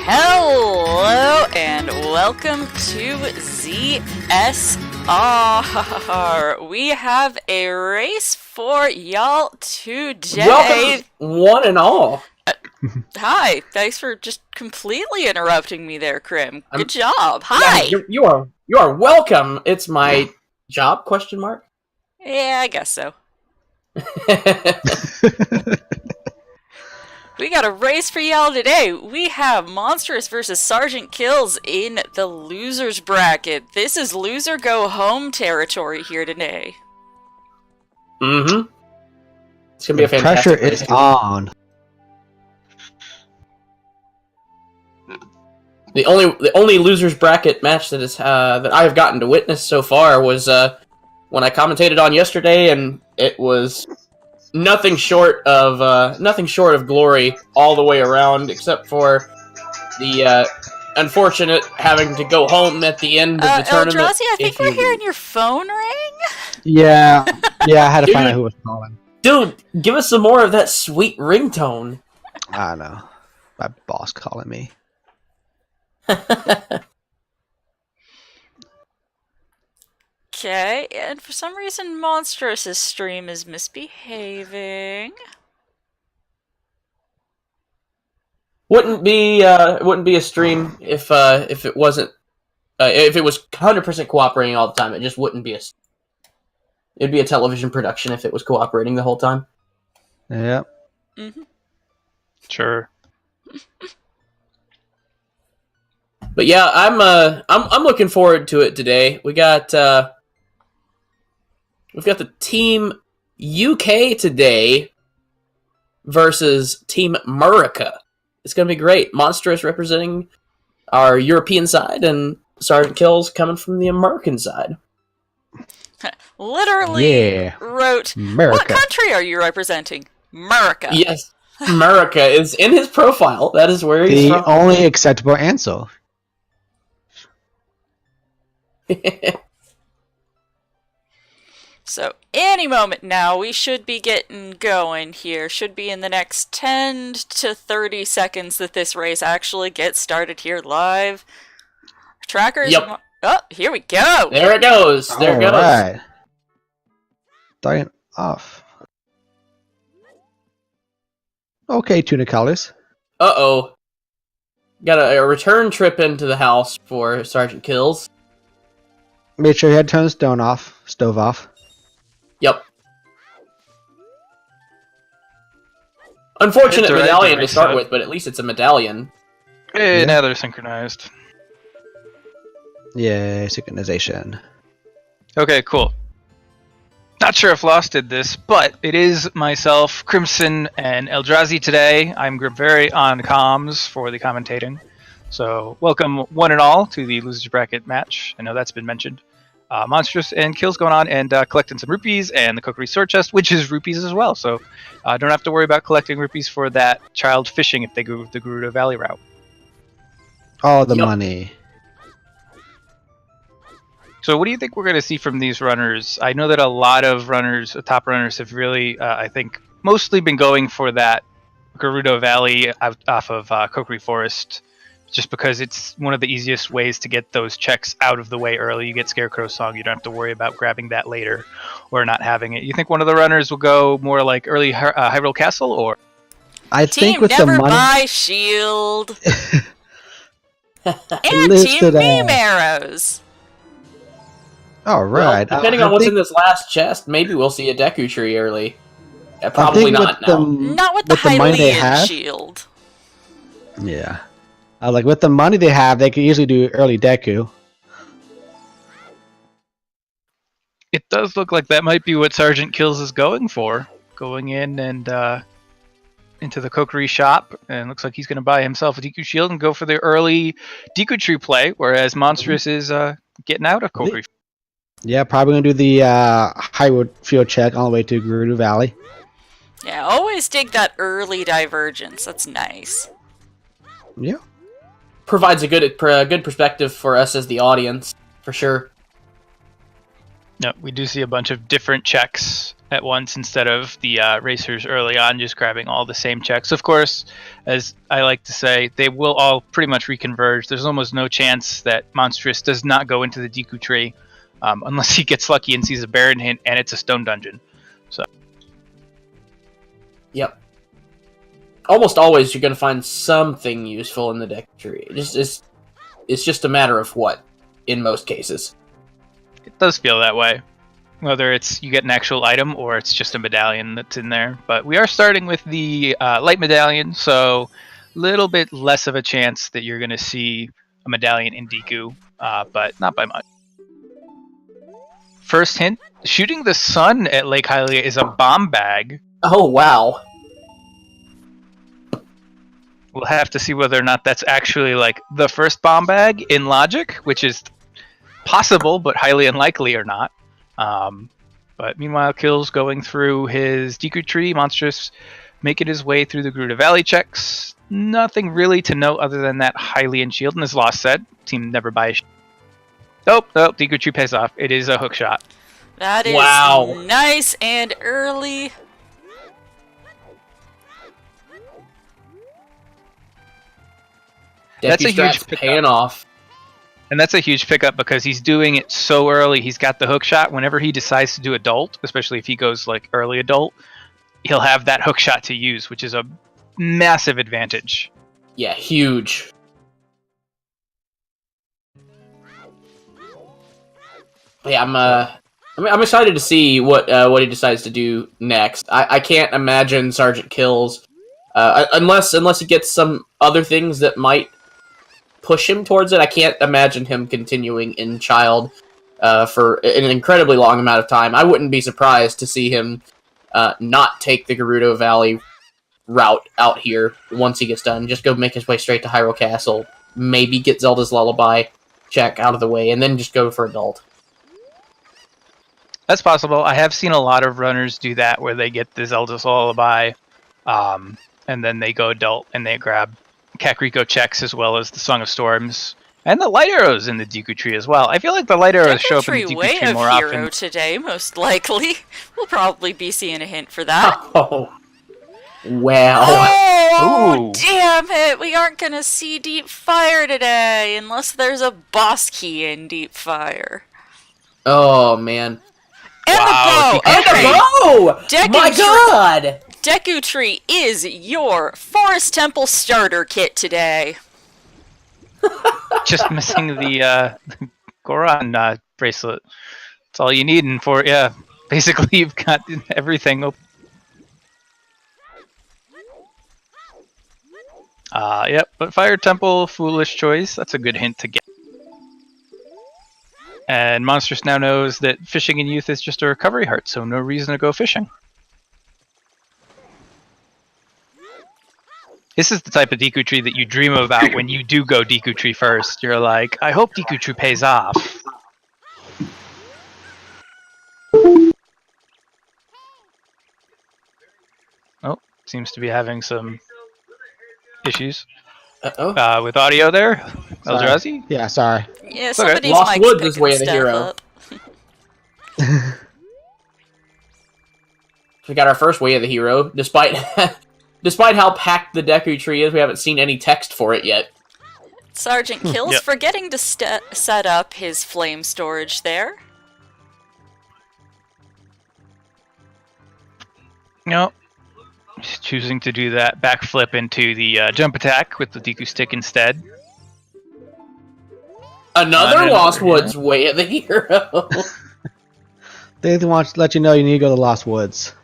Hello and welcome to ZSR. We have a race for y'all today. Welcome, one and all. Hi, thanks for just completely interrupting me there, Krim. Good job. Hi. Yeah, you are welcome. It's my job? Question mark. Yeah, I guess so. We got a race for y'all today. We have Monsterous versus Sgtkillz in the losers bracket. This is loser go home territory here today. Mm-hmm. It's gonna be a fantastic pressure is on. The only losers bracket match that is that I have gotten to witness so far was when I commentated on yesterday, and it was nothing short of glory all the way around, except for the unfortunate having to go home at the end of the tournament. Eldrazi, I think we're hearing your phone ring. Yeah, I had to find out who was calling. Dude, give us some more of that sweet ringtone. I don't know. My boss calling me. Okay, and for some reason Monsterous' stream is misbehaving. Wouldn't be a stream if it wasn't if it was 100% cooperating all the time. It just wouldn't be it'd be a television production if it was cooperating the whole time. Yeah. Mm-hmm. Sure. But yeah, I'm looking forward to it today. We've got the Team UK today versus Team America. It's going to be great. Monsterous representing our European side, and Sgtkillz coming from the American side. Literally wrote, America. What country are you representing? America. Yes, America is in his profile. That is where he's the from. only acceptable answer. So, any moment now, we should be getting going here. Should be in the next 10 to 30 seconds that this race actually gets started here live. Trackers. Yep. Oh, here we go. There it goes. There it goes. Right. Starting off. Okay, Tunicalis. Uh-oh. Got a return trip into the house for Sgtkillz. Make sure you had turn stove off. Yep. Unfortunate medallion to start with, but at least it's a medallion. Hey, now they're synchronized. Yeah, synchronization. Okay, cool. Not sure if Lost did this, but it is myself, Crimson, and Eldrazi today. I'm very on comms for the commentating. So, welcome one and all to the Losers Bracket match. I know that's been mentioned. Monstrous and Kills going on and collecting some rupees and the cookery sword chest, which is rupees as well. So, don't have to worry about collecting rupees for that child fishing if they go the Gerudo Valley route. All the money. So what do you think we're going to see from these runners? I know that a lot of runners, top runners, have really, I think, mostly been going for that Gerudo Valley off of Kokiri Forest, just because it's one of the easiest ways to get those checks out of the way early. You get Scarecrow Song, you don't have to worry about grabbing that later or not having it. You think one of the runners will go more like early Hyrule Castle, or? I think with never the money. buy shield. And Team Beam Arrows. All right. Well, depending on what's in this last chest, maybe we'll see a Deku Tree early. Probably not now. Not with the Hylian shield. Yeah. Like with the money they have, they could easily do early Deku. It does look like that might be what Sgtkillz is going for. Going in and into the Kokiri shop, and looks like he's going to buy himself a Deku shield and go for the early Deku Tree play, whereas Monstrous is getting out of Kokiri. Yeah, probably going to do the Hyrule field check all the way to Gerudo Valley. Yeah, always dig that early divergence. That's nice. Yeah. Provides a good perspective for us as the audience, for sure. No, we do see a bunch of different checks at once instead of the racers early on just grabbing all the same checks. Of course, as I like to say, they will all pretty much reconverge. There's almost no chance that Monsterous does not go into the Deku tree unless he gets lucky and sees a Baron hint and it's a stone dungeon. So. Yep. Almost always you're going to find something useful in the Deku tree. It's just a matter of what, in most cases. It does feel that way. Whether it's you get an actual item or it's just a medallion that's in there. But we are starting with the light medallion, so a little bit less of a chance that you're going to see a medallion in Deku, but not by much. First hint, shooting the sun at Lake Hylia is a bomb bag. Oh, wow. We'll have to see whether or not that's actually like the first bomb bag in Logic, which is possible but highly unlikely or not. But meanwhile, Kill's going through his Deku tree. Monsterous making his way through the Gerudo Valley checks. Nothing really to note other than that Hylian shield. And as Lost said, team never buy a shield. Nope, Deku tree pays off. It is a hook shot. That is nice and early. That's a huge paying off. And that's a huge pickup because he's doing it so early. He's got the hook shot. Whenever he decides to do adult, especially if he goes like early adult, he'll have that hook shot to use, which is a massive advantage. Yeah, huge. Yeah, I'm excited to see what he decides to do next. I can't imagine Sgtkillz1 unless he gets some other things that might push him towards it. I can't imagine him continuing in Child for an incredibly long amount of time. I wouldn't be surprised to see him not take the Gerudo Valley route out here once he gets done. Just go make his way straight to Hyrule Castle, maybe get Zelda's Lullaby check out of the way, and then just go for adult. That's possible. I have seen a lot of runners do that, where they get the Zelda's Lullaby, and then they go adult and they grab Kakariko checks as well as the Song of Storms and the light arrows in the Deku tree as well. I feel like the light arrows show up in the Deku tree more often. Hero today, most likely. We'll probably be seeing a hint for that. Oh, well. Oh, damn it! We aren't gonna see Deep Fire today unless there's a boss key in Deep Fire. Oh man. And wow, the bow! And the bow! Deku My god! Deku Tree is your Forest Temple starter kit today. Just missing the Goron bracelet. That's all you need, and for basically you've got everything open. Yep, but Fire Temple, foolish choice. That's a good hint to get. And Monsterous now knows that fishing in youth is just a recovery heart, so no reason to go fishing. This is the type of Deku tree that you dream about when you do go Deku tree first. You're like, I hope Deku tree pays off. Oh, seems to be having some issues. With audio there. Eldrazi? Yeah, sorry. Yeah, somebody's Lost mic's Woods is picking way of the stuff hero. up. We got our first Way of the Hero. Despite how packed the Deku tree is, we haven't seen any text for it yet. Sgtkillz1 forgetting to set up his flame storage there. Nope. He's choosing to do that backflip into the jump attack with the Deku stick instead. Another Lost Woods Way of the Hero. They want to let you know you need to go to the Lost Woods.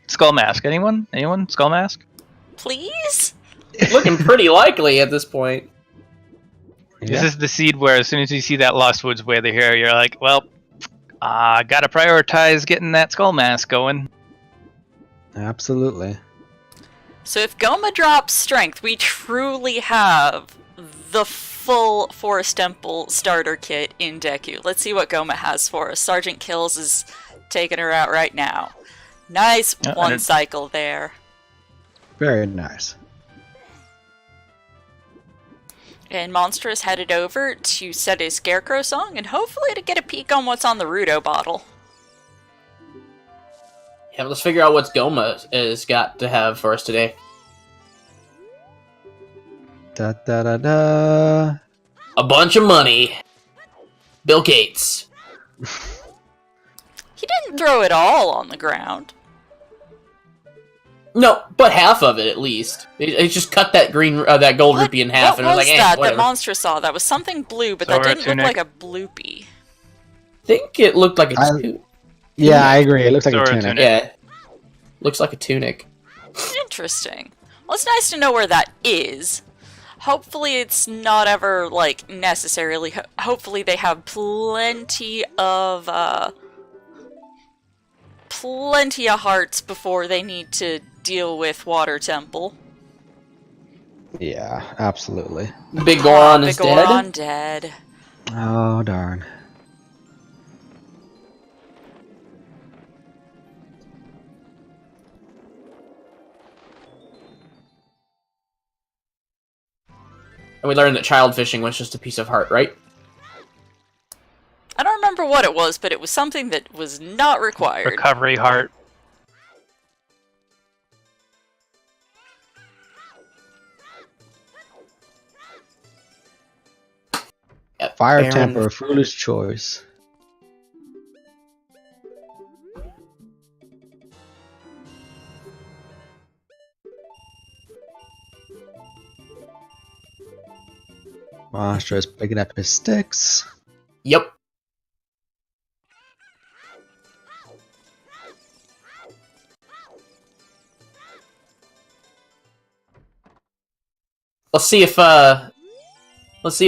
Skull Mask. Anyone? Anyone? Skull Mask? Please? Looking pretty likely at this point. Yeah. This is the seed where as soon as you see that Lost Woods Way of the Hero, you're like, well, gotta prioritize getting that Skull Mask going. Absolutely. So if Goma drops strength, we truly have the full Forest Temple starter kit in Deku. Let's see what Goma has for us. Sgtkillz1 is taking her out right now. Nice one cycle there. Very nice. And Monsterous headed over to set a Scarecrow song and hopefully to get a peek on what's on the Rudo bottle. Yeah, let's figure out what Goma has got to have for us today. Da da da da. A bunch of money. Bill Gates. He didn't throw it all on the ground. No, but half of it at least. He just cut that that gold rupee in half, and what was like, was that whatever. that Monsterous saw? That was something blue, but Zora that didn't tunic. look like a bloopy. I think it looked like a Yeah, I agree. It looks like Zora a tunic. tunic. Yeah, looks like a tunic. Interesting. Well, it's nice to know where that is. Hopefully it's not ever, like, necessarily... Hopefully they have plenty of hearts before they need to deal with Water Temple. Yeah, absolutely. Big Goron is Big dead. Goron dead. Oh, darn. And we learned that child fishing was just a piece of heart, right? I don't remember what it was, but it was something that was not required. Recovery heart. Yep, Fire Baron. temper, foolish choice. Monsterous picking up his sticks. Yep. Let's see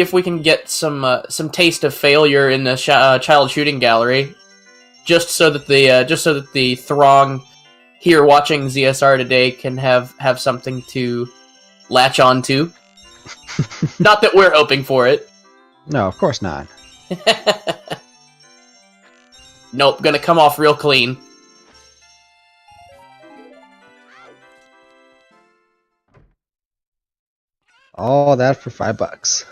if we can get some taste of failure in the child shooting gallery, just so that the throng here watching ZSR today can have something to latch on to. Not that we're hoping for it. No, of course not. Nope, gonna come off real clean. All that for $5.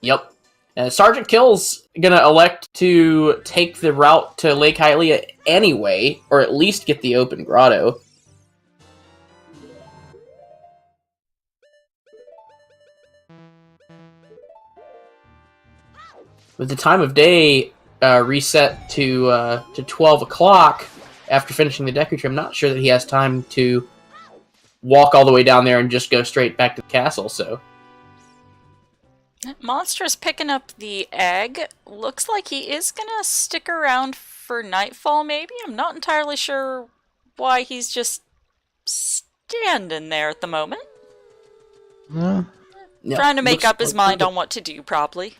Yep. Sgtkillz gonna elect to take the route to Lake Hylia anyway, or at least get the open grotto. With the time of day reset to 12 o'clock after finishing the Deku Tree, I'm not sure that he has time to walk all the way down there and just go straight back to the castle, so... Monster's picking up the egg. Looks like he is gonna stick around for nightfall, maybe? I'm not entirely sure why he's just standing there at the moment. No, Yeah, Trying to make looks up his like- mind on what to do, probably.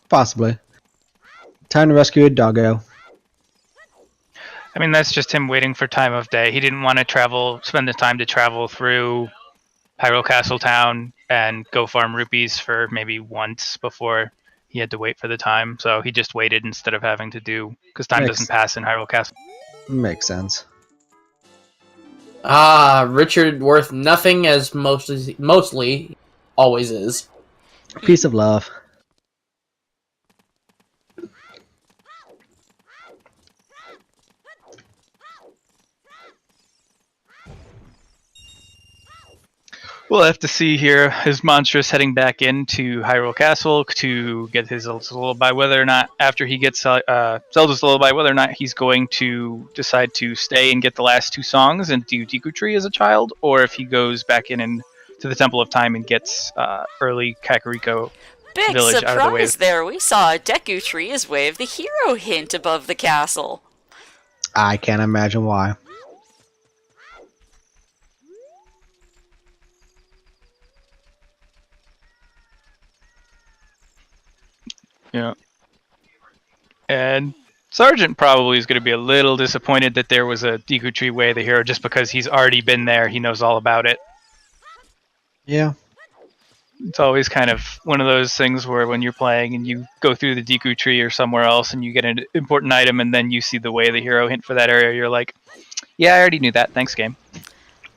possibly. Time to rescue a doggo. I mean, that's just him waiting for time of day. He didn't want to spend the time to travel through Hyrule Castle Town and go farm rupees for maybe once before he had to wait for the time. So he just waited instead of having to do, because time Makes- doesn't pass in Hyrule Castle. Makes sense. Ah, Richard worth nothing as mostly always is. Piece of love. We'll have to see here. Is Monstrous heading back into Hyrule Castle to get his lullaby? Whether or not, after he gets Zelda's lullaby, whether or not he's going to decide to stay and get the last two songs and do Deku Tree as a child, or if he goes back in and to the Temple of Time and gets early Kakariko Big village out of the way. surprise there. We saw a Deku Tree as way of the hero hint above the castle. I can't imagine why. Yeah. And Sergeant probably is going to be a little disappointed that there was a Deku Tree Way of the Hero just because he's already been there. He knows all about it. Yeah. It's always kind of one of those things where when you're playing and you go through the Deku Tree or somewhere else and you get an important item and then you see the Way of the Hero hint for that area, you're like, yeah, I already knew that. Thanks, game.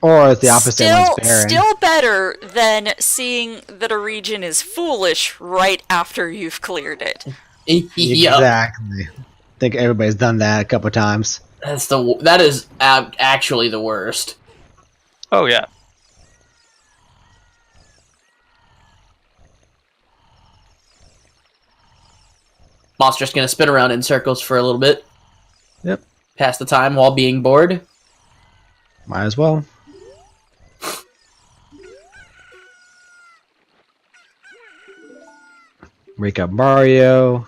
Or it's the opposite when it's barren. Still better than seeing that a region is foolish right after you've cleared it. Yeah. Exactly. I think everybody's done that a couple times. That is actually the worst. Oh yeah. Monster's gonna spin around in circles for a little bit. Yep. Pass the time while being bored. Might as well. Wake up Mario.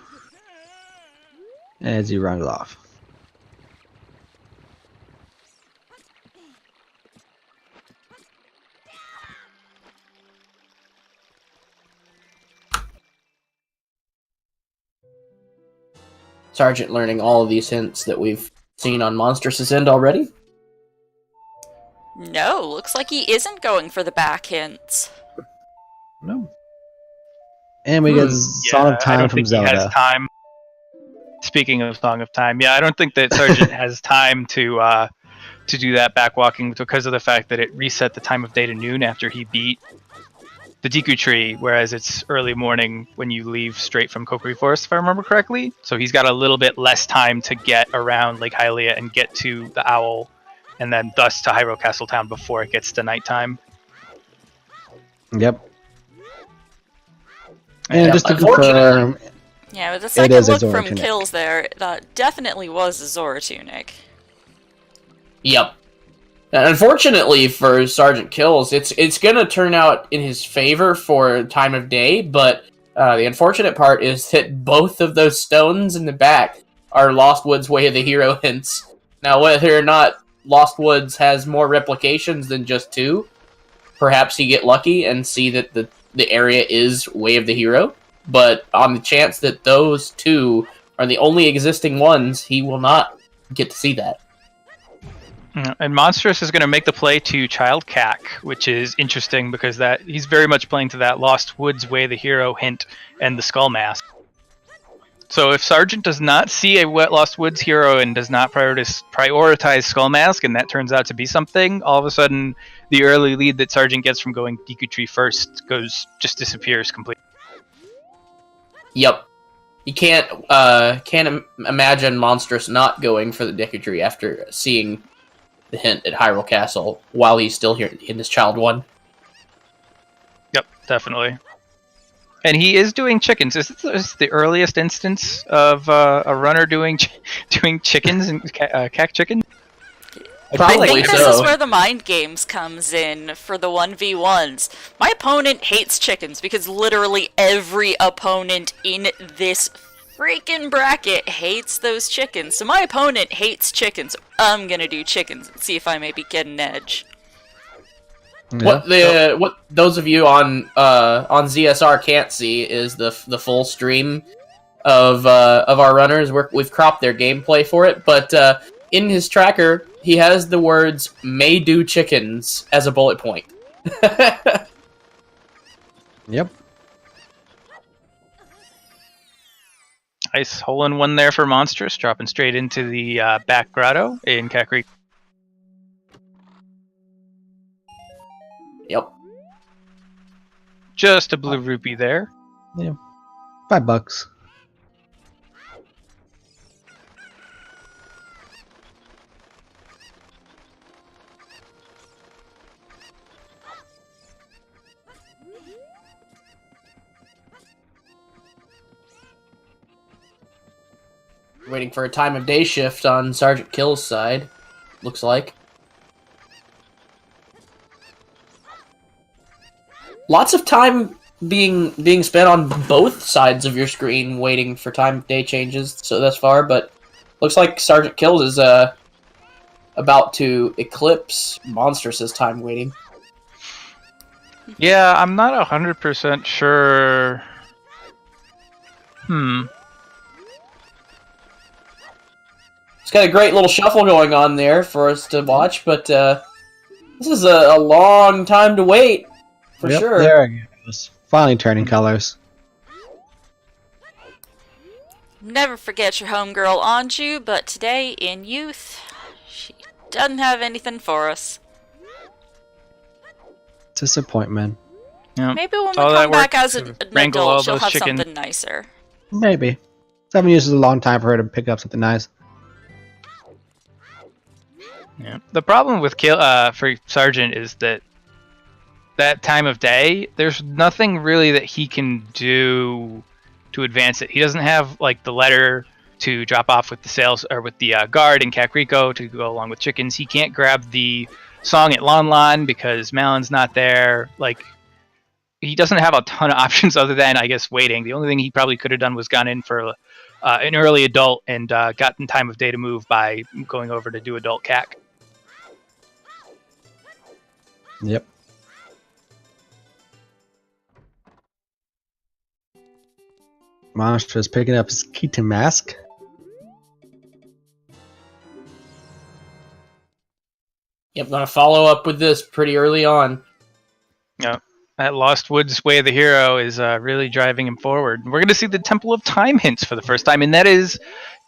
As he runs off. Sergeant learning all of these hints that we've seen on Monsterous' end already. No, looks like he isn't going for the back hints. No. And we get Song of I Time don't from think Zelda. he has time. Speaking of Song of Time, yeah, I don't think that Sergeant has time to do that backwalking because of the fact that it reset the time of day to noon after he beat the Deku Tree, whereas it's early morning when you leave straight from Kokiri Forest, if I remember correctly. So he's got a little bit less time to get around Lake Hylia and get to the Owl, and then thus to Hyrule Castle Town before it gets to nighttime. Yep. And just to unfortunate. confirm, Yeah, with the second is a look Zora from tunic. Kills there, that definitely was a Zora tunic. Yep. And unfortunately for Sgtkillz, it's gonna turn out in his favor for time of day, but the unfortunate part is that both of those stones in the back are Lost Woods Way of the Hero hints. Now, whether or not Lost Woods has more replications than just 2, perhaps you get lucky and see that the area is Way of the Hero, but on the chance that those 2 are the only existing ones, he will not get to see that. And Monsterous is going to make the play to Child Cack, which is interesting because that he's very much playing to that Lost Woods Way the Hero hint and the Skull Mask. So if Sergeant does not see a Lost Woods hero and does not prioritize Skull Mask, and that turns out to be something, all of a sudden the early lead that Sergeant gets from going Deku Tree first disappears completely. Yep. You can't imagine Monstrous not going for the Deku Tree after seeing the hint at Hyrule Castle while he's still here in this Child 1. Yep, definitely. And he is doing chickens. Is this the earliest instance of a runner doing chickens and cack chicken? I Probably think this so. is where the mind games comes in for the 1v1s. My opponent hates chickens because literally every opponent in this freaking bracket hates those chickens. So my opponent hates chickens. I'm gonna do chickens and see if I maybe get an edge. Yeah. What those of you on ZSR can't see is the full stream of our runners. We've cropped their gameplay for it, but in his tracker he has the words "may do chickens" as a bullet point. Yep. Nice hole-in-one there for Monstrous, dropping straight into the back grotto in Kakri. Yep. Just a blue rupee there. Yeah. $5. Waiting for a time of day shift on Sgtkillz side. Looks like. Lots of time being spent on both sides of your screen waiting for time of day changes so thus far, but looks like Sgtkillz is about to eclipse Monstrous' time waiting. Yeah, I'm not 100% sure. It's got a great little shuffle going on there for us to watch, but this is a long time to wait, for Yep, sure. There it goes. Finally turning colors. Never forget your homegirl Anju, but today in youth, she doesn't have anything for us. Disappointment. Yeah. Maybe when we All that come back work as to an wrangle all adult, she'll those have chicken- something nicer. Maybe. 7 years is a long time for her to pick up something nice. Yeah. The problem with for Sergeant is that time of day, there's nothing really that he can do to advance it. He doesn't have like the letter to drop off with the sales or with the guard in Kakriko to go along with chickens. He can't grab the song at Lon Lon because Malon's not there. Like, he doesn't have a ton of options other than, I guess, waiting. The only thing he probably could have done was gone in for an early adult and gotten time of day to move by going over to do adult CAC. Yep. Monsterous picking up his Keaton mask. Yep, gonna follow up with this pretty early on. Yeah, that Lost Woods way of the hero is really driving him forward. We're going to see the Temple of Time hints for the first time, and that is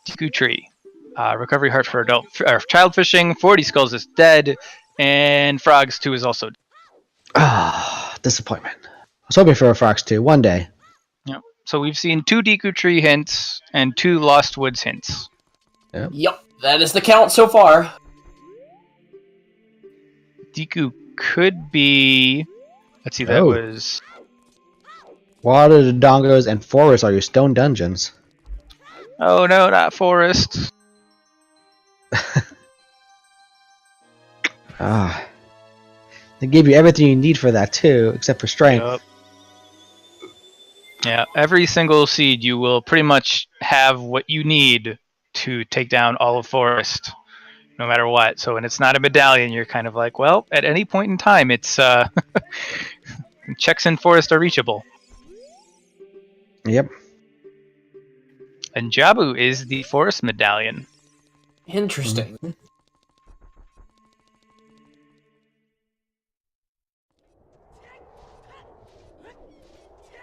Deku Tree. Recovery Heart for adult child fishing. 40 Skulls is dead, and Frogs 2 is also dead. Ah, disappointment. I was hoping for a Fox 2 one day. Yeah. So we've seen 2 Deku Tree hints and 2 Lost Woods hints. Yep, that is the count so far. Deku could be... Let's see, that was... Water, the Dongos, and Forest are your stone dungeons. Oh no, not Forest. Ah. They gave you everything you need for that too, except for strength. Yep. Yeah, every single seed you will pretty much have what you need to take down all of Forest, no matter what. So when it's not a medallion, you're kind of like, well, at any point in time, it's checks in Forest are reachable. Yep. And Jabu is the Forest medallion. Interesting. Mm-hmm.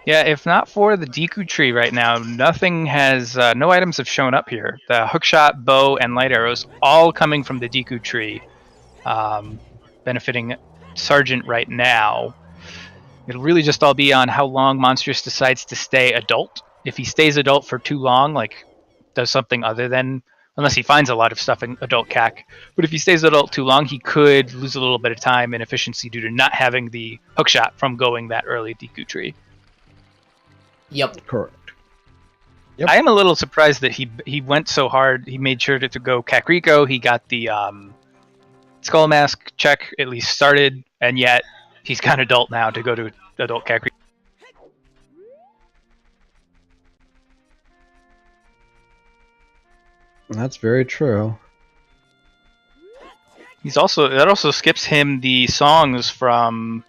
Yeah, if not for the Deku Tree right now, nothing has, no items have shown up here. The hookshot, bow, and light arrows all coming from the Deku Tree, benefiting Sergeant right now. It'll really just all be on how long Monstrous decides to stay adult. If he stays adult for too long, like does something other than, unless he finds a lot of stuff in adult CAC, but if he stays adult too long, he could lose a little bit of time and efficiency due to not having the hookshot from going that early Deku Tree. Yep. Correct. Yep. I am a little surprised that he went so hard. He made sure to go Kakriko. He got the Skull Mask check at least started, and yet he's gone adult now to go to adult Kakriko. That's very true. That also skips him the songs from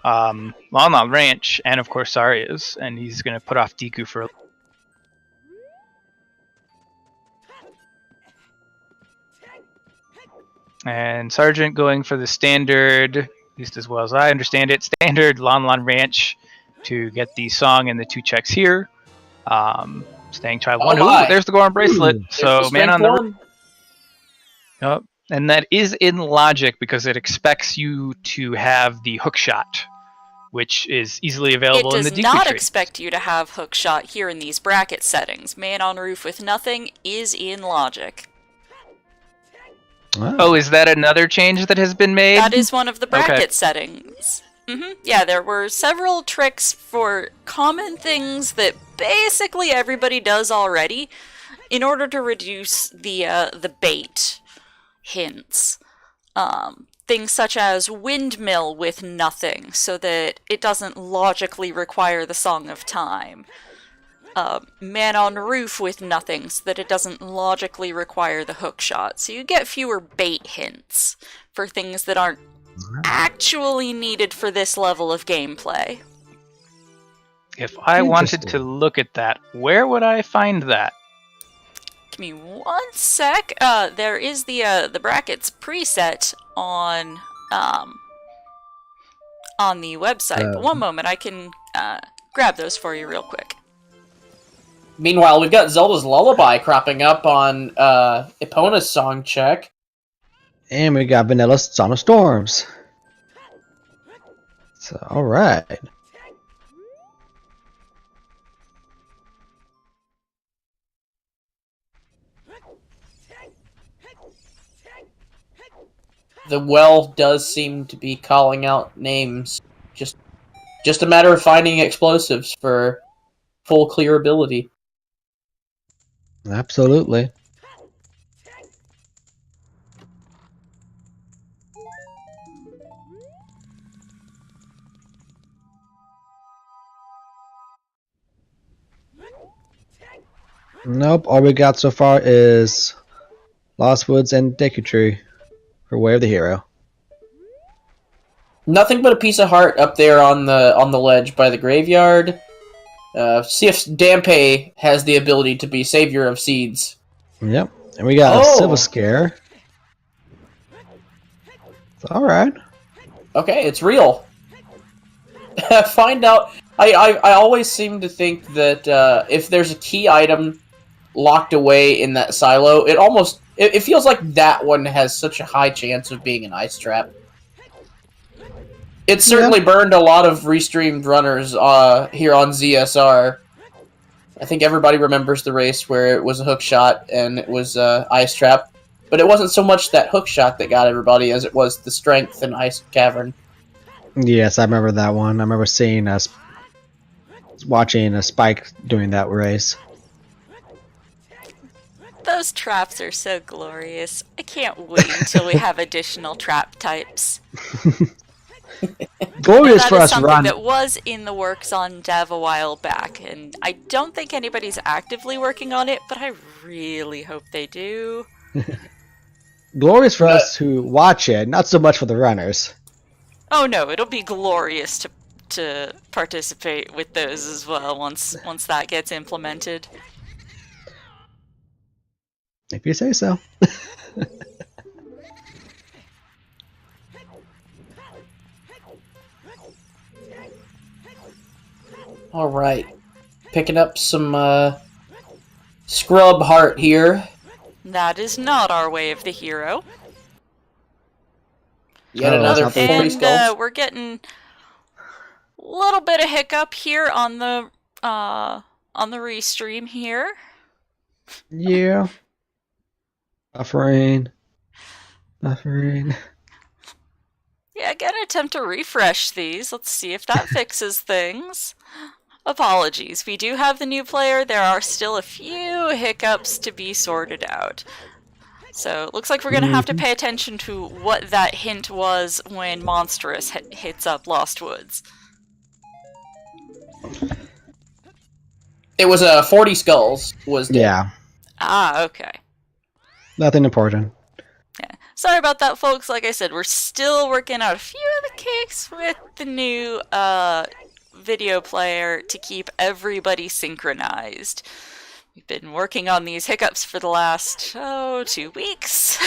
Lon Lon Ranch and of course Zarya's, and he's gonna put off Deku for. And Sergeant going for the standard, at least as well as I understand it, standard Lon Lon Ranch to get the song and the 2 checks here. Staying Child 1. Ooh, there's the Goron bracelet. So man on the. Yep. And that is in logic because it expects you to have the hookshot, which is easily available in the Deku Tree. It does not expect you to have hookshot here in these bracket settings. Man on roof with nothing is in logic. Oh, is that another change that has been made? That is one of the bracket settings. Yeah, there were several tricks for common things that basically everybody does already in order to reduce the bait hints. Things such as windmill with nothing, so that it doesn't logically require the Song of Time. Man on roof with nothing, so that it doesn't logically require the hookshot. So you get fewer bait hints for things that aren't actually needed for this level of gameplay. If I wanted to look at that, where would I find that? Give me one sec. There is the brackets preset on the website. But one moment, I can grab those for you real quick. Meanwhile, we've got Zelda's Lullaby cropping up on Epona's song check. And we got Vanilla Song of Storms. So, alright. the well does seem to be calling out names. Just a matter of finding explosives for full clearability. Absolutely. Nope, all we got so far is Lost Woods and Deku Tree for Way of the Hero. Nothing but a piece of heart up there on the ledge by the graveyard. See if Dampe has the ability to be savior of seeds. Yep, and we got a Civil Scare. Alright. Okay, it's real. Find out. I always seem to think that if there's a key item locked away in that silo, it feels like that one has such a high chance of being an ice trap. It certainly burned a lot of restreamed runners here on ZSR. I think everybody remembers the race where it was a hook shot and it was ice trap, but it wasn't so much that hook shot that got everybody as it was the strength in Ice Cavern. Yes, I remember that one. I remember seeing us watching a Spike doing that race. Those traps are so glorious. I can't wait until we have additional trap types. Glorious for That is us something run. that was in the works on dev a while back, and I don't think anybody's actively working on it, but I really hope they do. Glorious for us who watch it, not so much for the runners. Oh no, it'll be glorious to participate with those as well once that gets implemented. If you say so. Alright. Picking up some scrub heart here. That is not our way of the hero. Yet Oh, another that's not 40 And skulls. we're getting a little bit of hiccup here on the restream here. Yeah. Buffering. Buffering. Yeah, gonna attempt to refresh these. Let's see if that fixes things. Apologies. We do have the new player. There are still a few hiccups to be sorted out. So it looks like we're gonna have to pay attention to what that hint was when Monsterous hits up Lost Woods. It was 40 skulls. Was dead. Yeah. Ah, okay. Nothing important. Yeah. Sorry about that, folks. Like I said, we're still working out a few of the kinks with the new video player to keep everybody synchronized. We've been working on these hiccups for the last, 2 weeks.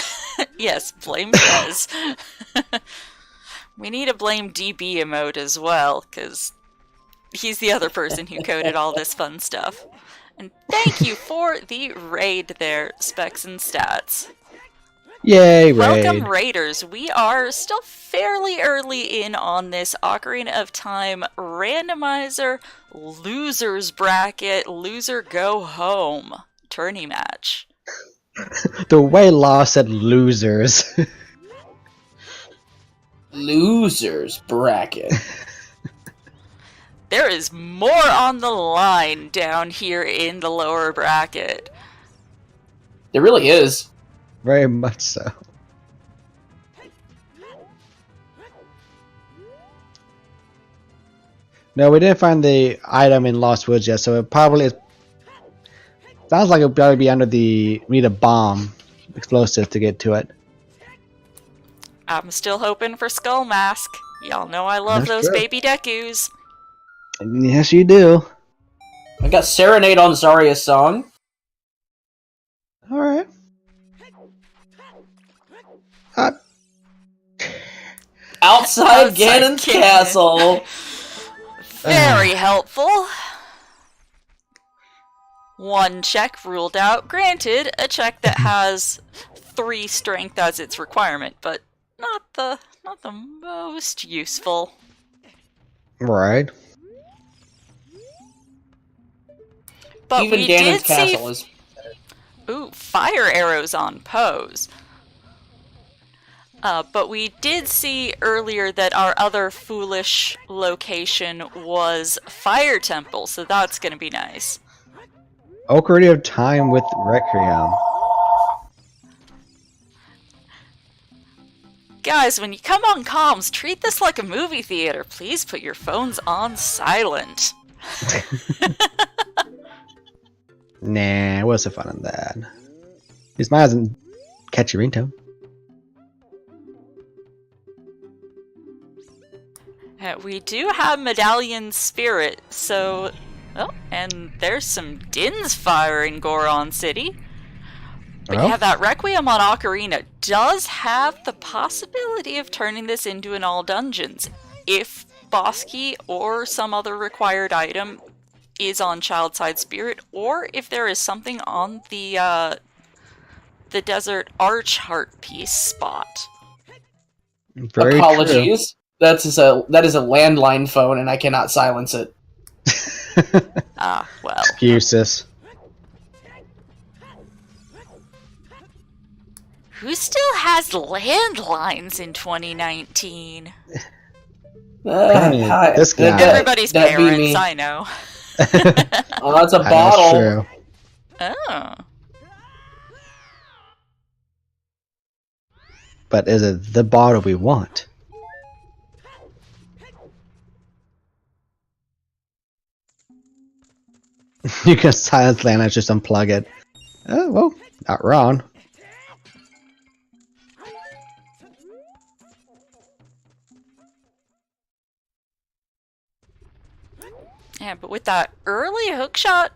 Yes, blame Fez. We need a blame DB emote as well, because he's the other person who coded all this fun stuff. And thank you for the raid there, Specs and Stats. Yay, raid. Welcome, Raiders. We are still fairly early in on this Ocarina of Time Randomizer Losers Bracket Loser Go Home tourney match. The way Law said losers. Losers bracket. There is more on the line down here in the lower bracket. There really is. Very much so. No, we didn't find the item in Lost Woods yet, so it probably is. Sounds like it'll probably be under the. We need a bomb explosive to get to it. I'm still hoping for Skull Mask. Y'all know I love That's those true. baby Dekus. Yes, you do. I got Serenade on Zarya's song. Alright. Outside Ganon's Ganon. castle. Very helpful. One check ruled out. Granted, a check that has 3 strength as its requirement, but not the most useful. Right. But Even we Ganon's did castle see is. fire arrows on pose. But we did see earlier that our other foolish location was Fire Temple, so that's gonna be nice. Ocarina of Time with Requiem. Guys, when you come on comms, treat this like a movie theater. Please put your phones on silent. Nah, what's the fun in that? His mine doesn't catchy ringtone. We do have Medallion Spirit, so... Oh, and there's some Dins fire in Goron City. But Oh. yeah, that Requiem on Ocarina does have the possibility of turning this into an all dungeons. If boss key or some other required item is on Child Side Spirit, or if there is something on the Desert Arch Heart piece spot. Very Apologies. That is a landline phone, and I cannot silence it. true. Ah, well. Excuses. Who still has landlines in 2019? This guy. Everybody's that'd be parents, me. I know. Oh, that's a That's bottle. true. Oh. But is it the bottle we want? You can silence land and just unplug it. Oh, well, not wrong. Yeah, but with that early hookshot,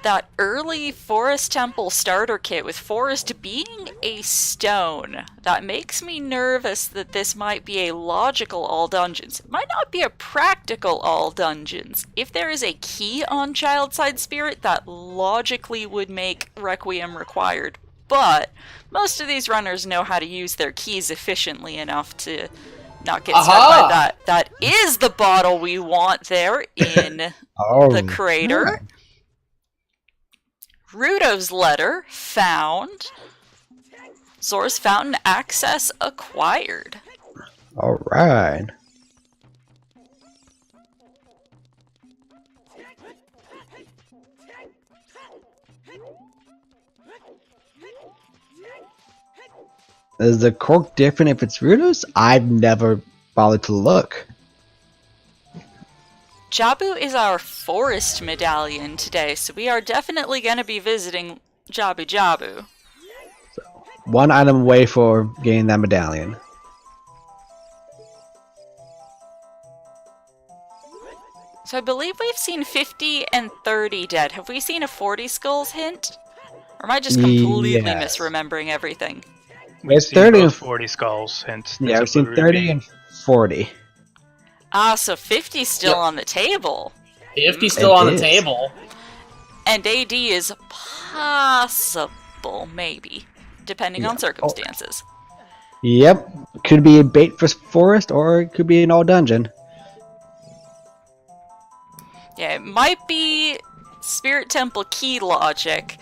that early Forest Temple starter kit with Forest being a stone, that makes me nervous that this might be a logical all dungeons. It might not be a practical all dungeons. If there is a key on Child Side Spirit, that logically would make Requiem required. But most of these runners know how to use their keys efficiently enough to not get stuck by that. That is the bottle we want there in Oh, the crater. Rudo's letter found. Zora's fountain access acquired. all right. Is the cork different if it's Rudos? I've never bothered to look. Jabu is our forest medallion today, so we are definitely going to be visiting Jabu Jabu. One item away for getting that medallion. So I believe we've seen 50 and 30 dead. Have we seen a 40 skulls hint? Or am I just completely Yes. misremembering everything? It's Seen 30 both and 40 skulls, hence. yeah, we've this seen would 30 be- and 40. Ah, so 50's still Yep. on the table. 50's still It on the is. table. And AD is possible, maybe, depending on circumstances. Yep, could be a bait for forest, or it could be an all dungeon. Yeah, it might be Spirit Temple key logic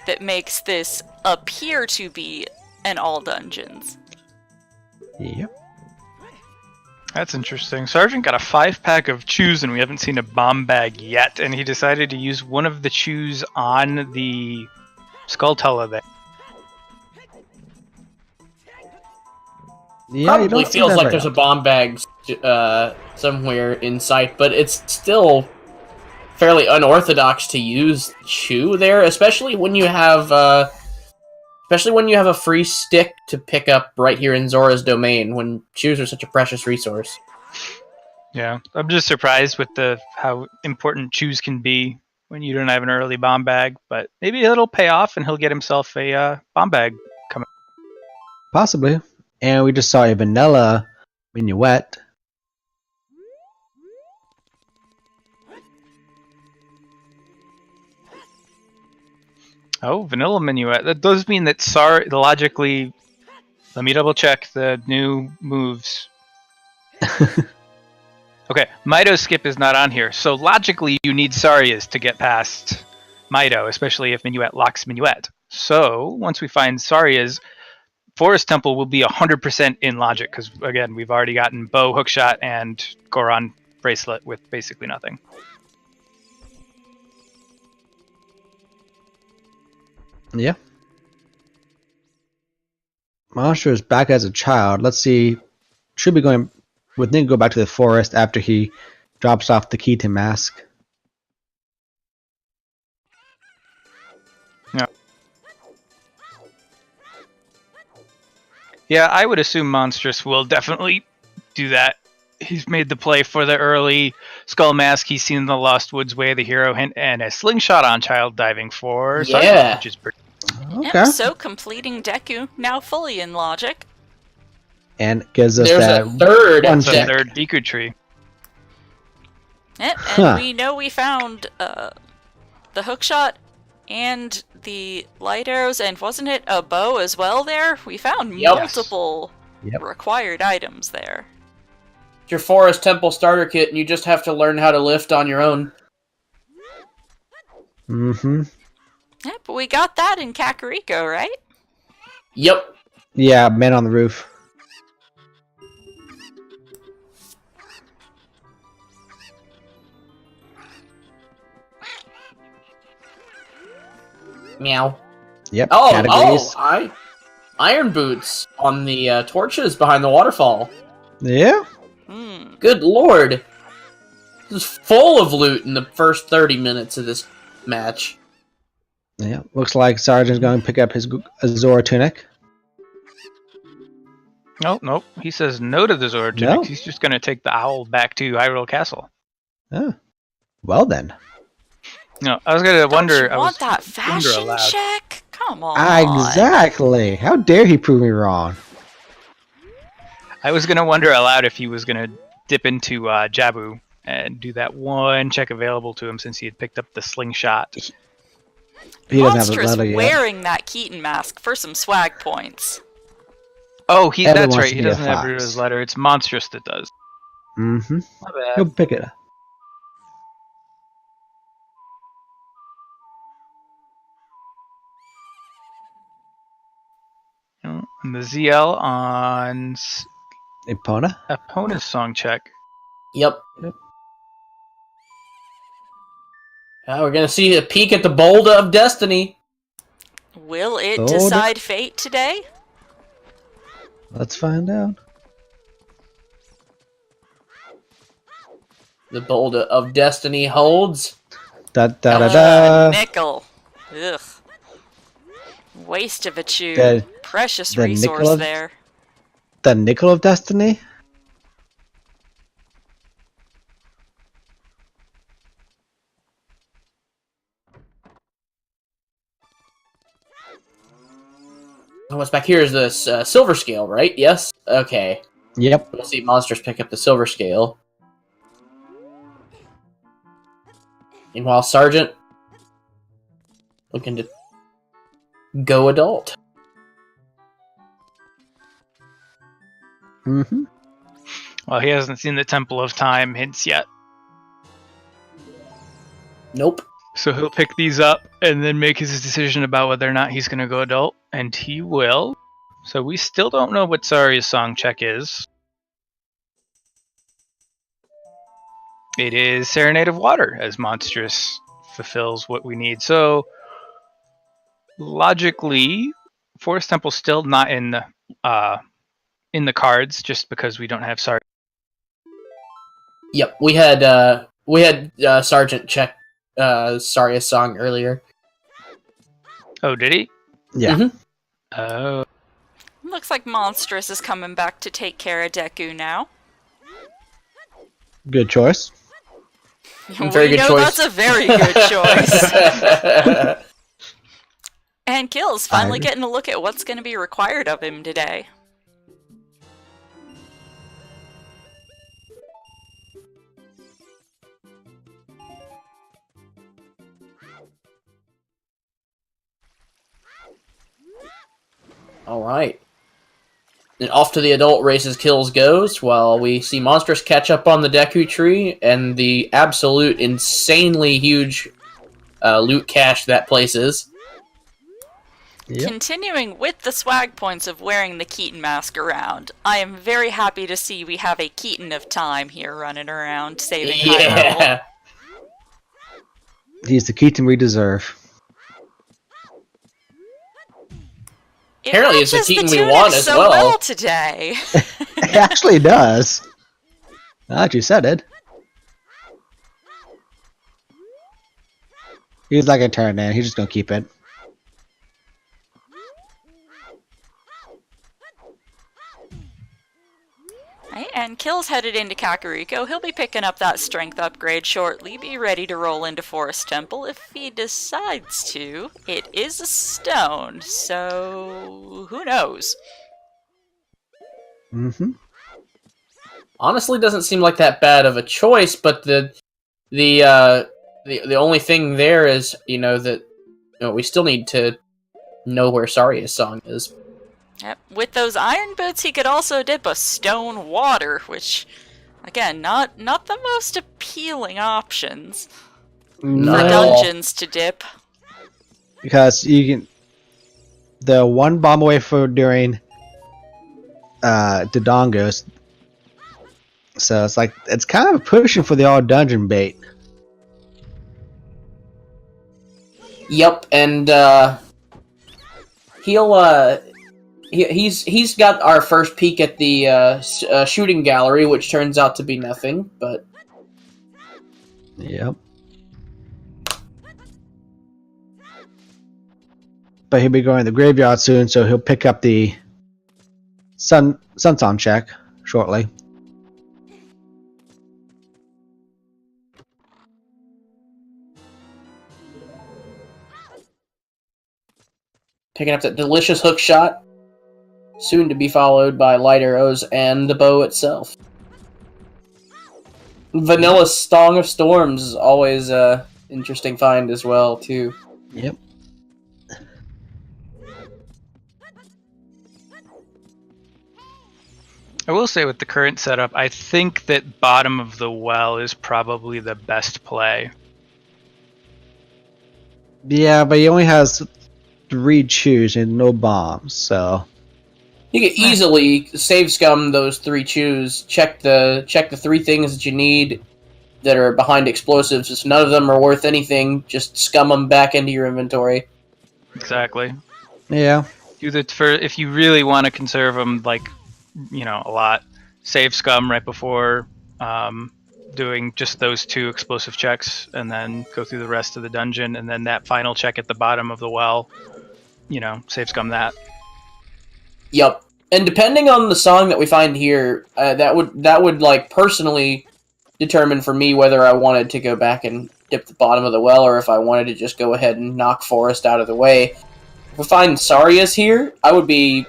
that makes this appear to be an all dungeons. Yep. That's interesting. Sergeant got a 5-pack of chews and we haven't seen a bomb bag yet, and he decided to use one of the chews on the Skulltula there. Yeah, you Probably don't see feels that like very there's a often. bomb bag somewhere in sight, but it's still fairly unorthodox to use chew there, especially when you have a free stick to pick up right here in Zora's domain. When chews are such a precious resource. Yeah, I'm just surprised with how important chews can be when you don't have an early bomb bag, but maybe it'll pay off and he'll get himself a bomb bag coming. Possibly. And we just saw a vanilla minuet. Oh, vanilla minuet. That does mean that logically. Let me double check the new moves. Okay, Mido skip is not on here, so logically you need Sarias to get past Mido, especially if Minuet locks Minuet. So once we find Sarias, Forest Temple will be 100% in logic because, again, we've already gotten bow, hookshot, and Goron bracelet with basically nothing. Yeah. Monsterous back as a child. Let's see. Should be going. Would think go back to the forest after he drops off the key to mask. Yeah, I would assume Monstrous will definitely do that. He's made the play for the early Skull Mask. He's seen the Lost Woods Way, the hero hint, and a slingshot on child diving for Sergeant, which is pretty. Okay. Yep, so completing Deku now fully in logic. And gives us There's that a third one It's the check. third Deku tree. Yep, Huh. and we know we found the hookshot and the light arrows, and wasn't it a bow as well there? We found Yep. multiple required items there. It's your Forest Temple starter kit, and you just have to learn how to lift on your own. Mm-hmm. Yep, but we got that in Kakariko, right? Yep. Yeah, man on the roof. Meow. Yep. Oh, categories. Iron boots on the torches behind the waterfall. Yeah. Hmm. Good lord. This is full of loot in the first 30 minutes of this match. Yeah. Looks like Sergeant's going to pick up his Azora tunic. Nope. He says no to the Zora tunic. No? He's just going to take the owl back to Hyrule Castle. Oh. Well then. No, I was going to wonder. Don't you want that fashion check? Come on. Exactly. How dare he prove me wrong? I was going to wonder aloud if he was going to dip into Jabu and do that one check available to him since he had picked up the slingshot. He doesn't have the Monstrous leather yet. wearing that Keaton mask for some swag points. Oh, Evan that's wants right. to He be a doesn't have fox. his letter. It's Monstrous that does. Mm-hmm. My bad. He'll pick it up. And the ZL on Epona? opponent's song check. Yep. We're gonna see a peek at the boulder of destiny. Will it Boulder? decide fate today? Let's find out. The boulder of destiny holds. Da da da da. Nickel. Ugh. Waste of a chew. The- Precious the resource nickel of- there. The nickel of destiny? And what's back here is this silver scale, right? Yes? Okay. Yep. We'll see monsters pick up the silver scale. Meanwhile, Sergeant looking to go adult. Mm-hmm. Well, he hasn't seen the Temple of Time hints yet. Nope. So he'll pick these up and then make his decision about whether or not he's going to go adult. And he will. So we still don't know what Saria's song check is. It is Serenade of Water, as Monstrous fulfills what we need. So, logically, Forest Temple's still not in the cards, just because we don't have Saria. Yep. We had Sergeant check Saria's song earlier. Oh, did he? Yeah. Mhm. Oh. Looks like Monstrous is coming back to take care of Deku now. Good choice. Very We good know choice. that's a very good choice. And Kills finally agree. getting a look at what's going to be required of him today. All right. And off to the adult races kills goes, while we see Monstrous catch up on the Deku tree and the absolute insanely huge loot cache that place is. Yep. Continuing with the swag points of wearing the Keaton mask around, I am very happy to see we have a Keaton of time here running around saving high level. He's the Keaton we deserve. It Apparently it's the matches Keaton we tunic want as so well. today. It actually does. Now that you said it. He's not gonna turn it in. He's just gonna keep it. Right, and Kill's headed into Kakariko. He'll be picking up that strength upgrade shortly. Be ready to roll into Forest Temple if he decides to. It is a stone, so who knows? Mm-hmm. Honestly, doesn't seem like that bad of a choice, but the only thing there is, that we still need to know where Saria's song is. Yep. With those iron boots, he could also dip a stone water, which, again, not the most appealing options for Not at all. dungeons to dip. Because you can the one bomb away for during Dodongos. So it's kind of pushing for the all dungeon bait. Yep, and he's got our first peek at the shooting gallery, which turns out to be nothing, but Yep. But he'll be going to the graveyard soon, so he'll pick up the Sun Song check shortly. picking up that delicious hook shot, soon to be followed by light arrows and the bow itself. Vanilla Song of Storms is always a interesting find as well, too. Yep. I will say with the current setup, I think that bottom of the well is probably the best play. Yeah, but he only has 3 chews and no bombs, so You can easily save scum those 3 chews, check the 3 things that you need that are behind explosives. If none of them are worth anything, just scum them back into your inventory. Exactly. yeah. Do that for if you really want to conserve them, like, a lot. Save scum right before doing just those 2 explosive checks, and then go through the rest of the dungeon, and then that final check at the bottom of the well, save scum that. Yep. And depending on the song that we find here, that would like personally determine for me whether I wanted to go back and dip the bottom of the well, or if I wanted to just go ahead and knock Forest out of the way. If we find Saria's here, I would be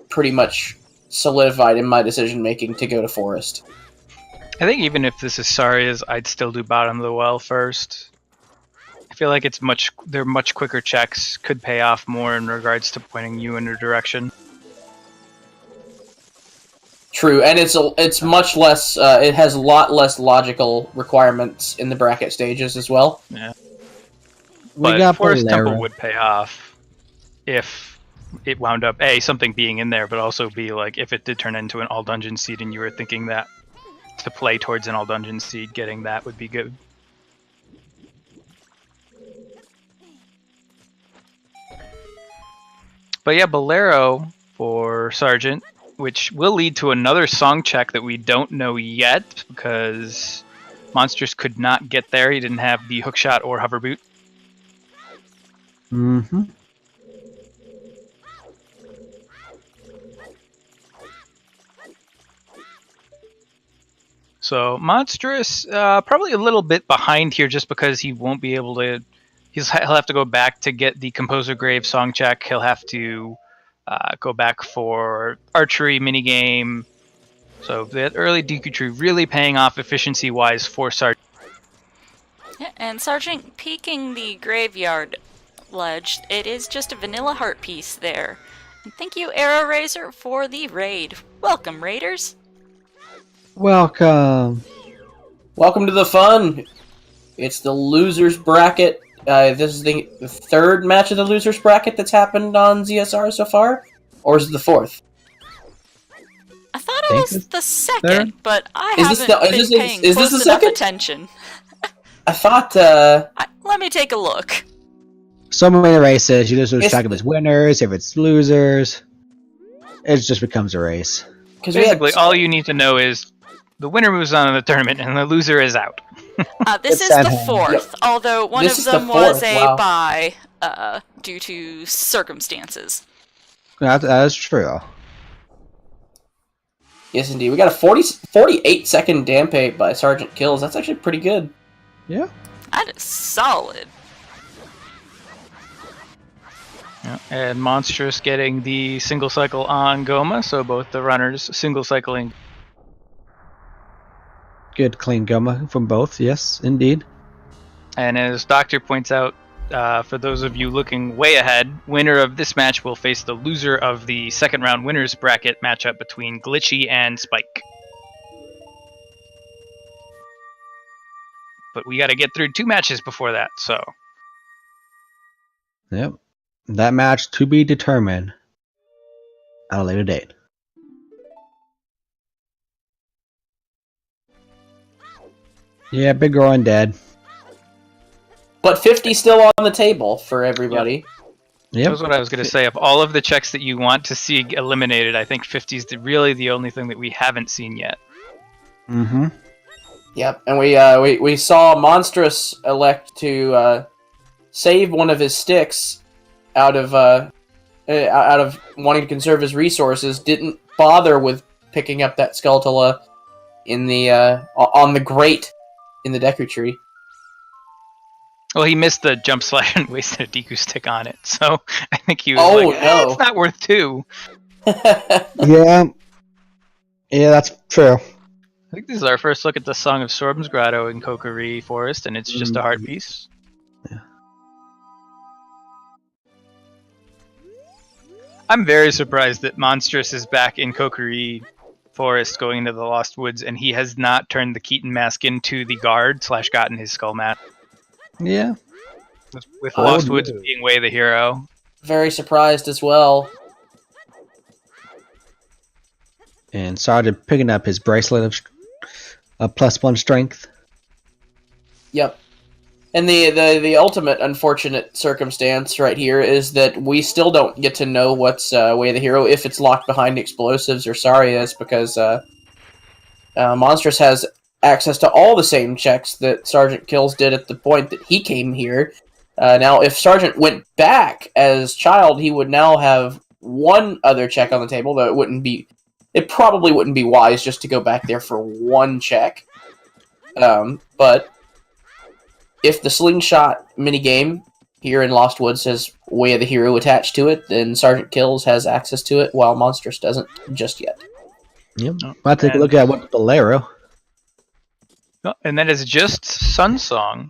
pretty much solidified in my decision making to go to Forest. I think even if this is Saria's, I'd still do bottom of the well first. I feel like they're much quicker checks, could pay off more in regards to pointing you in a direction. True, and it's much less. It has a lot less logical requirements in the bracket stages as well. Yeah, We but got Forest Bolero. Temple would pay off if it wound up something being in there, but also like if it did turn into an all dungeon seed and you were thinking that to play towards an all dungeon seed, getting that would be good. But yeah, Bolero for Sergeant, which will lead to another song check that we don't know yet because Monsterous could not get there. He didn't have the hookshot or hover boot. Mm-hmm. So Monstrous, probably a little bit behind here just because he won't be able to. He'll have to go back to get the Composer Grave song check. He'll have to go back for archery minigame. So that early DQ tree really paying off efficiency-wise for Sergeant. Yeah, and Sergeant peeking the graveyard ledge, it is just a vanilla heart piece there. And thank you, Arrow Razor, for the raid. Welcome, Raiders. Welcome. Welcome to the fun. It's the losers bracket this is the third match of the losers bracket that's happened on ZSR so far, or is it the fourth? I thought it was the second, third? but I Is haven't this been paying is this close the enough second? attention. I thought. Let me take a look. So many races, you just lose It's- track of its winners, if it's losers. It just becomes a race. Because Basically, all you need to know is the winner moves on in the tournament and the loser is out. This It's is the Sandholm. fourth, Yep. although one This of is the them was fourth, a wow. bye due to circumstances. That is true. Yes, indeed. We got a 48-second Dampé by Sgtkillz1. That's actually pretty good. Yeah. That is solid. Yeah, and Monsterous getting the single cycle on Goma, so both the runners single cycling. Good clean Goma from both, yes, indeed. And as Doctor points out, for those of you looking way ahead, winner of this match will face the loser of the second round winners bracket matchup between Glitchy and Spike. But we got to get through 2 matches before that, so Yep. That match to be determined at a later date. Yeah, Big Girl and Dead. But 50 still on the table for everybody. Yep. that was what I was going to say. Of all of the checks that you want to see eliminated, I think 50 is really the only thing that we haven't seen yet. Mm-hmm. Yep, and we saw Monstrous elect to save one of his sticks out of wanting to conserve his resources. Didn't bother with picking up that Sgtkillz1 in the on the grate in the Deku tree. Well, he missed the jump slide and wasted a Deku stick on it, so I think he was Oh, like, no. it's not worth 2. Yeah. Yeah, that's true. I think this is our first look at the Song of Sorb's Grotto in Kokiri Forest, and it's just a heart piece. Yeah. I'm very surprised that Monstrous is back in Kokiri Forest going into the Lost Woods, and he has not turned the Keaton mask into the guard / gotten his skull mask. Yeah. With Oh, Lost Woods no. being way the hero. Very surprised as well. And started picking up his bracelet of +1 strength. Yep. And the ultimate unfortunate circumstance right here is that we still don't get to know what's Way of the Hero, if it's locked behind explosives or Saria's, because Monstrous has access to all the same checks that Sgtkillz1 did at the point that he came here. Now, if Sargent went back as Child, he would now have one other check on the table, though it probably wouldn't be wise just to go back there for one check. But if the slingshot minigame here in Lost Woods has Way of the Hero attached to it, then Sgtkillz1 has access to it, while Monstrous doesn't just yet. Yep. I'll take a look at what Bolero. Oh, and that is just Sun's song.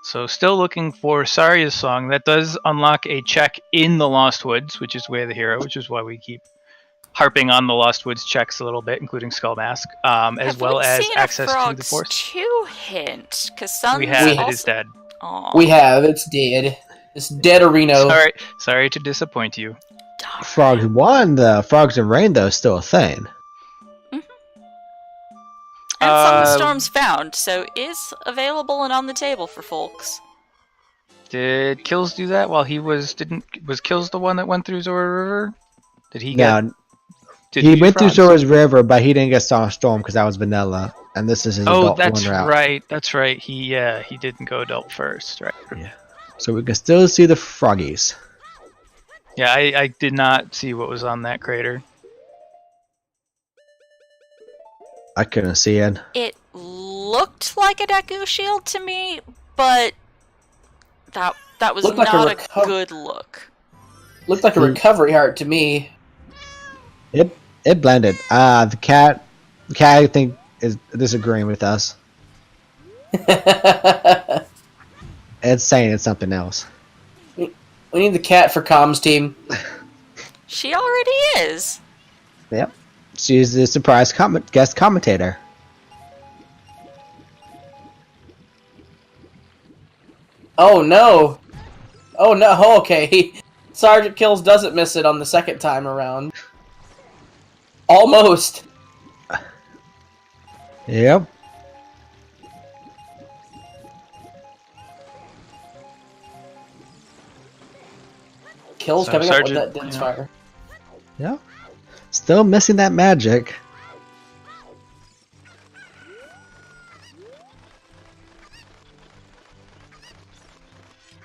So still looking for Saria's song. That does unlock a check in the Lost Woods, which is Way of the Hero, which is why we keep harping on the Lost Woods checks a little bit, including Skull Mask, as Have well we as seen access a to the Frogs Force. 2 hint? Because Sun's We have. also... It is dead. Aw, We have. It's dead. It's dead Areno. Sorry to disappoint you. darn. Frogs 1, the Frogs and Rain, though, is still a thing. And Song of Uh, Storms found, so is available and on the table for folks. Did Kills do that while he was Kills the one that went through Zora River? Did he get? Now, Did he do went through Frogs? Zora's River, but he didn't get Song of Storm because that was vanilla, and this is his Oh, adult that's one route. right. That's right. He didn't go adult first, right? Yeah. So we can still see the Froggies. Yeah, I did not see what was on that crater. I couldn't see it. It looked like a Deku shield to me, but that was Looked like a not a reco- good look. Looked like a recovery heart to me. It blended. The cat, I think, is disagreeing with us. It's saying it's something else. We need the cat for comms team. She already is. Yep. She's the surprise guest commentator. Oh no! Oh no! Okay, Sgtkillz doesn't miss it on the second time around. Almost. Yep. Kills So coming up with Sergeant, that dense yeah. fire. Yep. Still missing that magic.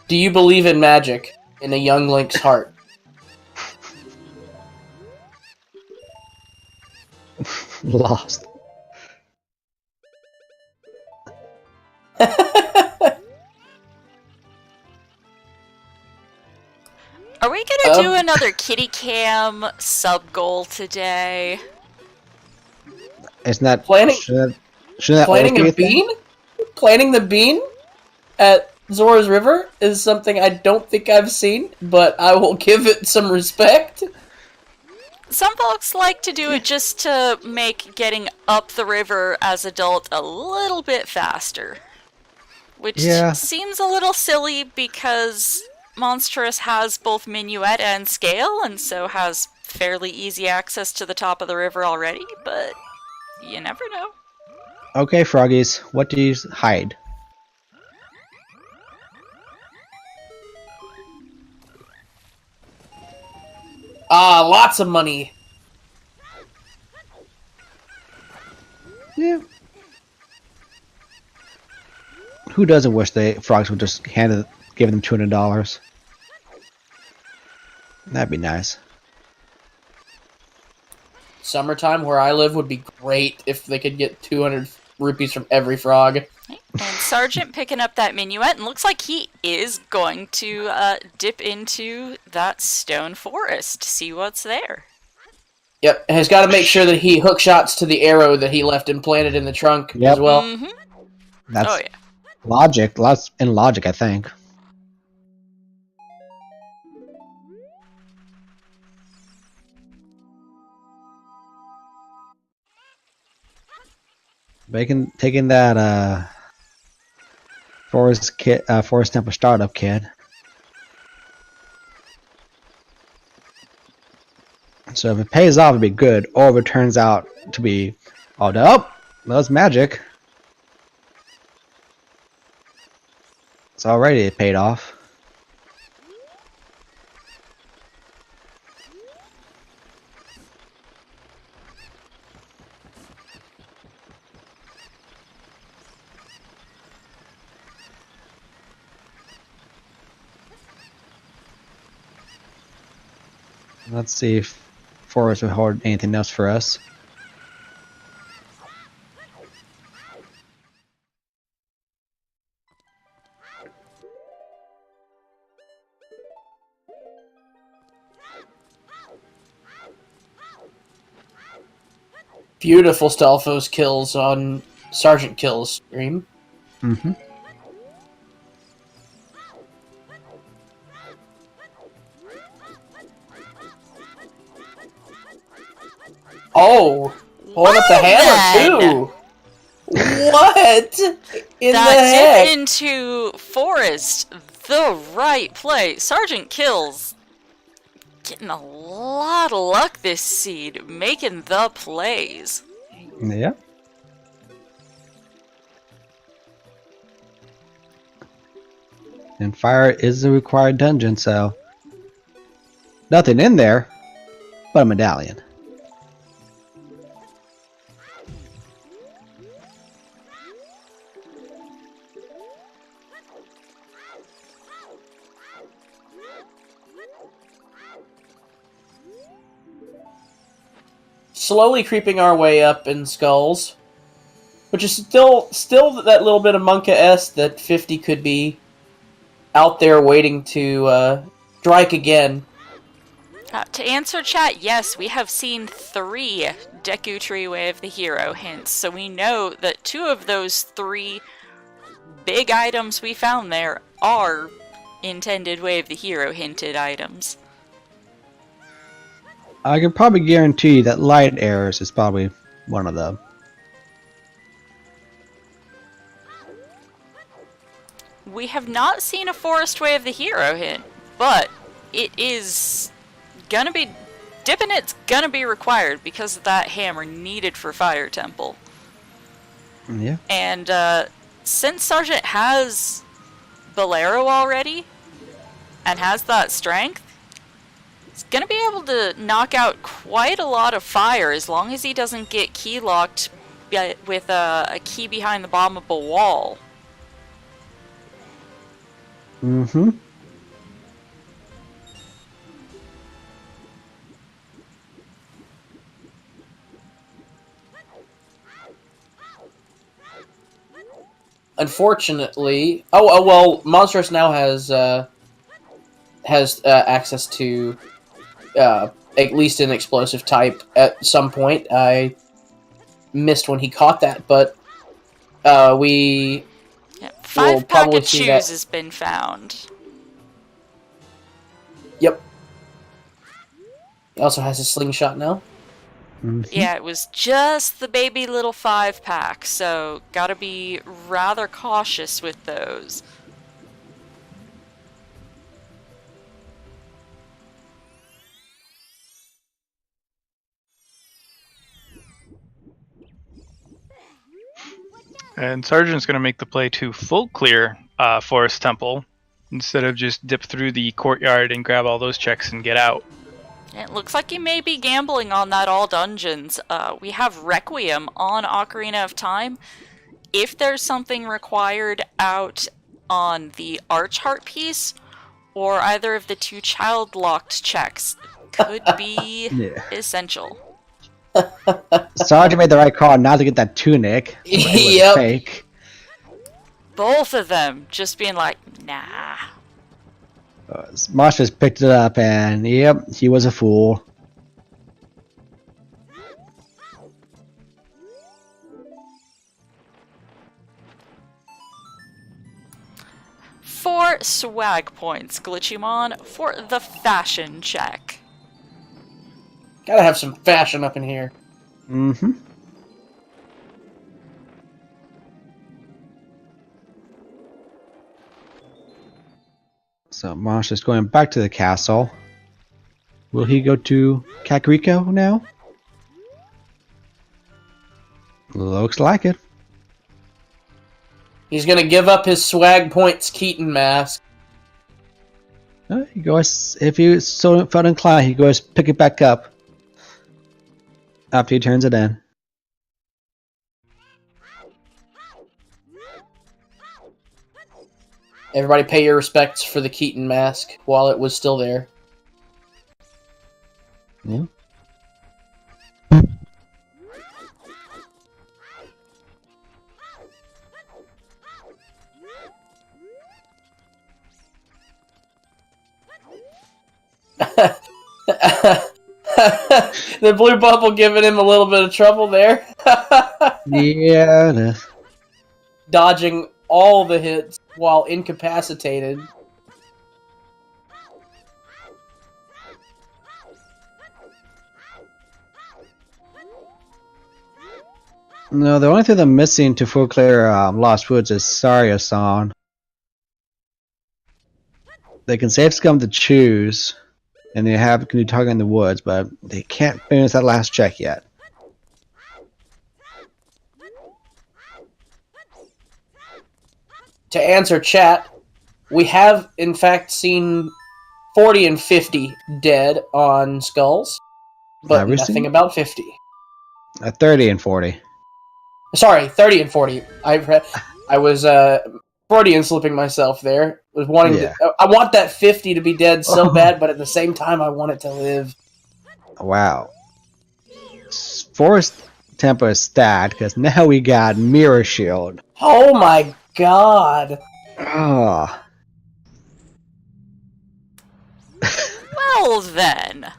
Do you believe in magic in a young Link's heart? Lost. Are we gonna do another kitty cam sub goal today? Isn't that Planning- shouldn't that Planting always a be a thing? bean? Planting the bean at Zora's River is something I don't think I've seen, but I will give it some respect. Some folks like to do it just to make getting up the river as adult a little bit faster. Which Yeah. seems a little silly because Monsterous has both minuet and scale, and so has fairly easy access to the top of the river already, but you never know. Okay, froggies, what do you hide? Ah, lots of money. Yeah. Who doesn't wish the frogs would just give them $200? That'd be nice. Summertime where I live would be great if they could get 200 rupees from every frog. And Sergeant picking up that minuet, and looks like he is going to dip into that stone forest to see what's there. Yep, has got to make sure that he hook shots to the arrow that he left implanted in the trunk as well. Mm-hmm. That's Oh yeah. logic. Lots in logic, I think. Taking that Forest Temple startup kit. So if it pays off, it'd be good. Or if it turns out to be, oh nope, that's magic. It's already paid off. Let's see if Forest will hold anything else for us. Beautiful Stelphos kills on Sgtkillz stream. Mm-hmm. Oh, pulling up the hammer then. too. What in the That heck? dip into forest, the right play. Sgtkillz getting a lot of luck this seed, making the plays. Yeah. And fire is the required dungeon, so nothing in there but a medallion. Slowly creeping our way up in skulls, which is still that little bit of Monka-esque that 50 could be out there waiting to strike again. To answer chat, yes, we have seen 3 Deku Tree Way of the Hero hints, so we know that 2 of those 3 big items we found there are intended Way of the Hero hinted items. I can probably guarantee that light errors is probably one of them. We have not seen a Forest Way of the Hero hint, but it is gonna be... Dipping it's gonna be required because of that hammer needed for Fire Temple. Yeah. And since Sergeant has Bolero already, and has that strength, he's gonna be able to knock out quite a lot of fire as long as he doesn't get key locked with a key behind the bottom of a wall. Mm-hmm. Unfortunately, well, Monsterous now has access to at least an explosive type at some point. I missed when he caught that, but we Yeah, We'll 5 pack probably of see chews that. has been found. Yep. He also has his slingshot now. Mm-hmm. Yeah, it was just the baby little 5 pack, so gotta be rather cautious with those. And Sergeant's going to make the play to full clear Forest Temple instead of just dip through the courtyard and grab all those checks and get out. It looks like he may be gambling on that all dungeons. We have Requiem on Ocarina of Time. If there's something required out on the Archheart piece, or either of the 2 child-locked checks, could be Yeah. essential. Sergeant made the right call not to get that tunic. It was Yep. fake. Both of them just being like, nah. Monstrous picked it up, and yep, he was a fool. For swag points, Glitchymon, for the fashion check. Gotta have some fashion up in here. Mm-hmm. So Monstrous going back to the castle. Will he go to Kakariko now? Looks like it. He's gonna give up his swag points Keaton mask. He goes, if he so felt inclined, he goes pick it back up after he turns it in. Everybody pay your respects for the Keaton mask while it was still there. Yeah. The blue bubble giving him a little bit of trouble there. Yeah, it is. Dodging all the hits while incapacitated. No, the only thing I'm missing to full clear Lost Woods is Saria-san. They can safe scum to choose, and they can do target in the woods, but they can't finish that last check yet. To answer chat, we have in fact seen 40 and 50 dead on skulls, but Have we nothing seen? about 50. 30 and 40. Sorry, 30 and 40. I was Freudian slipping myself there. Was wanting Yeah. I want that 50 to be dead so bad, but at the same time I want it to live. Wow. Forest Tempo is stacked because now we got Mirror Shield. Oh my god. Oh. Well then.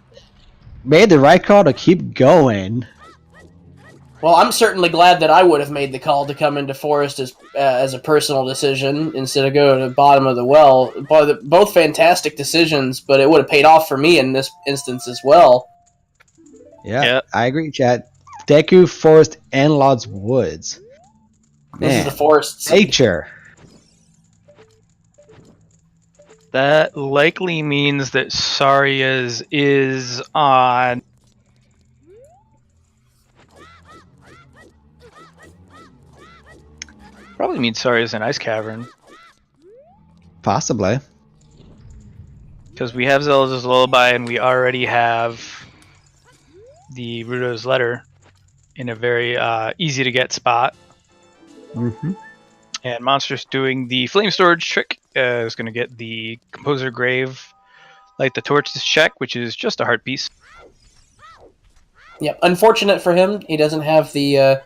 Made the right call to keep going. Well, I'm certainly glad that I would have made the call to come into Forest as a personal decision instead of go to the bottom of the well. Both fantastic decisions, but it would have paid off for me in this instance as well. Yeah, Yep. I agree, Chad. Deku, Forest, and Lost Woods. This is Man, the Forest. nature. That likely means that Saria's is on. Probably means Saria's in Ice Cavern. Possibly. Because we have Zelda's Lullaby and we already have the Ruto's Letter in a very easy to get spot. Mm-hmm. And Monsterous doing the Flame Storage trick is going to get the Composer Grave, Light the Torches check, which is just a heart piece. Yep. Unfortunate for him, he doesn't have the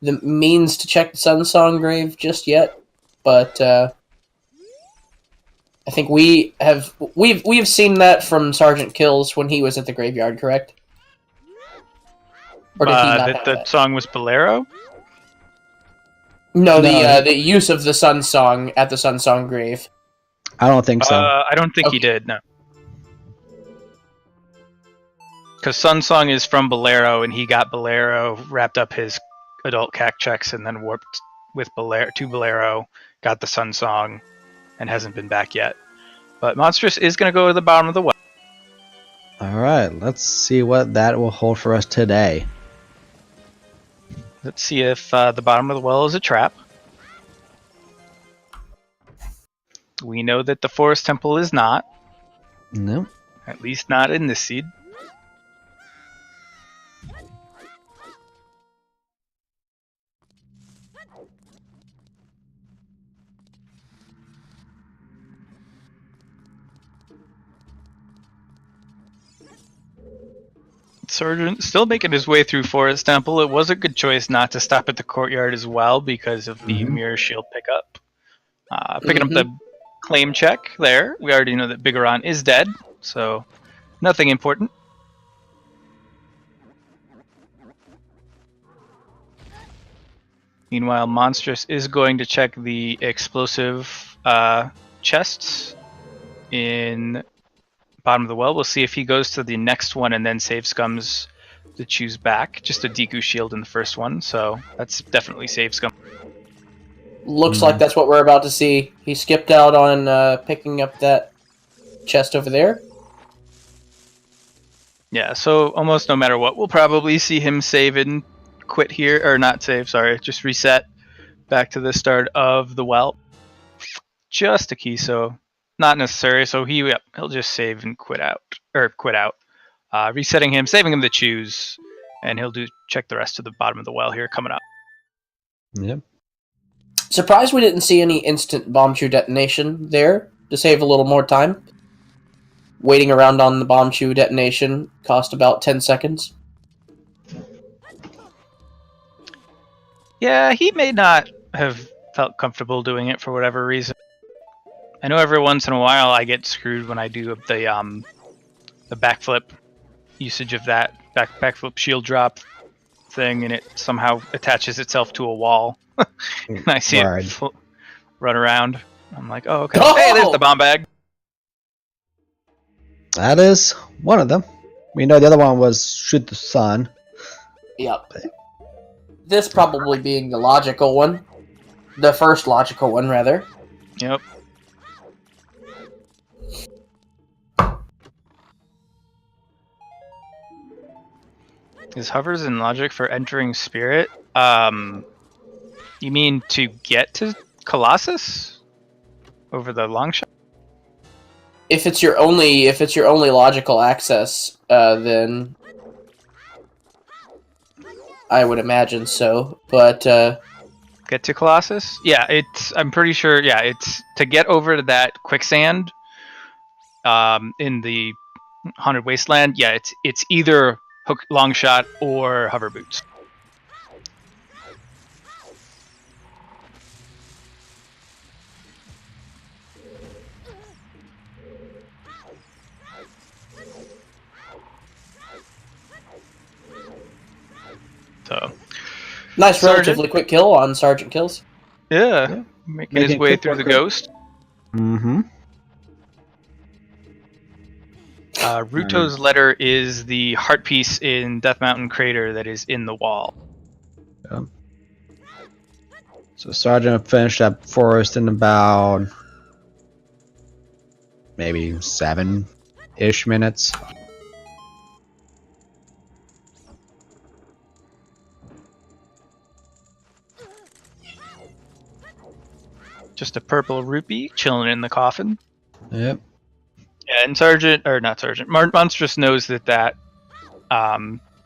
means to check the Sunsong Grave just yet. But I think we've seen that from Sgtkillz when he was at the graveyard, correct? Or did he not have The that? song was Bolero? No, No. the use of the Sunsong at the Sunsong Grave. I don't think so. I don't think he did, no. Because Sunsong is from Bolero, and he got Bolero, wrapped up his adult CAC checks, and then warped with Bolero to Bolero, got the Sunsong, and hasn't been back yet. But Monstrous is going to go to the bottom of the well. Alright, let's see what that will hold for us today. Let's see if the bottom of the well is a trap. We know that the Forest Temple is not. No. At least not in this seed. Sergeant still making his way through Forest Temple. It was a good choice not to stop at the courtyard as well because of the Mirror Shield pickup. Picking up the claim check there. We already know that Bigoron is dead, so nothing important. Meanwhile, Monstrous is going to check the explosive chests in bottom of the well. We'll see if he goes to the next one and then save scums to choose back. Just a Deku shield in the first one, so that's definitely save scum. Looks like that's what we're about to see. He skipped out on picking up that chest over there. Yeah, so almost no matter what, we'll probably see him save and quit here, or not save, sorry, just reset back to the start of the well. Just a key, so not necessary. So he'll just save and quit out. Resetting him, saving him to choose, and he'll check the rest of the bottom of the well here coming up. Yep. Surprised we didn't see any instant bomb chew detonation there to save a little more time. Waiting around on the bomb chew detonation cost about 10 seconds. Yeah, he may not have felt comfortable doing it for whatever reason. I know every once in a while I get screwed when I do the backflip usage of that backflip shield drop thing, and it somehow attaches itself to a wall. And I see it run around. I'm like, oh, okay. Oh! Hey, there's the bomb bag. That is one of them. We know the other one was shoot the sun. Yep. This probably being the logical one. The first logical one, rather. Yep. Is hovers in logic for entering spirit? You mean to get to Colossus over the long shot? If it's your only logical access, then I would imagine so. But Get to Colossus? Yeah, I'm pretty sure. Yeah, it's to get over to that quicksand in the Haunted Wasteland. Yeah, it's either hook long shot or hover boots. So nice, Sergeant. relatively quick kill on Sgtkillz. yeah, making his way through the ghost. Mm-hmm. Ruto's letter is the heart piece in Death Mountain Crater that is in the wall. Yep. So Sergeant finished up Forest in about maybe 7-ish minutes. Just a purple rupee chilling in the coffin. Yep. Yeah, and Monstrous knows that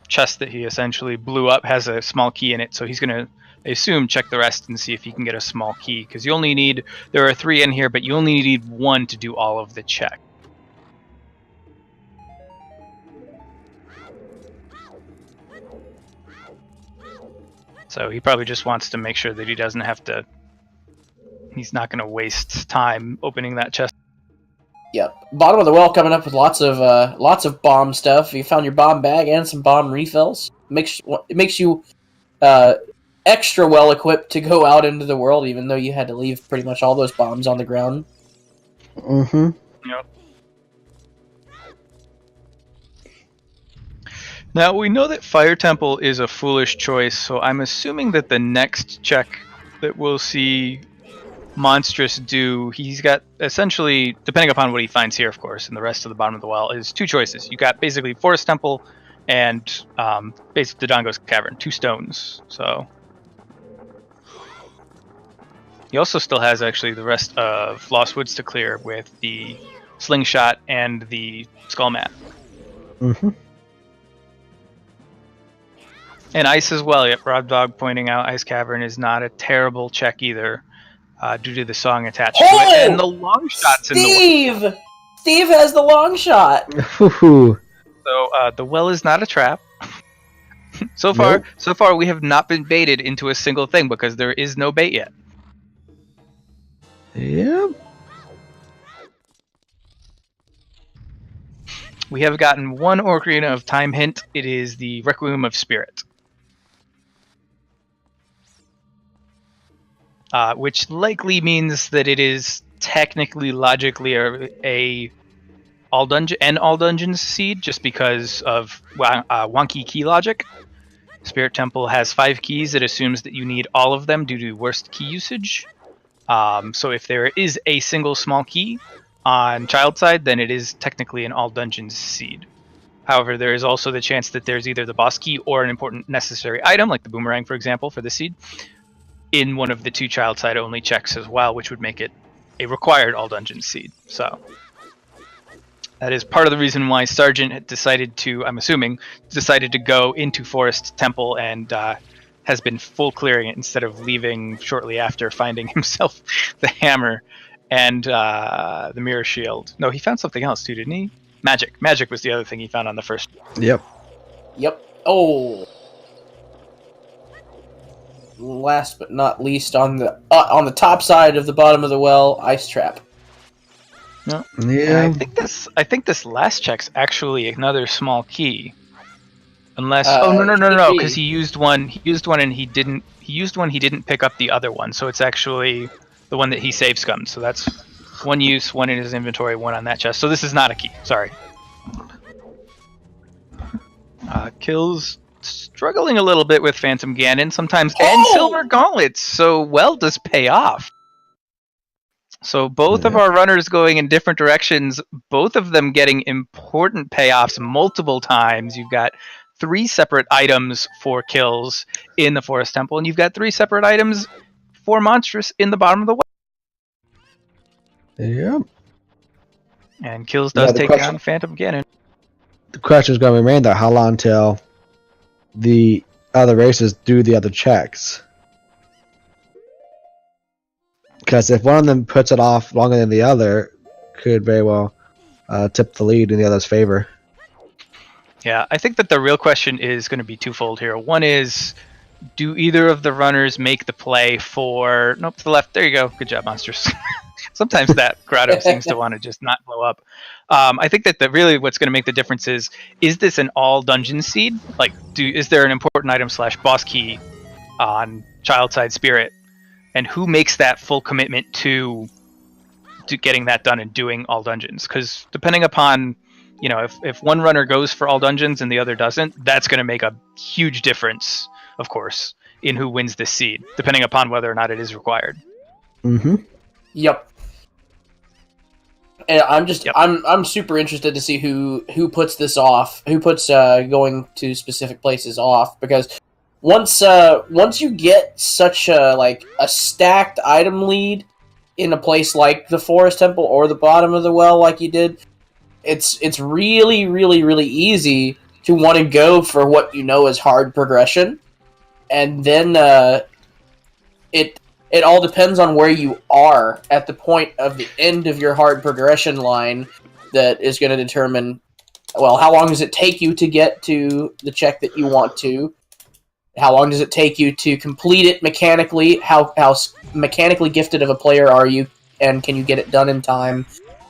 chest that he essentially blew up has a small key in it, so he's gonna, I assume, check the rest and see if he can get a small key, because you only need, there are 3 in here, but you only need 1 to do all of the check. So he probably just wants to make sure that he doesn't have to, he's not going to waste time opening that chest. Yep. Bottom of the well coming up with lots of bomb stuff. You found your bomb bag and some bomb refills. It makes you extra well equipped to go out into the world, even though you had to leave pretty much all those bombs on the ground. Mm-hmm. Yep. Now we know that Fire Temple is a foolish choice, so I'm assuming that the next check that we'll see Monstrous do, he's got essentially, depending upon what he finds here, of course, and the rest of the bottom of the well, is 2 choices. You got basically Forest Temple and Base of Dodongo's Cavern, 2 stones. So he also still has actually the rest of Lost Woods to clear with the Slingshot and the Skull Mat. Mm-hmm. And Ice as well. Yep, Rob Dog pointing out Ice Cavern is not a terrible check either. Due to the song attached to it, and the long shots in the well. Steve has the long shot. So the well is not a trap. So far, we have not been baited into a single thing because there is no bait yet. Yep. We have gotten 1 Ocarina of Time hint. It is the Requiem of Spirit. Which likely means that it is technically, logically, a all dungeons seed, just because of wonky key logic. Spirit Temple has 5 keys. It assumes that you need all of them due to worst key usage. So if there is a single small key on child side, then it is technically an all dungeons seed. However, there is also the chance that there's either the boss key or an important necessary item, like the boomerang, for example, for the seed, in one of the 2 child side only checks as well, which would make it a required all dungeons seed. So that is part of the reason why Sargent had decided to, I'm assuming, decided to go into Forest Temple and has been full clearing it instead of leaving shortly after finding himself the hammer and the mirror shield. No, he found something else too, didn't he? Magic. Magic was the other thing he found on the first. Yep. Oh. Last but not least, on the top side of the bottom of the well, Ice Trap. No. Yeah. I think this last check's actually another small key. Unless no, because he used one and he didn't pick up the other one, so it's actually the one that he save scummed. So that's 1 use, 1 in his inventory, 1 on that chest. So this is not a key. Sorry. Kills struggling a little bit with Phantom Ganon sometimes, and Silver Gauntlets, so well does pay off. So both of our runners going in different directions, both of them getting important payoffs multiple times. You've got 3 separate items for kills in the Forest Temple, and you've got 3 separate items for Monstrous in the bottom of the well. Yep. And Kills does take down Phantom Ganon. The question is going to remain, though, how long until the other races do the other checks? Because if one of them puts it off longer than the other, could very well tip the lead in the other's favor. Yeah, I think that the real question is going to be twofold here. One is, do either of the runners make the play for... Nope, to the left. There you go. Good job, Monsters. Sometimes that grotto seems to want to just not blow up. I think that really what's going to make the difference is this an all dungeon seed? Like, is there an important item / boss key on Child Side Spirit? And who makes that full commitment to getting that done and doing all dungeons? Because depending upon, if one runner goes for all dungeons and the other doesn't, that's going to make a huge difference, of course, in who wins this seed, depending upon whether or not it is required. Mm-hmm. Yep. And I'm just Yep. I'm super interested to see who puts this off, who puts going to specific places off, because once you get such a stacked item lead in a place like the Forest Temple or the bottom of the well, like you did, it's really really really easy to want to go for what you know is hard progression, and then it all depends on where you are at the point of the end of your hard progression line that is going to determine, well, how long does it take you to get to the check that you want to? How long does it take you to complete it mechanically? How mechanically gifted of a player are you, and can you get it done in time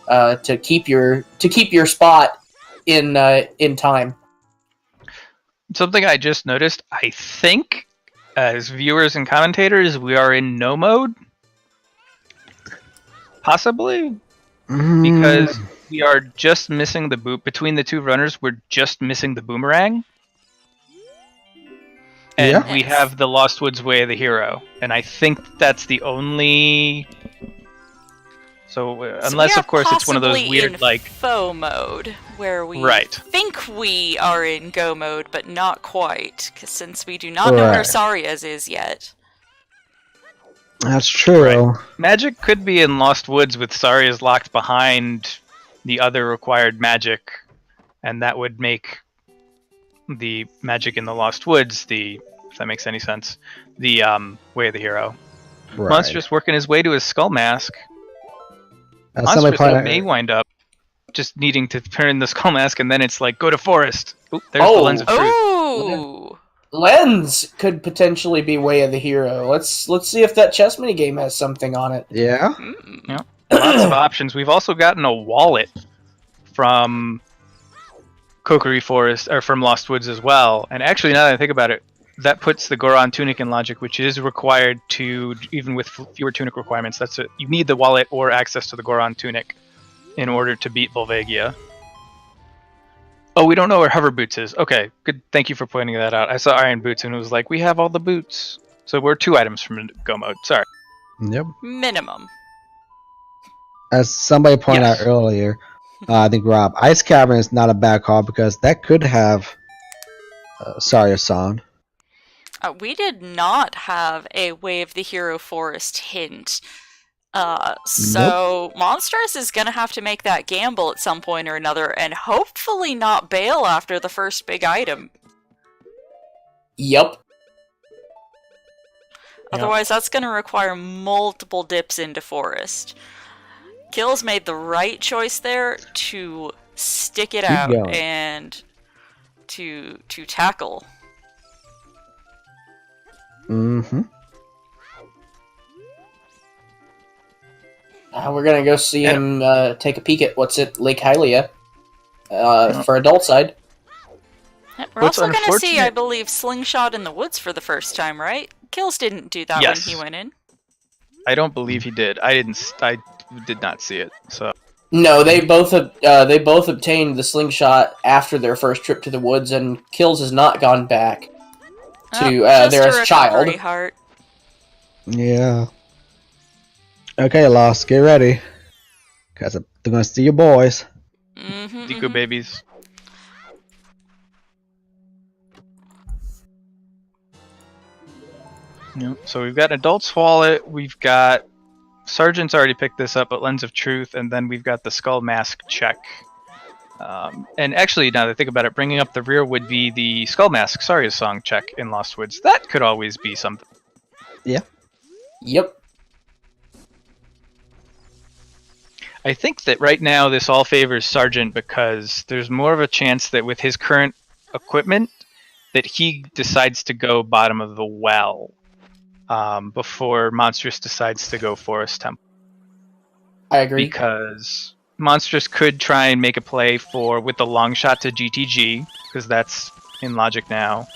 to keep your spot in time? Something I just noticed, I think, as viewers and commentators, we are in no mode. Possibly. Because we are just missing the boot. Between the two runners, we're just missing the boomerang. And Yeah. we have the Lost Woods Way of the Hero. And I think that's the only... So, unless, of course, it's one of those possibly weird, in like... faux mode, where we Right. think we are in go mode, but not quite, 'cause since we do not know where Right. Saria's is yet. That's true. Right. Magic could be in Lost Woods with Saria's locked behind the other required magic, and that would make the magic in the Lost Woods if that makes any sense, the Way of the Hero. Right. Monsterous working his way to his skull mask. Somebody Monsterous pointed may wind up just needing to turn the skull mask, and then it's like, go to forest. Oop, there's Oh. the lens of truth. Oh! Lens could potentially be Way of the Hero. Let's see if that chess mini game has something on it. Yeah. Lots of options. We've also gotten a wallet from Kokiri Forest, or from Lost Woods as well. And actually, now that I think about it, that puts the Goron tunic in logic, which is required to, even with fewer tunic requirements, you need the wallet or access to the Goron tunic in order to beat Volvagia. Oh, we don't know where Hover Boots is. Okay, good. Thank you for pointing that out. I saw Iron Boots and it was like, we have all the boots. So we're 2 items from Go Mode. Sorry. Yep. Minimum. As somebody pointed Yes. out earlier, I think Rob, Ice Cavern is not a bad call because that could have Saria-san. We did not have a Way of the Hero Forest hint. So Monsterous is gonna have to make that gamble at some point or another, and hopefully not bail after the first big item. Yep. Otherwise, that's gonna require multiple dips into Forest. Kills made the right choice there to stick it out going. and to tackle. Mm-hmm. We're gonna go see him take a peek at what's at Lake Hylia for adult side. We're What's also gonna see, I unfortunate- believe, Slingshot in the Woods for the first time, right? Kills didn't do that Yes. when he went in. I don't believe he did. I did not see it. So No, they both obtained the slingshot after their first trip to the woods, and Kills has not gone back to Just there a as a child. recovery heart. Yeah. Okay, Lost, get ready. Because they're going to see your boys. Mm-hmm, Deku babies. Yep. So we've got Adult's Wallet, we've got Sergeant's already picked this up, but Lens of Truth, and then we've got the Skull Mask check. And actually, now that I think about it, bringing up the rear would be the Skull Mask Saria's Song check in Lost Woods. That could always be something. Yep. I think that right now this all favors Sergeant because there's more of a chance that with his current equipment that he decides to go bottom of the well before Monstrous decides to go Forest Temple. I agree. Because Monstrous could try and make a play with the long shot to GTG, because that's in logic now.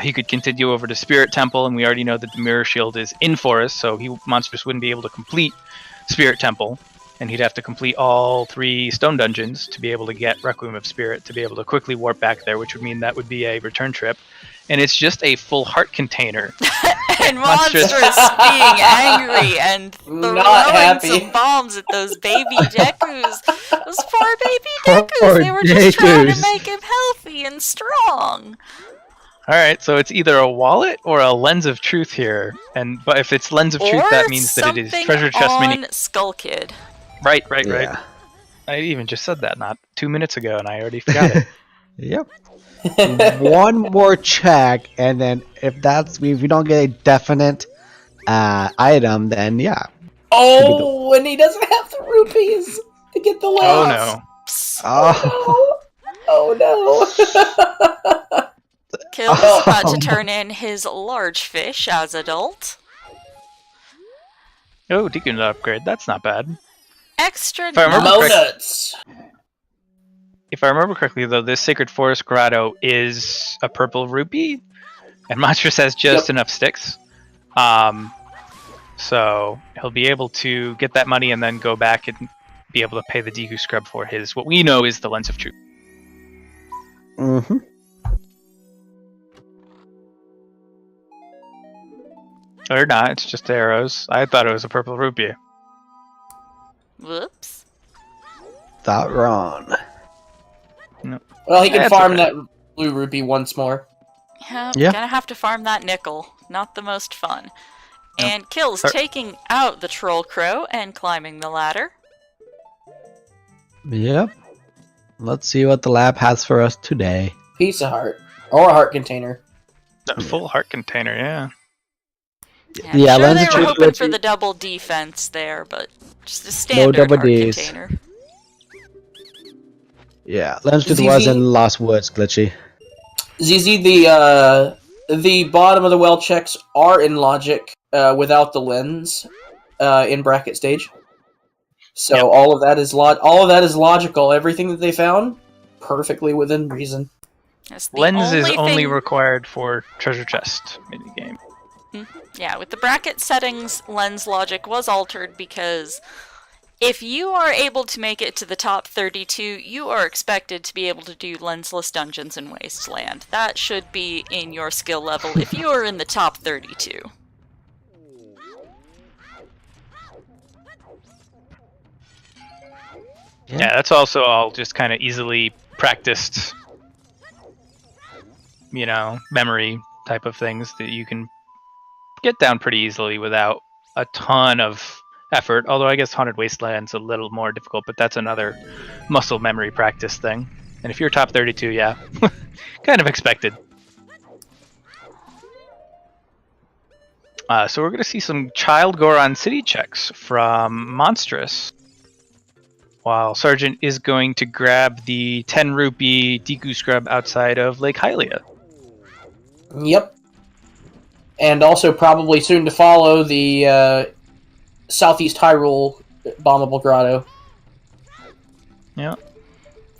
He could continue over to Spirit Temple, and we already know that the Mirror Shield is in Forest, so Monstrous wouldn't be able to complete Spirit Temple, and he'd have to complete all 3 stone dungeons to be able to get Requiem of Spirit, to be able to quickly warp back there, which would mean that would be a return trip. And it's just a full heart container And Monstrous being angry and Not throwing happy. some bombs at those baby Dekus. Those poor baby Poor Dekus. They were just trying to Dekus. make him healthy and strong. All right, so it's either a wallet or a lens of truth here, but if it's lens of truth, Or that means that it is something treasure chest on mini. Skull Kid. Right. Yeah. I even just said that not 2 minutes ago, and I already forgot it. Yep. One more check, and then if we don't get a definite item, then yeah. Oh, and he doesn't have the rupees to get the Oh lens. no! Oh, Oh no! Kill's about to turn in his large fish as adult. Oh, Deacon upgrade. That's not bad. Extra If I remember nuts. Monuts. If I remember correctly, though, this Sacred Forest Grotto is a purple rupee, and Monstrous has just enough sticks. So he'll be able to get that money and then go back and be able to pay the Deku Scrub for his, what we know is the Lens of Truth. Mm-hmm. Or not, it's just arrows. I thought it was a purple rupee. Whoops. Thought wrong. Well, he can That's farm okay. that blue rupee once more. Yeah. Gonna have to farm that nickel. Not the most fun. Nope. And Kill's taking out the Troll Crow and climbing the ladder. Yep. Let's see what the lab has for us today. Piece of heart. Or a heart container. A full heart container, yeah. I'm Yeah, sure Lens they of were Truth hoping would for be- the double defense there, but just a standard double heart Ds. container. Yeah, Lens Truth ZZ. was in Lost Woods, Glitchy. ZZ, the bottom of the well checks are in logic without the lens in bracket stage. So Yep. all of that is logical. Everything that they found, perfectly within reason. That's the Lens is only only thing- required for treasure chest minigame. Yeah, with the bracket settings, lens logic was altered because if you are able to make it to the top 32, you are expected to be able to do lensless dungeons in Wasteland. That should be in your skill level if you are in the top 32. Yeah, that's also all just kind of easily practiced, memory type of things that you can get down pretty easily without a ton of effort. Although I guess Haunted Wasteland's a little more difficult, but that's another muscle memory practice thing. And if you're top 32, yeah, kind of expected. So we're going to see some Child Goron City checks from Monstrous, while Sergeant is going to grab the 10 rupee Deku Scrub outside of Lake Hylia. Yep. And also probably soon to follow the Southeast Hyrule bombable grotto. Yeah.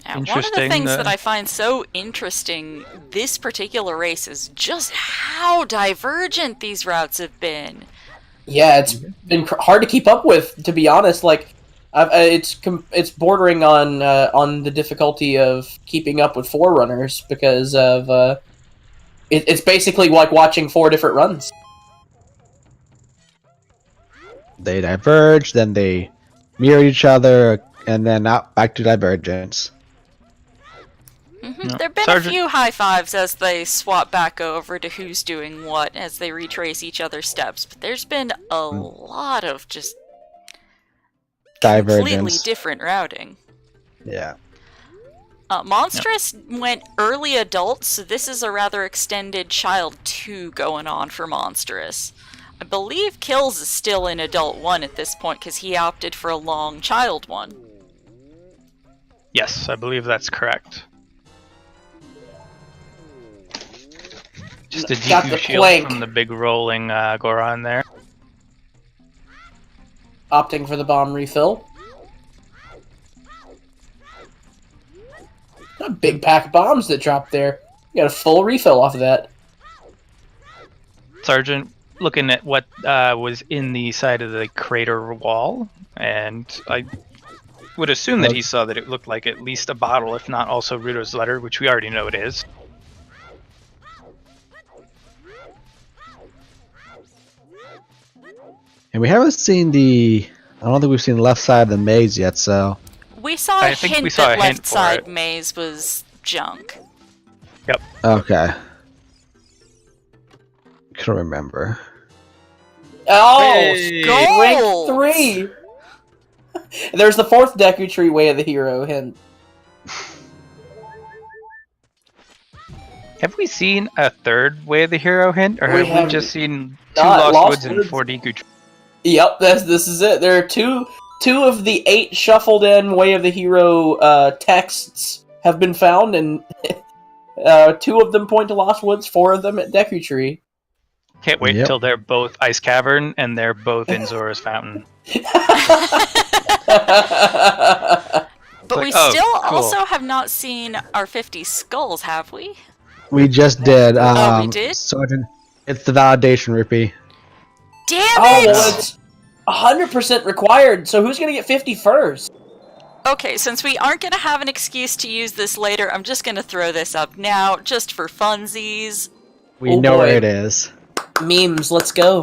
One of the Interesting, things that I find so interesting this particular race is just how divergent these routes have been. Yeah, it's been hard to keep up with, to be honest. Like, it's bordering on the difficulty of keeping up with Forerunners because of it's basically like watching 4 different runs. They diverge, then they mirror each other, and then out back to divergence. There have been Sergeant- a few high fives as they swap back over to who's doing what as they retrace each other's steps, but there's been a lot of just completely Divergence. different routing. Yeah. Monstrous went early adult, so this is a rather extended Child 2 going on for Monstrous. I believe Killz is still in Adult 1 at this point because he opted for a long Child 1. Yes, I believe that's correct. Just a Got Deku the shield plank. from the big rolling Goron there. Opting for the bomb refill. A big pack of bombs that dropped there. You got a full refill off of that. Sergeant looking at what was in the side of the crater wall, and I would assume that he saw that it looked like at least a bottle, if not also Ruto's letter, which we already know it is. And we haven't seen the. I don't think we've seen the left side of the maze yet. So We saw I a think hint we saw that a hint left for side it. maze was junk. Yep. okay. Couldn't remember. Oh, Hey! Gold! rank 3! There's the 4th Deku Tree Way of the Hero hint. Have we seen a third Way of the Hero hint, or We have we have just seen 2 not. Lost Lost Woods and Woods. 4 Deku Trees? Yep, this is it. There are two of the 8 shuffled in Way of the Hero texts have been found, and 2 of them point to Lost Woods, 4 of them at Deku Tree. Can't wait Yep. till they're both Ice Cavern and they're both in Zora's Fountain. But like, we oh, still cool. also have not seen our 50 skulls, have we? We just did. Oh, we did? Sergeant, it's the validation rupee. Damn Oh, it! well, it's 100% required, so who's gonna get 50 first? Okay, since we aren't going to have an excuse to use this later, I'm just going to throw this up now, just for funsies. We Oh, know boy. where it is. Memes, let's go.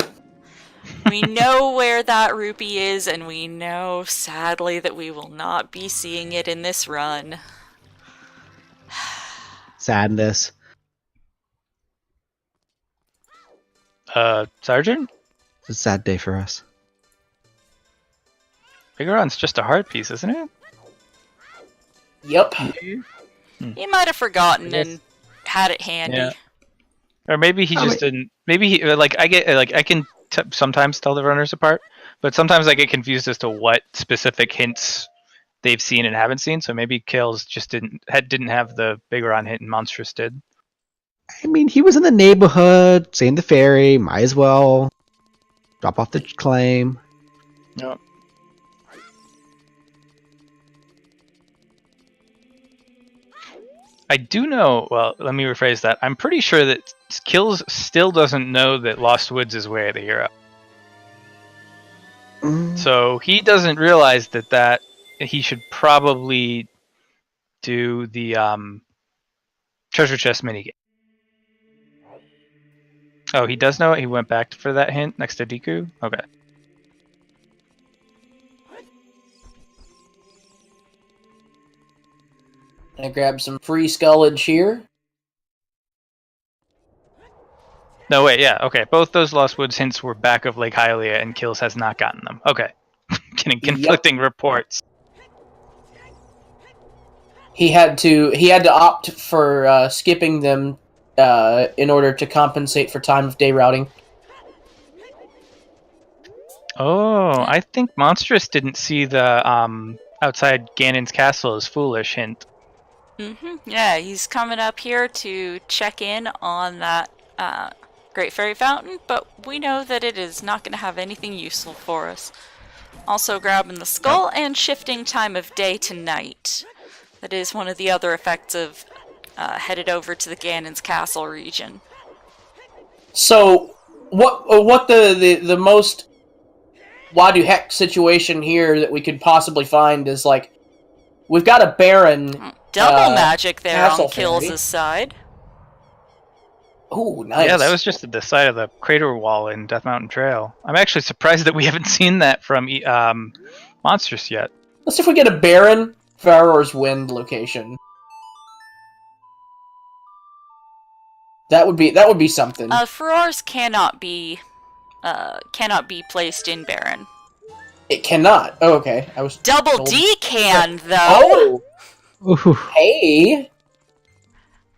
We know where that rupee is, and we know, sadly, that we will not be seeing it in this run. Sadness. Sergeant? It's a sad day for us. Bigoron's just a heart piece, isn't it? Yep. He might have forgotten and had it handy. Yeah. Or maybe he just didn't. Maybe he I can sometimes tell the runners apart, but sometimes I get confused as to what specific hints they've seen and haven't seen. So maybe Kills just didn't have the Bigoron hint and Monstrous did. I mean, he was in the neighborhood, seeing the fairy. Might as well drop off the claim. Yep. I do know. Well, let me rephrase that. I'm pretty sure that Kills still doesn't know that Lost Woods is Way of the Hero. So he doesn't realize that he should probably do the treasure chest minigame. Oh, he does know it? He went back for that hint next to Deku? Okay. I grab some free skullage here. No, wait, yeah, okay. Both those Lost Woods hints were back of Lake Hylia, and Kills has not gotten them. Okay. Getting conflicting reports. He had to opt for skipping them in order to compensate for time of day routing. Oh, I think Monstrous didn't see the outside Ganon's castle as foolish hint. Yeah, he's coming up here to check in on that Great Fairy Fountain, but we know that it is not going to have anything useful for us. Also grabbing the skull and shifting time of day to night. That is one of the other effects of headed over to the Ganon's castle region. So, what the most wadu heck situation here that we could possibly find is, like, we've got a Baron. Double magic there on Castle Kills' Fairy. side. Ooh, nice. Yeah, that was just at the side of the crater wall in Death Mountain Trail. I'm actually surprised that we haven't seen that from Monstrous yet. Let's see if we get a Baron Pharaoh's Wind location. That would be something. Ferrars cannot be placed in Baron. It cannot. Oh, okay. I was Double told. D can, though! Oh, Ooh, hey.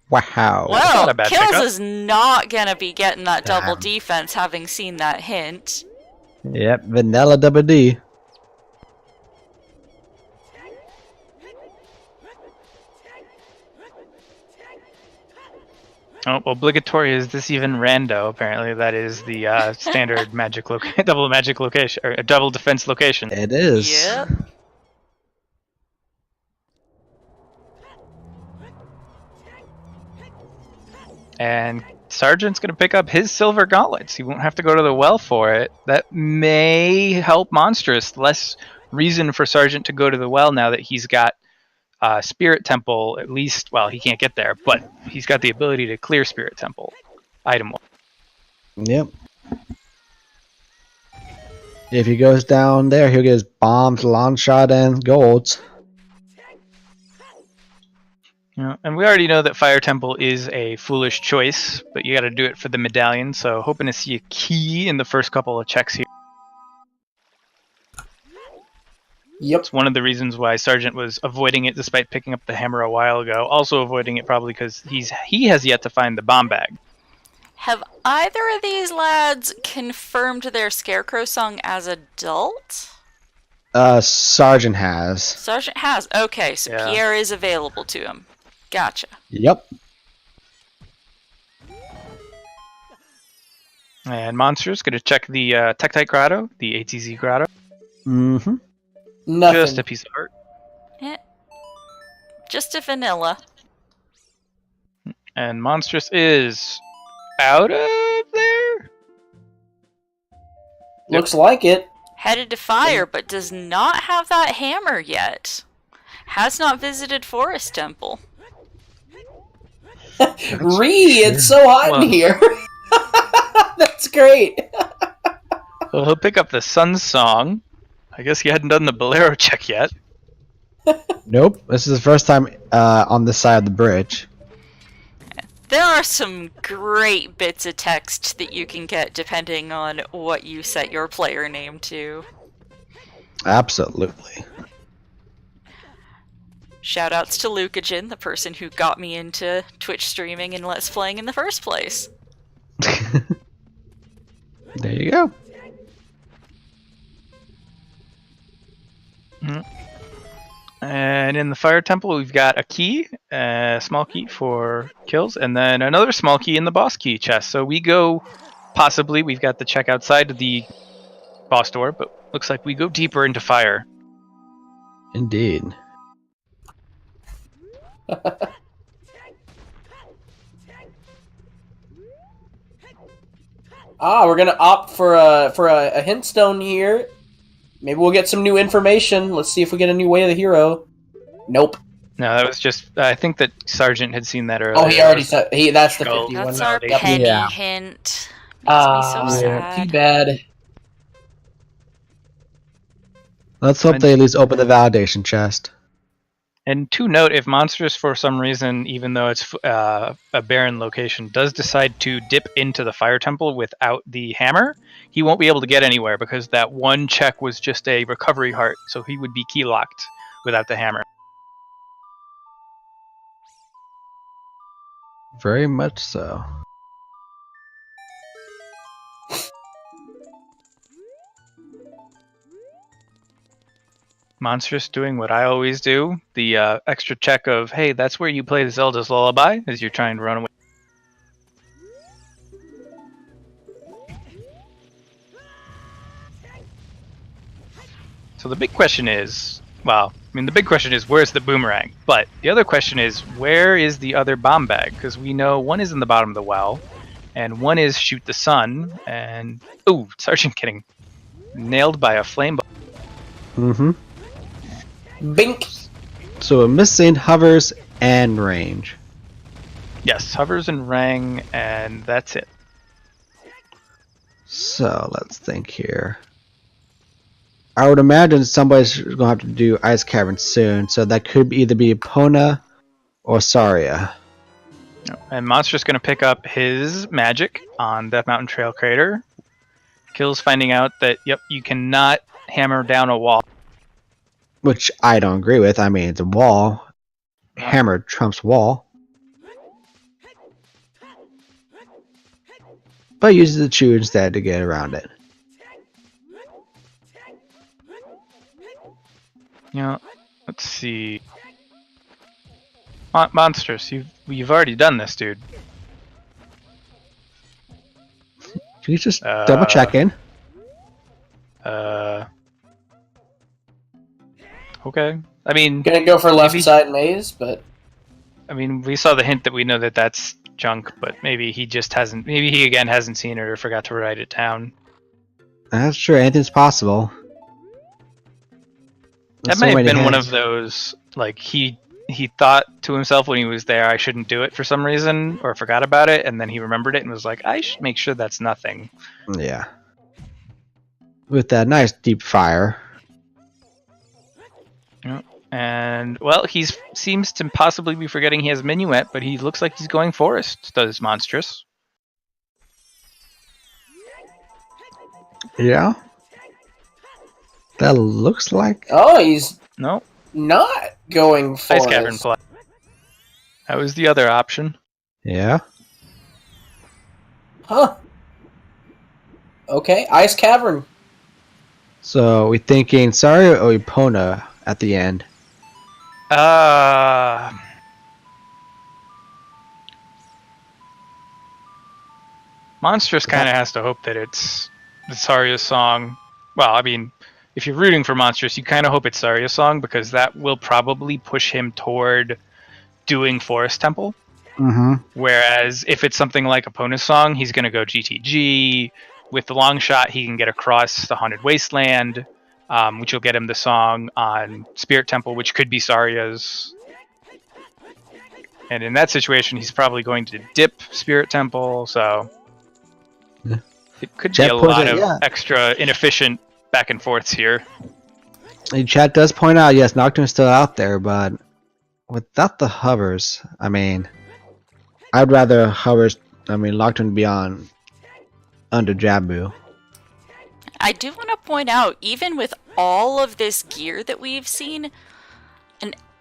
wow. That's not Well, a bad Kills pickup. is not gonna be getting that double Damn. defense, having seen that hint. Yep, vanilla double D. Oh, obligatory is this even rando? Apparently, that is the standard magic double magic location or double defense location. It is. Yep. And Sergeant's going to pick up his silver gauntlets. He won't have to go to the well for it. That may help Monstrous. Less reason for Sergeant to go to the well now that he's got Spirit Temple. At least, well, he can't get there, but he's got the ability to clear Spirit Temple item. Yep. If he goes down there, he'll get his bombs, launch shot, and golds. Yeah, and we already know that Fire Temple is a foolish choice, but you got to do it for the medallion. So hoping to see a key in the first couple of checks here. Yep. It's one of the reasons why Sargent was avoiding it despite picking up the hammer a while ago. Also avoiding it probably because he has yet to find the bomb bag. Have either of these lads confirmed their Scarecrow song as adult? Sergeant has. Sergeant has. Okay, so Yeah. Pierre is available to him. Gotcha. Yep. And Monsterous going to check the Tektite Grotto, the ATZ Grotto. Mm-hmm. Nothing. Just a piece of art. Just a vanilla. And Monstrous is out of there? Looks like it. Headed to fire, but does not have that hammer yet. Has not visited Forest Temple. Ree, it's so hot Well. in here. That's great. Well, he'll pick up the Sun Song. I guess he hadn't done the Bolero check yet. Nope. This is the first time on this side of the bridge. There are some great bits of text that you can get depending on what you set your player name to. Absolutely. Shoutouts to Lucagen, the person who got me into Twitch streaming and Let's Playing in the first place. There you go. And in the Fire Temple, we've got a key, a small key for kills, and then another small key in the boss key chest. So we go, possibly, we've got the check outside of the boss door, but looks like we go deeper into fire. Indeed. We're gonna opt for a hint stone here. Maybe we'll get some new information. Let's see if we get a new way of the hero. Nope. No, that was just, I think that Sergeant had seen that earlier. Oh, he already said that's the Skull. 51. That's our Yep. penny Yeah. hint. Makes me so sad. Too bad. Let's hope they at least open the validation chest. And to note, if Monstrous, for some reason, even though it's a barren location, does decide to dip into the Fire Temple without the hammer, he won't be able to get anywhere because that one check was just a recovery heart, so he would be key locked without the hammer. Very much so. Monstrous doing what I always do, the extra check of, hey, that's where you play the Zelda's Lullaby as you're trying to run away. So the big question is, the big question is, where's the boomerang? But the other question is, where is the other bomb bag? Because we know one is in the bottom of the well, and one is shoot the sun, and, ooh, Sergeant getting nailed by a flame bomb. Mm-hmm. Bink. So we're missing hovers and range. Yes, hovers and rang, and that's it. So let's think here. I would imagine somebody's going to have to do Ice Cavern soon, so that could either be Epona or Saria. And Monster's going to pick up his magic on Death Mountain Trail Crater. Kill's finding out that, yep, you cannot hammer down a wall. Which I don't agree with. I mean, it's a wall. Hammer trumps wall. But uses the chew instead to get around it. Yeah, let's see. Monsters, you've already done this, dude. You just double check in. Okay. I mean, Gonna go for left maybe- side maze, but I mean, we saw the hint that we know that that's junk, but maybe he just hasn't. Maybe he again hasn't seen it or forgot to write it down. That's true. Anything's possible. That So may have many been one hints. of those, like, he thought to himself when he was there, I shouldn't do it for some reason, or forgot about it, and then he remembered it and was like, I should make sure that's nothing. Yeah. with that nice deep fire. Yep. And, well, he seems to possibly be forgetting he has Minuet, but he looks like he's going Forest, does Monstrous. Yeah. That looks like... Oh, he's No, not going for Ice Cavern play. That was the other option. Yeah. Huh. Okay, Ice Cavern. So we're thinking Saria or Epona at the end. Monstrous kind of has to hope that it's Saria's song. Well, I mean, if you're rooting for Monstrous, you kind of hope it's Saria's song because that will probably push him toward doing Forest Temple. Mm-hmm. Whereas if it's something like Epona's song, he's going to go GTG. With the long shot, he can get across the Haunted Wasteland, which will get him the song on Spirit Temple, which could be Saria's. And in that situation, he's probably going to dip Spirit Temple, so Yeah. it could Chat be a pointed- lot of yeah. extra inefficient back and forths here. The chat does point out, yes, Nocturne's still out there, but without the hovers, I mean, I'd rather Nocturne be on under Jabu. I do want to point out, even with all of this gear that we've seen,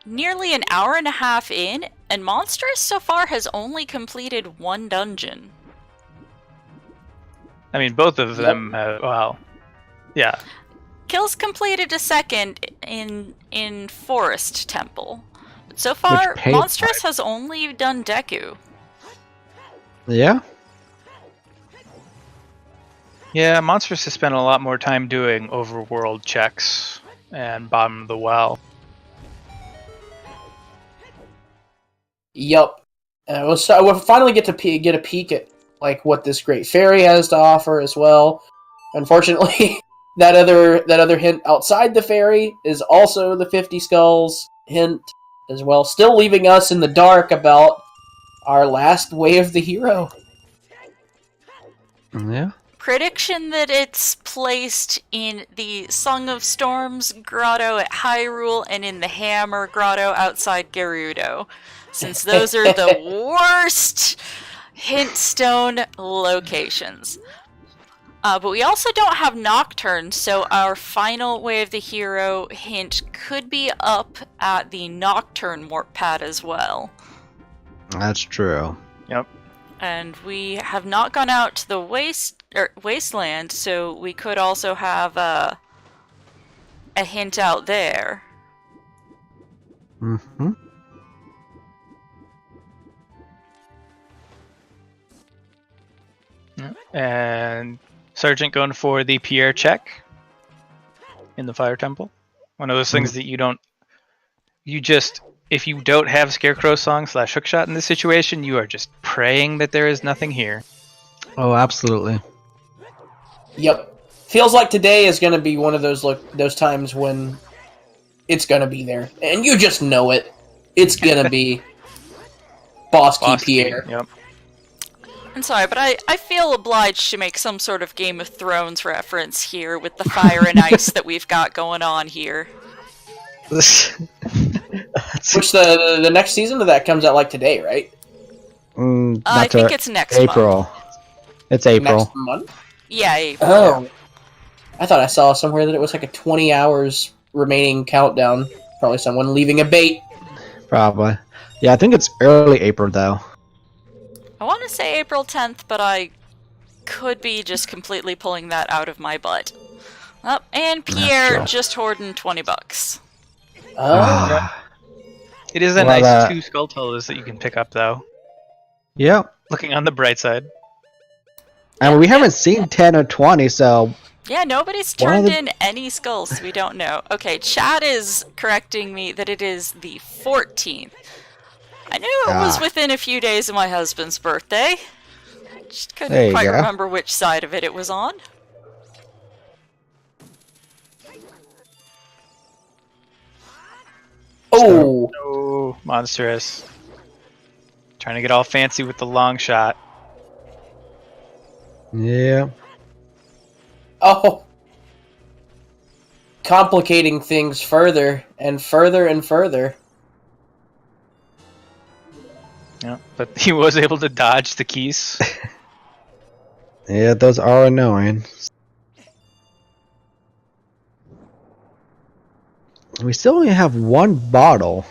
nearly an hour and a half in, and Monsterous so far has only completed one dungeon. I mean, both of them, yeah. Kills completed a second in Forest Temple. But so far, paid Monstrous has only done Deku. Yeah? Yeah, Monstrous has spent a lot more time doing overworld checks and bottom of the well. Yup. We'll finally get to get a peek at like what this great fairy has to offer as well. Unfortunately, that other hint outside the fairy is also the 50 Skulls hint as well, still leaving us in the dark about our last way of the hero. Yeah. Prediction that it's placed in the Song of Storms grotto at Hyrule and in the Hammer grotto outside Gerudo, since those are the worst hint stone locations. But we also don't have Nocturne, so our final Way of the Hero hint could be up at the Nocturne warp pad as well. That's true. Yep. And we have not gone out to the wasteland, so we could also have a hint out there. Mm-hmm. And Sergeant going for the Pierre check in the Fire Temple. One of those things that if you don't have Scarecrow Song / Hookshot in this situation, you are just praying that there is nothing here. Oh, absolutely. Yep. Feels like today is going to be one of those times when it's going to be there. And you just know it. It's going to be Boss Key Pierre. Yep. I'm sorry, but I feel obliged to make some sort of Game of Thrones reference here with the fire and ice that we've got going on here. Which the next season of that comes out like today, right? I think it's next April. month. It's April. Next month? Yeah, April. Oh. I thought I saw somewhere that it was like a 20 hours remaining countdown. Probably someone leaving a bait. Probably. Yeah, I think it's early April, though. I want to say April 10th, but I could be just completely pulling that out of my butt. Oh, and Pierre sure. just hoarding $20. Oh. It is a Well, nice 2 skull tellers that you can pick up, though. Yep. Looking on the bright side. And we haven't seen 10 or 20, so... Yeah, nobody's One of turned the- in any skulls. We don't know. Okay, Chad is correcting me that it is the 14th. I knew it was within a few days of my husband's birthday. Just There couldn't you quite go. remember which side of it was on. Oh. Oh, Monstrous. Trying to get all fancy with the long shot. Yeah. Oh. complicating things further and further and further. Yeah, but he was able to dodge the keys. Yeah, those are annoying. We still only have one bottle.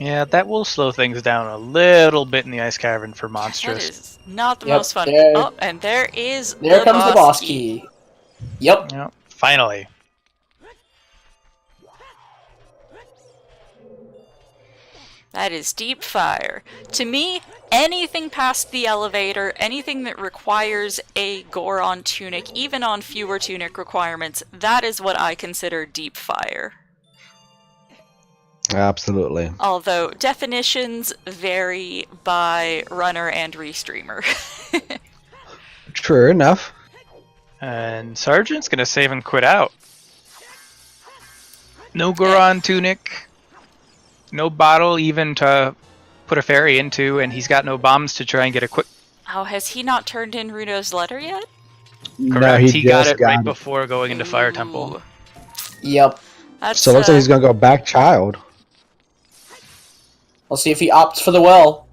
Yeah, that will slow things down a little bit in the ice cavern for That Monstrous. is not the Yep, most fun. there- Oh, and there is There the comes the boss key. Yep. Yeah, finally. That is deep fire. To me, anything past the elevator, anything that requires a Goron tunic, even on fewer tunic requirements, that is what I consider deep fire. Absolutely. Although definitions vary by runner and restreamer. True enough. And Sergeant's gonna save and quit out. No Goron tunic. No bottle even to put a fairy into, and he's got no bombs to try and get a quick. Oh, has he not turned in Rudo's letter yet? No, Correct. He got just it right before going into Fire Temple. Ooh. Yep. That's, So it looks like he's gonna go back child. We'll see if he opts for the well.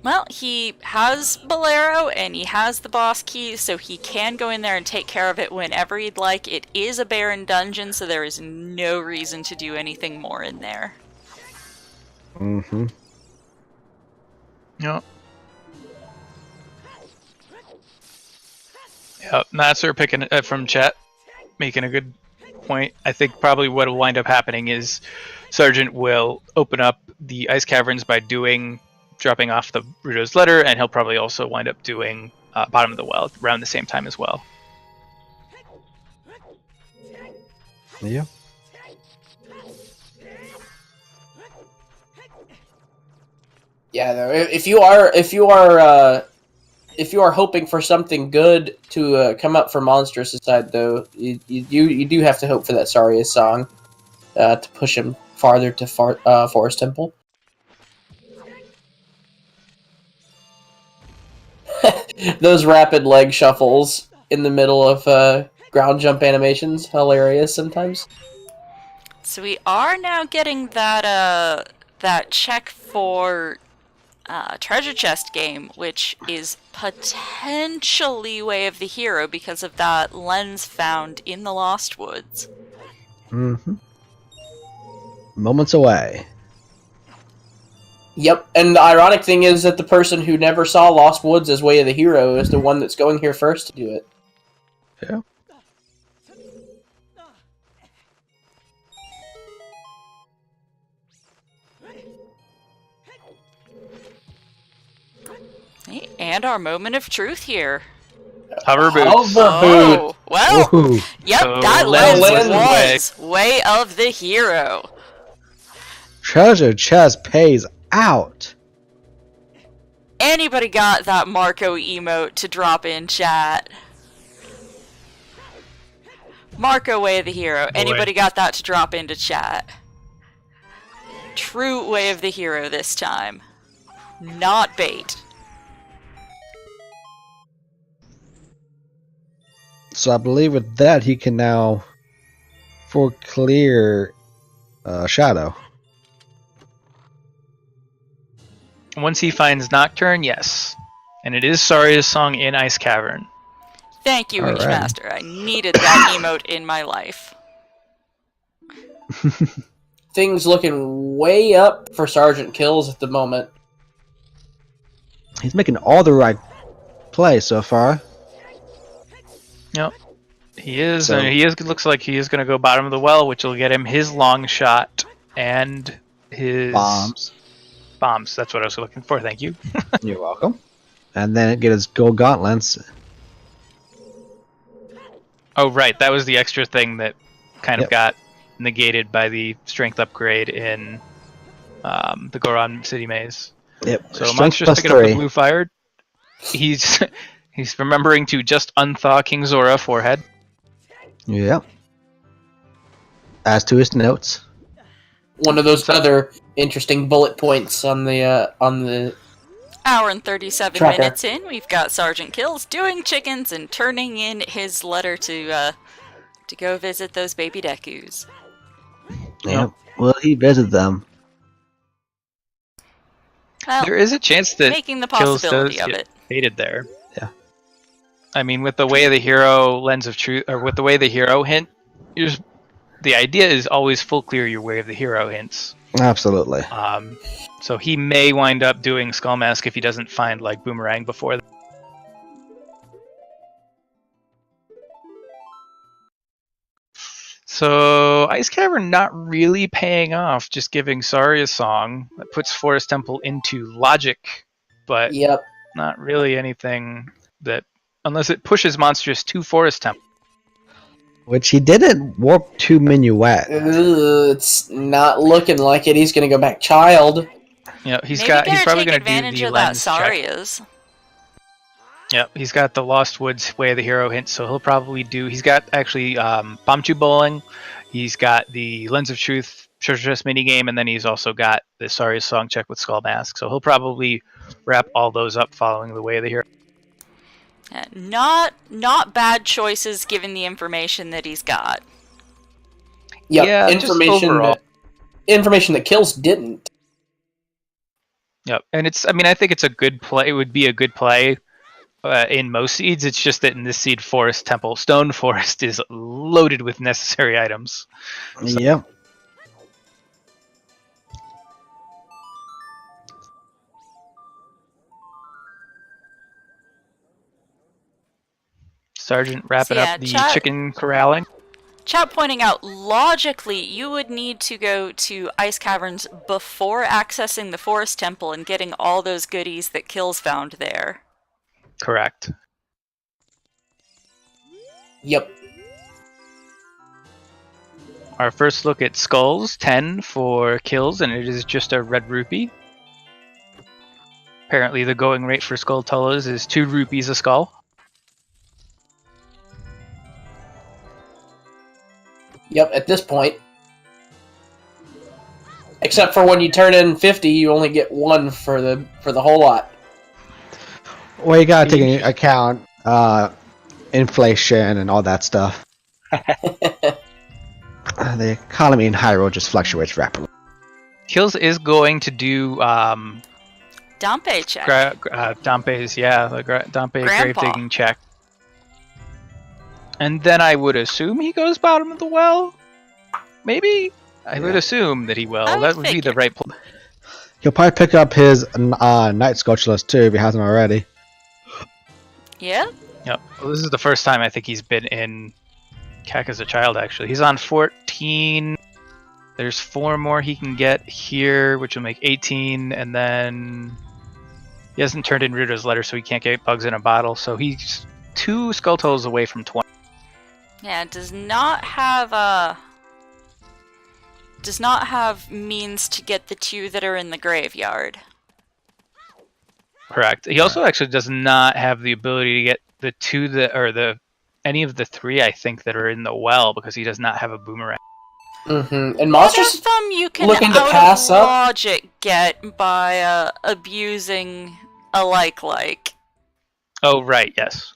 Well, he has Bolero and he has the boss key, so he can go in there and take care of it whenever he'd like. It is a barren dungeon, so there is no reason to do anything more in there. Mm-hmm. Yep. Yep. Nasser picking from chat, making a good point. I think probably what will wind up happening is Sergeant will open up the ice caverns by dropping off the Rudo's letter, and he'll probably also wind up doing Bottom of the Well around the same time as well. Yeah. Yeah, though, if you are hoping for something good to come up for Monsterous' side, though, you do have to hope for that Saria's song to push him farther to Forest Temple. Those rapid leg shuffles in the middle of ground jump animations, hilarious sometimes. So we are now getting that check for treasure chest game, which is potentially Way of the Hero because of that lens found in the Lost Woods. Mm-hmm. Moments away. Yep, and the ironic thing is that the person who never saw Lost Woods as Way of the Hero is the one that's going here first to do it. Yeah. Hey, and our moment of truth here. Hover boots. Hover boot. Well, Ooh. yep, So that lens lens was Way of the Hero. Treasure chest pays out. Anybody got that Marco emote to drop in chat? Marco Way of the Hero. Anybody got that to drop into chat? True Way of the Hero this time. Not bait. So I believe with that he can now clear Shadow. Once he finds Nocturne, yes. And it is Saria's song in Ice Cavern. Thank you, All right. Witchmaster. I needed that emote in my life. Things looking way up for Sgtkillz at the moment. He's making all the right plays so far. Yep. He is. So- Looks like he is going to go Bottom of the Well, which will get him his long shot and his Bombs. Bombs. That's what I was looking for. Thank you. You're welcome. And then get his gold gauntlets. Oh, right. That was the extra thing that kind of Yep. got negated by the strength upgrade in the Goron City Maze. Yep. So Strength Monsterous plus picking up the 3. blue fired. He's he's remembering to just unthaw King Zora forehead. Yep. As to his notes. One of those other interesting bullet points on the Hour and 37 Tracker. minutes in, we've got Sgtkillz doing chickens and turning in his letter to go visit those baby Dekus. Yeah. Will he visit them? Well, There is a chance that making the Kills possibility does of get it. hated there. Yeah. I mean, with the way the hero lens of truth, or with the way the hero hint, the idea is always full clear your way of the hero hints. Absolutely. So he may wind up doing Skull Mask if he doesn't find like Boomerang before. So Ice Cavern not really paying off, just giving Sari a song that puts Forest Temple into logic, but Yep. not really anything that, unless it pushes Monstrous to Forest Temple. Which he didn't warp to Minuet. It's not looking like it. He's going to go back child. You know, he's Maybe probably better going to take do advantage the of that lens check. Saria's. Yep, he's got the Lost Woods way of the hero hint, so he'll probably do. He's got actually Bombchu Bowling. He's got the Lens of Truth treasure chest minigame, and then he's also got the Saria's song check with Skull Mask. So he'll probably wrap all those up following the way of the hero. Yeah, not bad choices given the information that he's got. Yep. Yeah, just overall. Information that Kills didn't. Yep, and it's. I mean, I think it's a good play. It would be a good play in most seeds. It's just that in this seed, Forest Temple, Stone Forest is loaded with necessary items. So, Yep. Sergeant wrapping So, yeah, up the chat- chicken corralling. Chat pointing out, logically, you would need to go to Ice Caverns before accessing the Forest Temple and getting all those goodies that Kills found there. Correct. Yep. Our first look at skulls, 10 for kills, and it is just a red rupee. Apparently the going rate for skull tullas is 2 rupees a skull. Yep, at this point. Except for when you turn in 50, you only get 1 for the whole lot. Well, you gotta take into account inflation and all that stuff. The economy in Hyrule just fluctuates rapidly. Kills is going to do Dampe check. Dampe's, yeah, the Dampe grave Grandpa. digging check. And then I would assume he goes bottom of the well? Maybe? I would assume that he will. I would That would be the figure. right play. He'll probably pick up his Night Sculptureless too if he hasn't already. Yeah? Yep. Well, this is the first time I think he's been in CAC as a child, actually. He's on 14. There's 4 more he can get here, which will make 18, and then he hasn't turned in Rita's letter, so he can't get bugs in a bottle, so he's 2 skull tolls away from 20. Yeah, it does not have means to get the 2 that are in the graveyard. Correct. He also actually does not have the ability to get the 2 that, or any of the 3, I think, that are in the well, because he does not have a boomerang. Mm-hmm. And One Monsters of them you can looking to out pass of up. logic get by abusing a like. Oh, right, yes.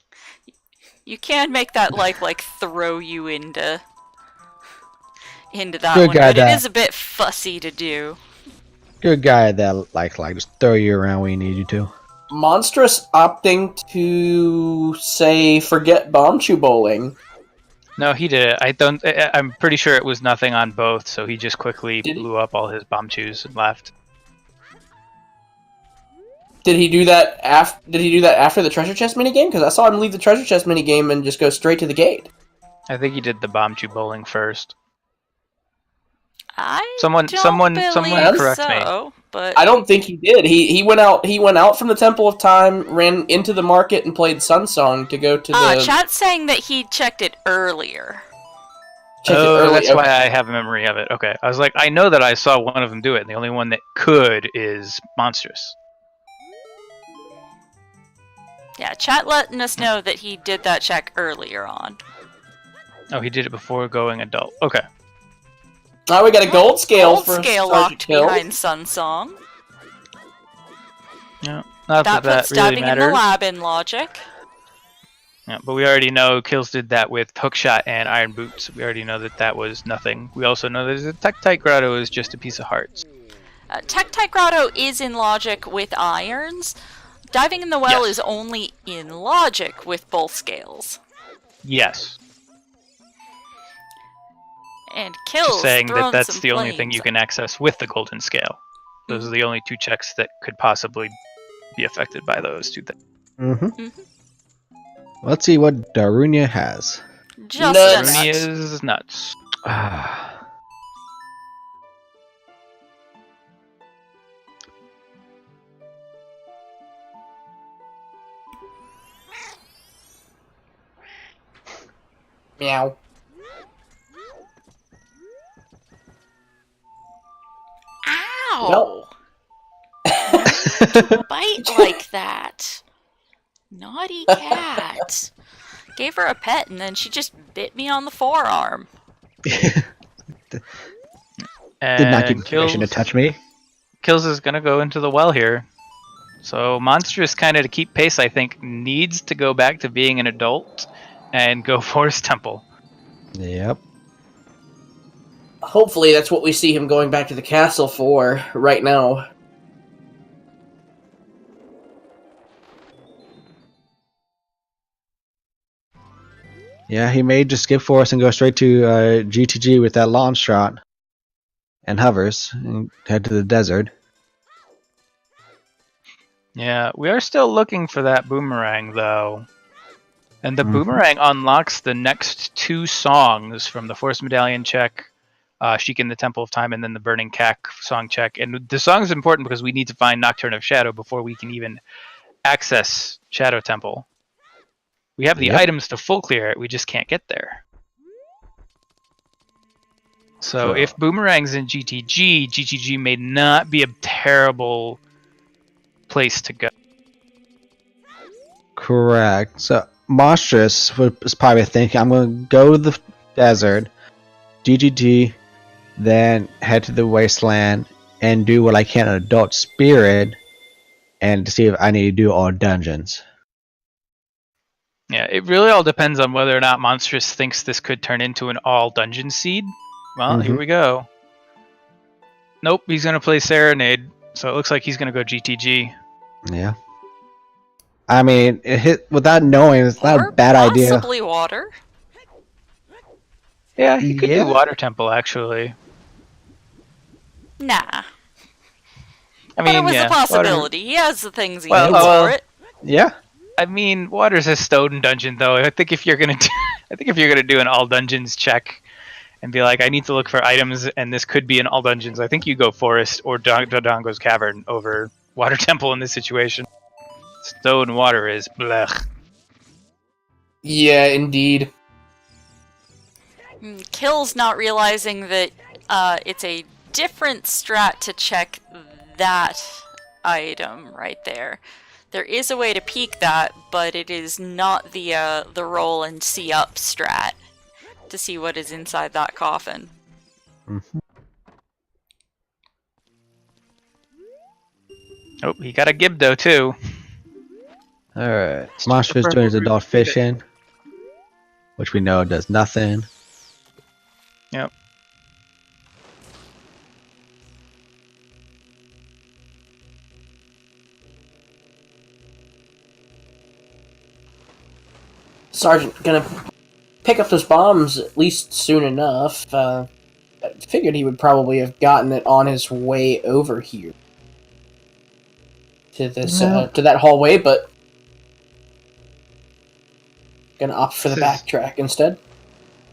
You can make that like throw you into that Good one, guy, but that. it is a bit fussy to do. Good guy that like just throw you around when you need you to. Monstrous opting to say forget Bombchu Bowling. No, he did it. I'm pretty sure it was nothing on both, so he just quickly Did he? blew up all his bomb chews and left. Did he do that after the treasure chest minigame? Because I saw him leave the treasure chest minigame and just go straight to the gate. I think he did the bomb chew bowling first. I Someone don't believe correct me. so, but I don't think he did. He went out from the Temple of Time, ran into the market, and played Sun Song to go to the. chat's saying that he checked it earlier. checked it Oh, early. that's Okay. why I have a memory of it. Okay, I was like, I know that I saw one of them do it, and the only one that could is Monstrous. Yeah, chat letting us know that he did that check earlier on. Oh, he did it before going adult. Okay. Now we got a gold scale Gold for scale Sergeant locked Kill. behind Sun Song. Yeah. Not That that puts really stabbing in the matters. lab in logic. Yeah, but we already know Kills did that with Hookshot and Iron Boots. We already know that that was nothing. We also know that the Tektite Grotto is just a piece of hearts. Tektite Grotto is in logic with irons. Diving in the well Yes. is only in logic with both scales. Yes. And Kills Just saying that throwing that's some the only thing flames. you can access with the Golden Scale. Those are the only two checks that could possibly be affected by those two things. Let's see what Darunia has. Just Nuts. a Rooney nut. is nuts. Meow. Ow! Don't bite like that. Naughty cat. Gave her a pet and then she just bit me on the forearm. Did And not give permission to touch me. Kills is gonna go into the well here. So Monsterous, kind of to keep pace, I think, needs to go back to being an adult and go Forest Temple. Yep. Hopefully that's what we see him going back to the castle for right now. Yeah, he may just skip Forest and go straight to GTG with that launch shot. And hovers and head to the desert. Yeah, we are still looking for that boomerang, though. And the Mhm. boomerang unlocks the next two songs from the Force Medallion check, Sheik in the Temple of Time, and then the Burning Cack song check. And the song is important because we need to find Nocturne of Shadow before we can even access Shadow Temple. We have the Yep. items to full clear it, we just can't get there. So Sure. if Boomerang's in GTG may not be a terrible place to go. Correct. So Monstrous was probably thinking, I'm going to go to the desert, GGG, then head to the wasteland and do what I can in Adult Spirit, and to see if I need to do all dungeons. Yeah, it really all depends on whether or not Monstrous thinks this could turn into an all dungeon seed. Well, here Mhm. we go. Nope, he's going to play Serenade, so it looks like he's going to go GTG. Yeah. I mean, it hit without knowing. It's not Or a bad idea. possibly water. Yeah, he could Yeah. do Water Temple, actually. Nah. I But mean, it was yeah, a possibility. He has the things he Well, needs well, for it. Yeah. I mean, Water's a stone dungeon, though. I think if you're gonna do an all dungeons check and be like, I need to look for items, and this could be an all dungeons, I think you go Forest or Dodongo's Cavern over Water Temple in this situation. Stone water is blech. Yeah, indeed. Kills not realizing that it's a different strat to check that item right there. There is a way to peek that, but it is not the roll and see up strat to see what is inside that coffin. Mhm. Oh, he got a Gibdo too. Alright. Monstrous doing his adult fishing, which we know does nothing. Yep. Sergeant gonna pick up those bombs at least soon enough. I figured he would probably have gotten it on his way over here to this No. to that hallway, but gonna opt for the This is- backtrack instead.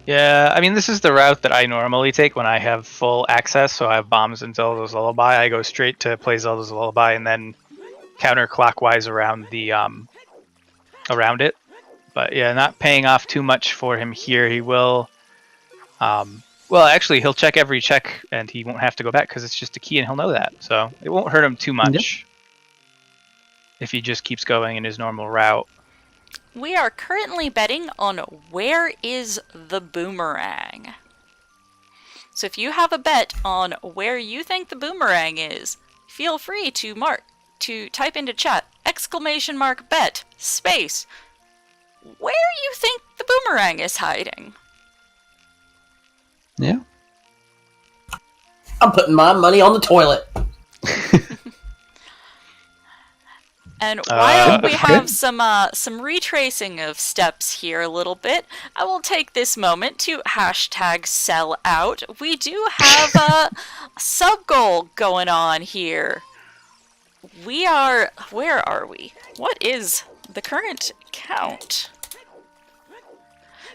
Yeah, I mean, this is the route that I normally take when I have full access, so I have bombs in Zelda's Lullaby. I go straight to play Zelda's Lullaby and then counterclockwise around the around it. But yeah, not paying off too much for him here. He will well, actually, he'll check every check and he won't have to go back because it's just a key and he'll know that. So it won't hurt him too much if he just keeps going in his normal route. We are currently betting on where is the boomerang. So if you have a bet on where you think the boomerang is, feel free to to type into chat, !bet, space, where you think the boomerang is hiding. Yeah. I'm putting my money on the toilet. And while we have some retracing of steps here a little bit, I will take this moment to hashtag sell out. We do have a sub goal going on here. We are, where are we? What is the current count?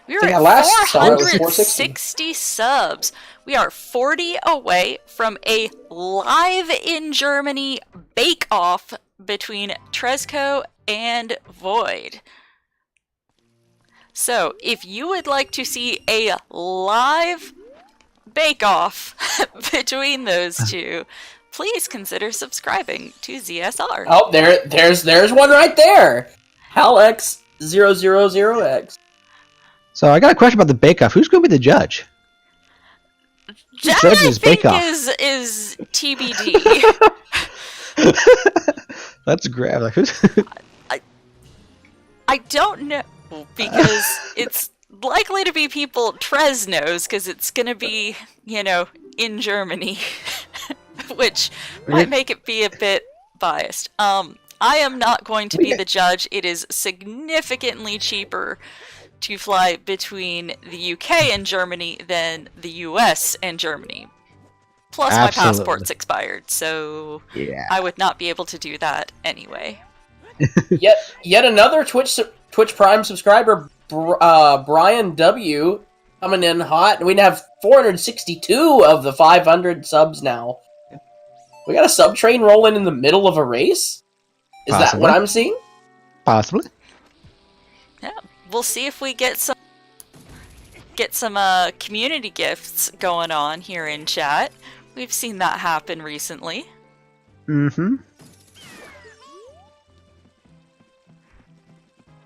We are at 460 subs. We are 40 away from a live in Germany bake-off between Trezco and Void. So, if you would like to see a live bake-off between those two, please consider subscribing to ZSR. Oh, there's one right there. HalX000X. So I got a question about the bake-off. Who's going to be the judge? That Judge I is think bake-off. is TBD. Let's grab. Like, who's? I don't know, because it's likely to be people Trez knows, because it's going to be, you know, in Germany, which might make it be a bit biased. I am not going to be the judge. It is significantly cheaper to fly between the UK and Germany than the US and Germany. Plus, my passport's expired, so I would not be able to do that anyway. Yet another Twitch Prime subscriber, Brian W, coming in hot. We have 462 of the 500 subs now. We got a sub train rolling in the middle of a race? Is that what I'm seeing? Possibly. Yeah, we'll see if we get some community gifts going on here in chat. We've seen that happen recently. Mm-hmm.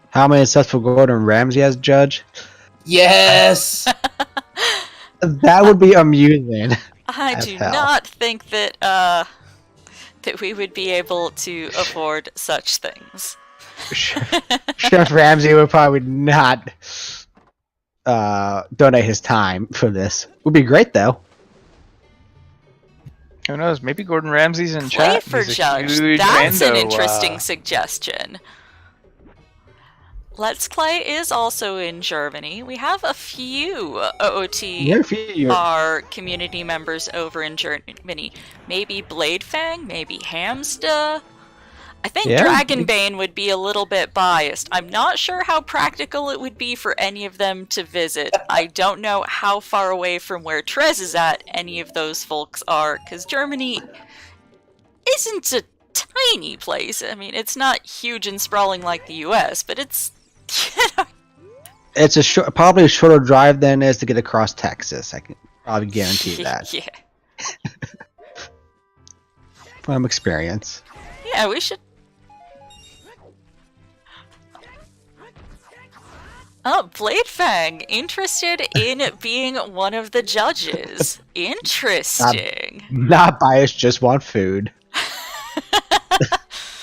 How many successful Gordon Ramsay as judge? Yes! That would be amusing. I do not think that that we would be able to afford such things. Chef Ramsay would probably not donate his time for this. Would be great though. Who knows? Maybe Gordon Ramsay's in Play chat. for He's a judge. huge That's an rando, interesting suggestion. Let's Play is also in Germany. We have a few OOTR community members over in Germany. Maybe Bladefang, maybe Hamsta. I think Dragonbane would be a little bit biased. I'm not sure how practical it would be for any of them to visit. I don't know how far away from where Trez is at any of those folks are, because Germany isn't a tiny place. I mean, it's not huge and sprawling like the US, but it's, you know... It's probably a shorter drive than it is to get across Texas. I can probably guarantee that. Yeah. From experience. Yeah, we should... Oh, Bladefang, interested in being one of the judges. Interesting. Not biased, just want food.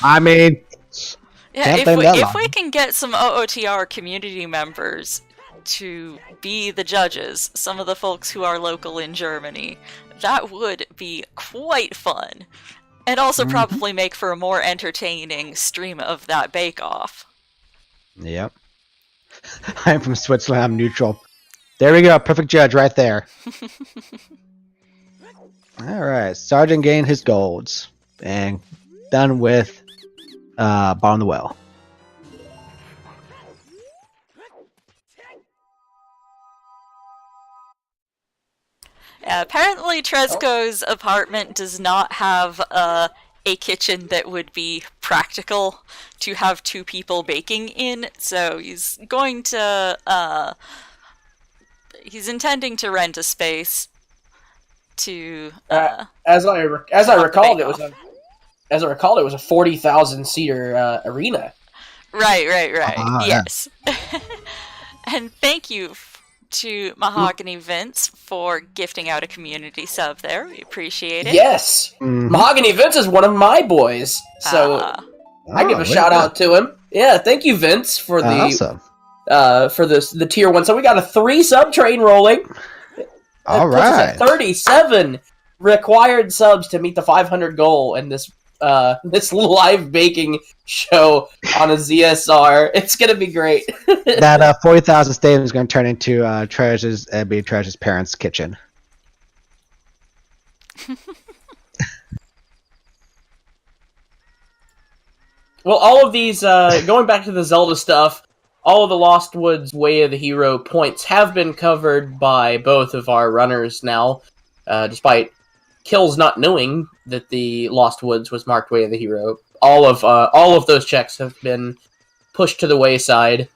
I mean, yeah, if we can get some OOTR community members to be the judges, some of the folks who are local in Germany, that would be quite fun. And also probably make for a more entertaining stream of that bake-off. Yep. I'm from Switzerland, I'm neutral. There we go, perfect judge right there. Alright, Sergeant gained his golds. And done with Bottom of the Well. Apparently Trezco's apartment does not have a kitchen that would be practical to have two people baking in, so he's going to, he's intending to rent a space to, as I recalled, it was a 40,000 seater arena. Right. Yes. And thank you to Mahogany Vince for gifting out a community sub there. We appreciate it. Yes! Mahogany Vince is one of my boys, so I give a shout out to him. Yeah, thank you, Vince, for the awesome. For the tier 1. So we got a 3 sub train rolling. All puts us right. at 37 required subs to meet the 500 goal in this this live baking show on a ZSR. It's gonna be great. That 40,000 stadium is going to turn into Treasure's parents' kitchen. Well, all of these, going back to the Zelda stuff, all of the Lost Woods Way of the Hero points have been covered by both of our runners now, despite Kills not knowing that the Lost Woods was marked Way of the Hero. All of those checks have been pushed to the wayside.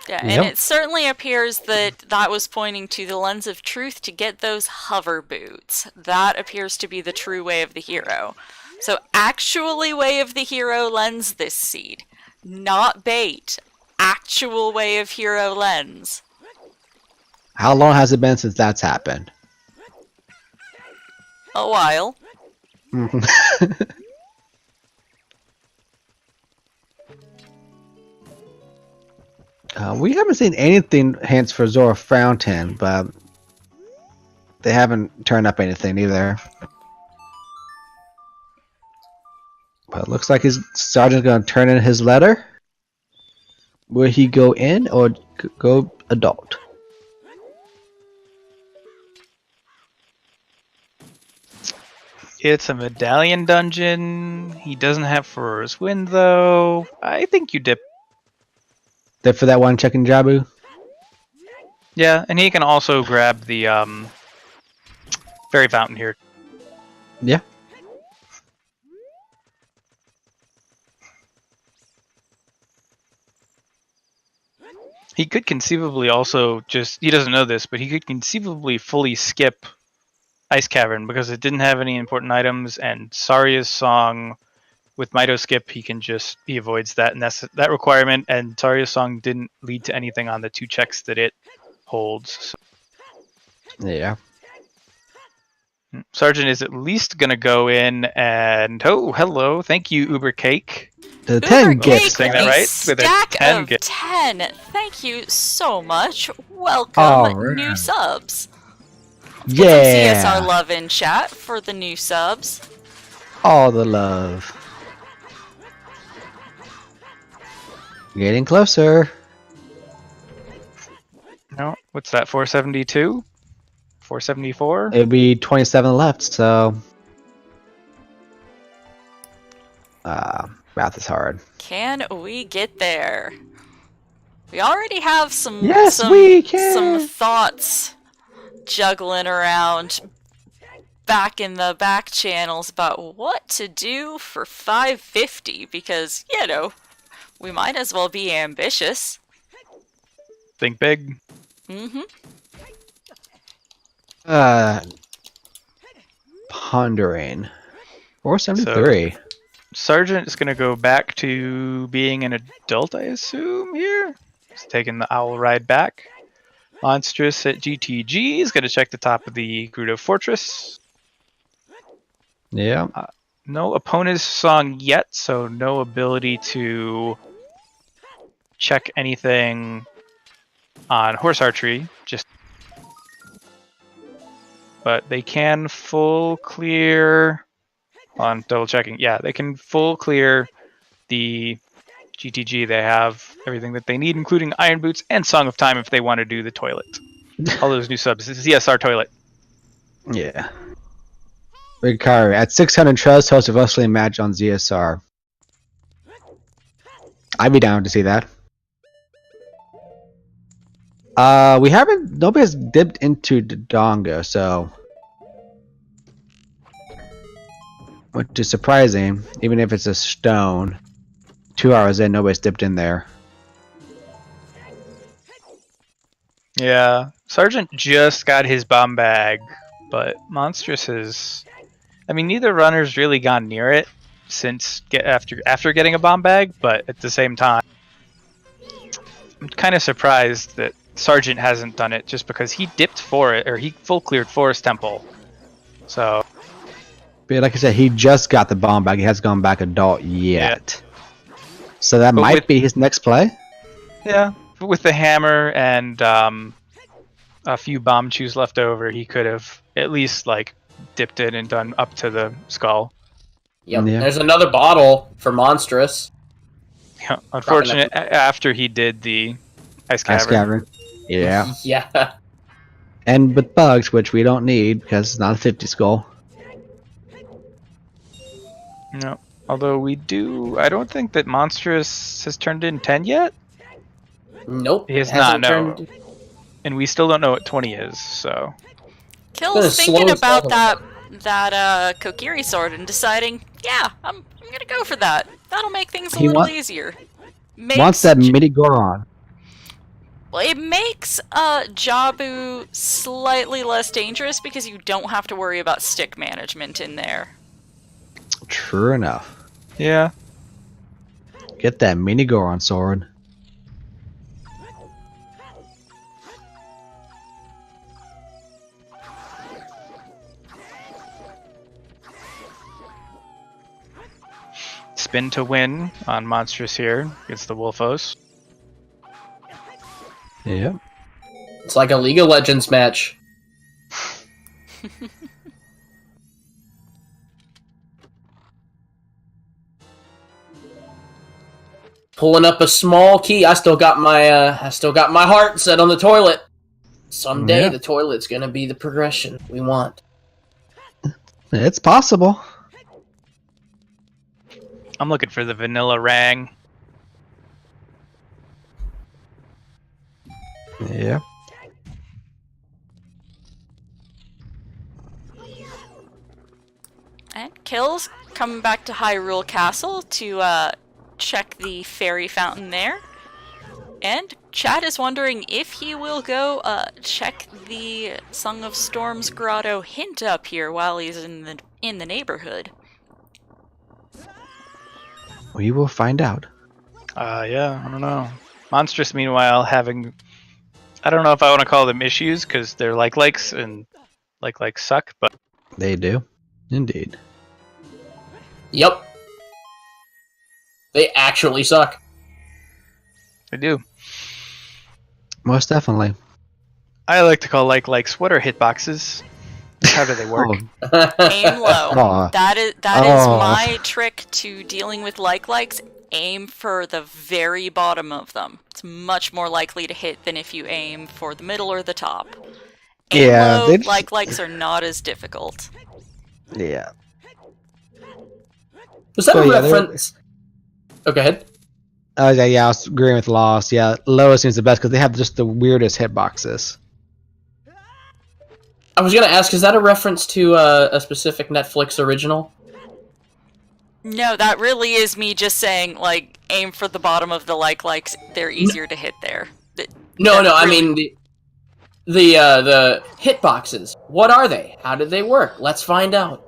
Yeah, and it certainly appears that was pointing to the lens of truth to get those hover boots. That appears to be the true Way of the Hero. So actually Way of the Hero lens this seed. Not bait. Actual Way of Hero lens. How long has it been since that's happened? A while. We haven't seen anything hints for Zora Fountain, but they haven't turned up anything either. But it looks like his sergeant's going to turn in his letter. Will he go in or go adult? It's a medallion dungeon. He doesn't have Furor's Wind, though. I think you dip. Dip for that one check in Jabu? Yeah, and he can also grab the Fairy Fountain here. Yeah. He could conceivably also he doesn't know this, but he could conceivably fully skip Ice Cavern because it didn't have any important items, and Saria's song with Mito skip, he avoids that, and that's that requirement, and Saria's song didn't lead to anything on the 2 checks that it holds. So. Yeah. Sergeant is at least gonna go in and hello, thank you, Uber Cake. The 10 gifts. Saying that right? Stack With a 10 of gift. 10. Thank you so much. Welcome, right. new subs. Yeah. Get some CSR love in chat for the new subs. All the love. Getting closer. No, what's that? 472? 474? It'll be 27 left, so math is hard. Can we get there? We already have some we can. some thoughts juggling around back in the back channels about what to do for 550 because, you know, we might as well be ambitious. Think big. Mm-hmm. Pondering. 473. Sergeant is going to go back to being an adult, I assume, here. He's taking the owl ride back. Monsterous at GTG is going to check the top of the Gerudo Fortress. Yeah. No opponent's song yet, so no ability to check anything on horse archery. But they can full clear. On double checking, yeah, they can full clear the GTG. They have everything that they need, including Iron Boots and Song of Time if they want to do the toilet. All those new subs. This is ZSR toilet. Yeah. Ricari at 600 trust hosts a wrestling match on ZSR. I'd be down to see that. Nobody's dipped into Dodongo, so, which is surprising, even if it's a stone. 2 hours in, nobody's dipped in there. Yeah, Sergeant just got his bomb bag, but Monstrous has. I mean, neither runner's really gone near it since after getting a bomb bag, but at the same time, I'm kind of surprised that Sergeant hasn't done it just because he dipped for it, or he full cleared Forest Temple. So, But like I said, he just got the bomb back. He hasn't gone back adult yet. So that But might be his next play. yeah, with the hammer and a few bomb chews left over, he could have at least like dipped it and done up to the skull. Yep. Yeah. There's another bottle for Monstrous. Yeah, unfortunate after he did the ice Ice cavern. Cavern. Yeah. Yeah. And with bugs, which we don't need because it's not a 50 skull. No, although we do. I don't think that Monstrous has turned in 10 yet, Nope. He has hasn't not, no. and we still don't know what 20 is. So Kill's slow thinking about development. that Kokiri sword and deciding, yeah, I'm gonna go for that. That'll make things a He little want- easier. Wants that mini Goron. Well, it makes Jabu slightly less dangerous because you don't have to worry about stick management in there. True enough. yeah, Get that mini Goron sword. spin to win on Monstrous here against the Wolfos. Yep. It's like a League of Legends match. Pulling up a small key. I still got my heart set on the toilet. Someday Yeah. the toilet's gonna be the progression we want. It's possible. I'm looking for the vanilla rang. Yeah. And Kill's coming back to Hyrule Castle to check the fairy fountain there. And Chad is wondering if he will go check the Song of Storms Grotto hint up here while he's in the neighborhood. We will find out. Yeah, I don't know. Monstrous, meanwhile, having, I don't know if I want to call them issues because they're likes and likes suck, but They do. Indeed. Yep. They actually suck. they do. Most definitely. I like to call likes. What are hitboxes? How do they work? Aim low. Aw. That is Oh. my trick to dealing with likes. Aim for the very bottom of them. It's much more likely to hit than if you aim for the middle or the top. Aim Yeah, low, they just- likes are not as difficult. Yeah. Was that Oh, a yeah, they're- reference? Oh, go ahead. Yeah, I was agreeing with Lost. Yeah, low seems the best because they have just the weirdest hitboxes. I was gonna ask, is that a reference to a specific Netflix original? No, that really is me just saying, like, aim for the bottom of the likes. They're easier to hit there. No, That's I really- mean the hitboxes. What are they? How did they work? Let's find out.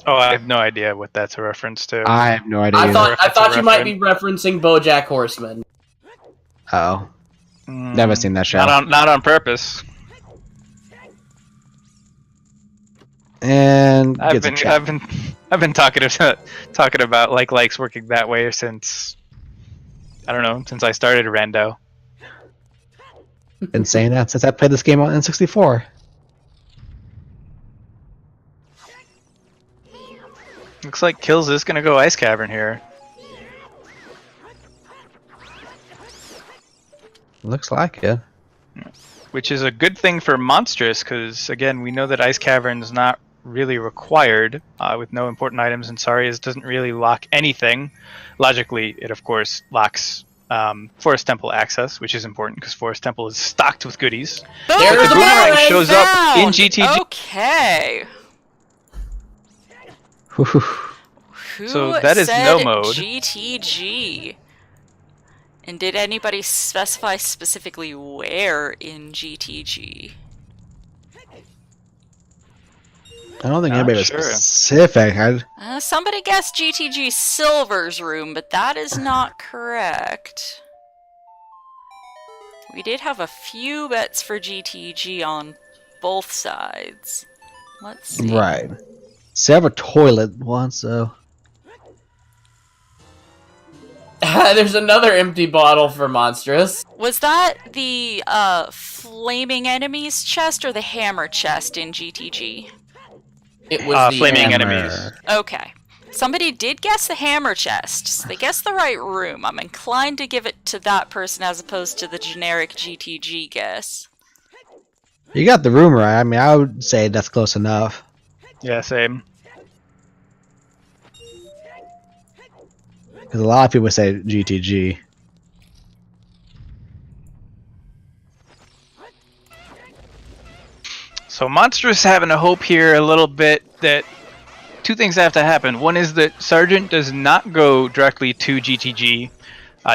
Oh, I have no idea what that's a reference to. I have no idea. I either. thought That's a you might be referencing BoJack Horseman. Oh, Mm, never seen that show. Not on purpose. And I've gets a been chat. I've been talking about likes working that way since, I don't know, since I started Rando. Been saying that since I played this game on N64. Looks like Kills is gonna go Ice Cavern here. Looks like it. Which is a good thing for Monstrous, because again, we know that Ice Cavern is not really required with no important items, and Saria's doesn't really lock anything. Logically, it of course locks Forest Temple access, which is important because Forest Temple is stocked with goodies. There's But the the boomerang boomerang shows up in Found! GTG. Okay. Whew. Who So that is said no mode. GTG? And did anybody specify specifically where in GTG? I don't think Not anybody was sure. specific. Somebody guessed GTG Silver's room, but that is not correct. We did have a few bets for GTG on both sides. Let's see. Right. So I have a toilet once, so. There's another empty bottle for Monstrous. Was that the flaming enemies chest or the hammer chest in GTG? It was the flaming Hammer. enemies. Okay. Somebody did guess the hammer chest. So they guessed the right room. I'm inclined to give it to that person as opposed to the generic GTG guess. You got the room right. I mean, I would say that's close enough. Yeah, same. Because a lot of people say GTG. So Monsterous having a hope here a little bit that two things have to happen. One is that Sergeant does not go directly to GTG.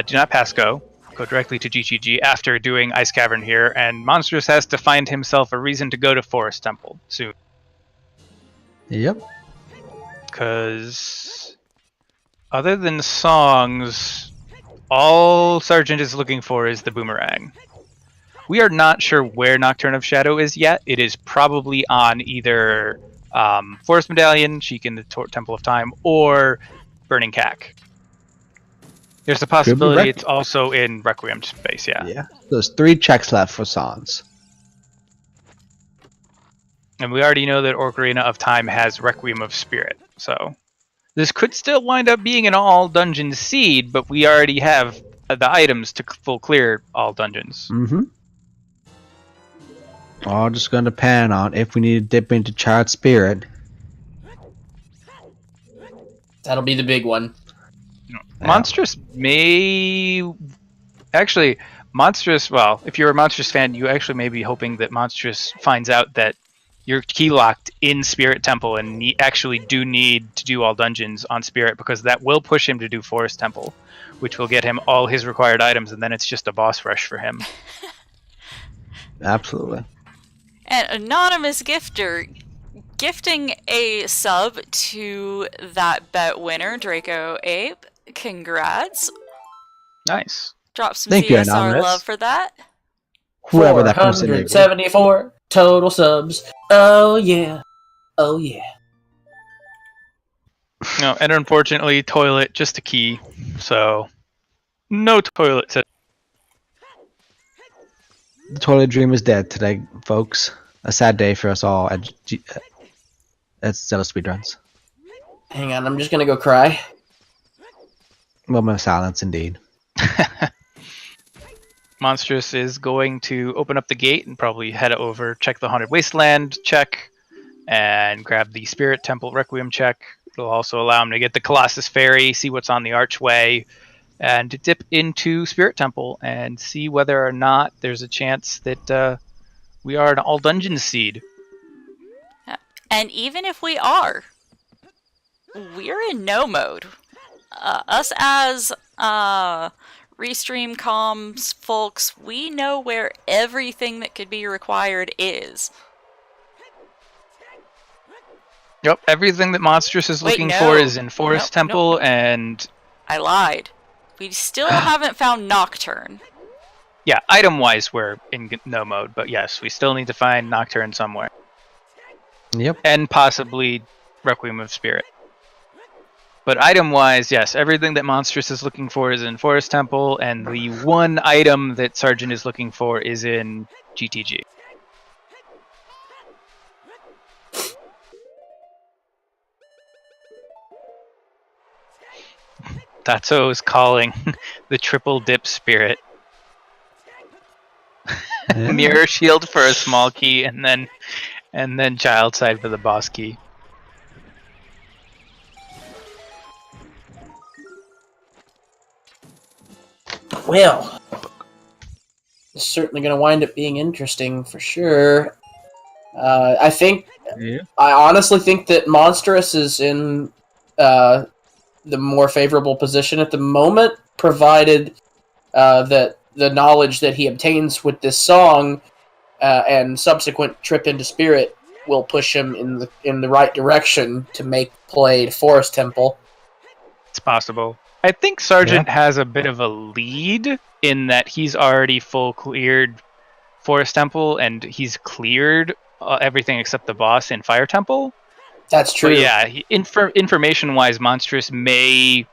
Do not pass go. Go directly to GTG after doing Ice Cavern here. And Monsterous has to find himself a reason to go to Forest Temple soon. Yep. Because other than songs, all Sergeant is looking for is the boomerang. We are not sure where Nocturne of Shadow is yet. It is probably on either Forest Medallion, Sheik in the Temple of Time, or Burning Cack. There's a possibility it's also in Requiem space, yeah. Yeah. There's 3 checks left for Sans. And we already know that Ocarina of Time has Requiem of Spirit, so this could still wind up being an all dungeon seed, but we already have the items to full clear all dungeons. Mm-hmm. All just going to depend on if we need to dip into Charred Spirit. That'll be the big one. Monstrous may... Actually, Monstrous, well, if you're a Monstrous fan, you actually may be hoping that Monstrous finds out that you're key-locked in Spirit Temple and actually do need to do all dungeons on Spirit, because that will push him to do Forest Temple, which will get him all his required items, and then it's just a boss rush for him. Absolutely. An anonymous gifter gifting a sub to that bet winner, Draco Ape. Congrats. Nice. Drop some Thank you, CSR Anonymous. love for that. Whoever that person is. 474 total subs. Oh yeah. Oh yeah. No, and unfortunately, toilet, just a key, so no toilet set. The toilet dream is dead today, folks. A sad day for us all at Zelda Speedruns. Hang on, I'm just gonna go cry. Moment of silence, indeed. Monstrous is going to open up the gate and probably head over, check the Haunted Wasteland check, and grab the Spirit Temple Requiem check. It'll also allow him to get the Colossus Ferry, see what's on the archway, and to dip into Spirit Temple and see whether or not there's a chance that we are an all dungeon seed. And even if we are, we're in no mode. Us as Restream comms folks, we know where everything that could be required is. Yep, everything that Monstrous is looking for is in Forest Temple, and... I lied. We still haven't found Nocturne. Yeah, item-wise, we're in no mode, but yes, we still need to find Nocturne somewhere. Yep. And possibly Requiem of Spirit. But item-wise, yes, everything that Monstrous is looking for is in Forest Temple, and the one item that Sergeant is looking for is in GTG. Tatsuo is calling the triple dip spirit. Yeah. Mirror shield for a small key, and then child side for the boss key. Well, it's certainly going to wind up being interesting for sure. I honestly think that Monsterous is in the more favorable position at the moment, provided that the knowledge that he obtains with this song and subsequent trip into Spirit will push him in the right direction to make play to Forest Temple. It's possible. I think Sergeant has a bit of a lead in that he's already full cleared Forest Temple, and he's cleared everything except the boss in Fire Temple. That's true. But yeah, information-wise, Monstrous may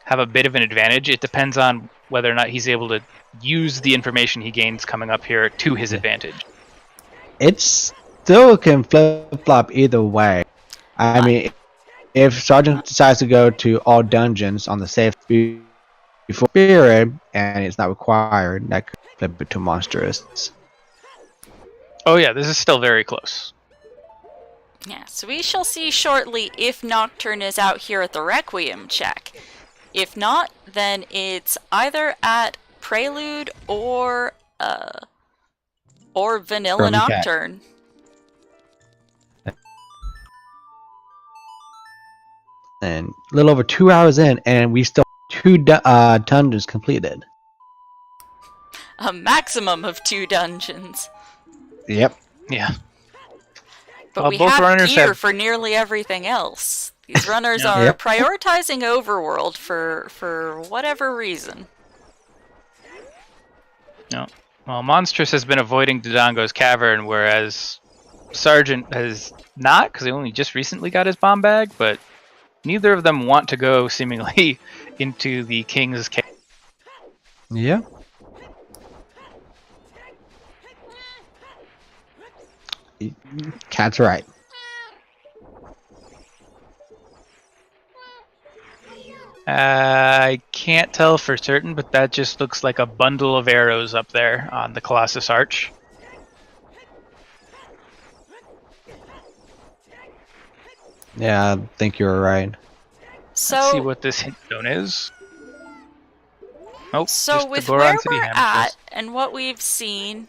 have a bit of an advantage. It depends on whether or not he's able to use the information he gains coming up here to his advantage. It still can flip-flop either way. I mean, if Sergeant decides to go to all dungeons on the safe before Spirit, and it's not required, that could flip it to Monsterous. Oh yeah, this is still very close. Yeah, so we shall see shortly if Nocturne is out here at the Requiem check. If not, then it's either at Prelude or Vanilla Nocturne. And a little over 2 hours in, and we still have 2 dungeons completed. A maximum of 2 dungeons. Yep. Yeah. But we both have runners gear have... for nearly everything else. These runners are prioritizing Overworld for whatever reason. No. Well, Monstrous has been avoiding Dodongo's cavern, whereas Sergeant has not, because he only just recently got his bomb bag, but neither of them want to go, seemingly, into the King's cave. Yeah. Cat's right. I can't tell for certain, but that just looks like a bundle of arrows up there on the Colossus Arch. Yeah, I think you're right. So, Let's see what this hint zone is. Oh, so with where we're at and what we've seen,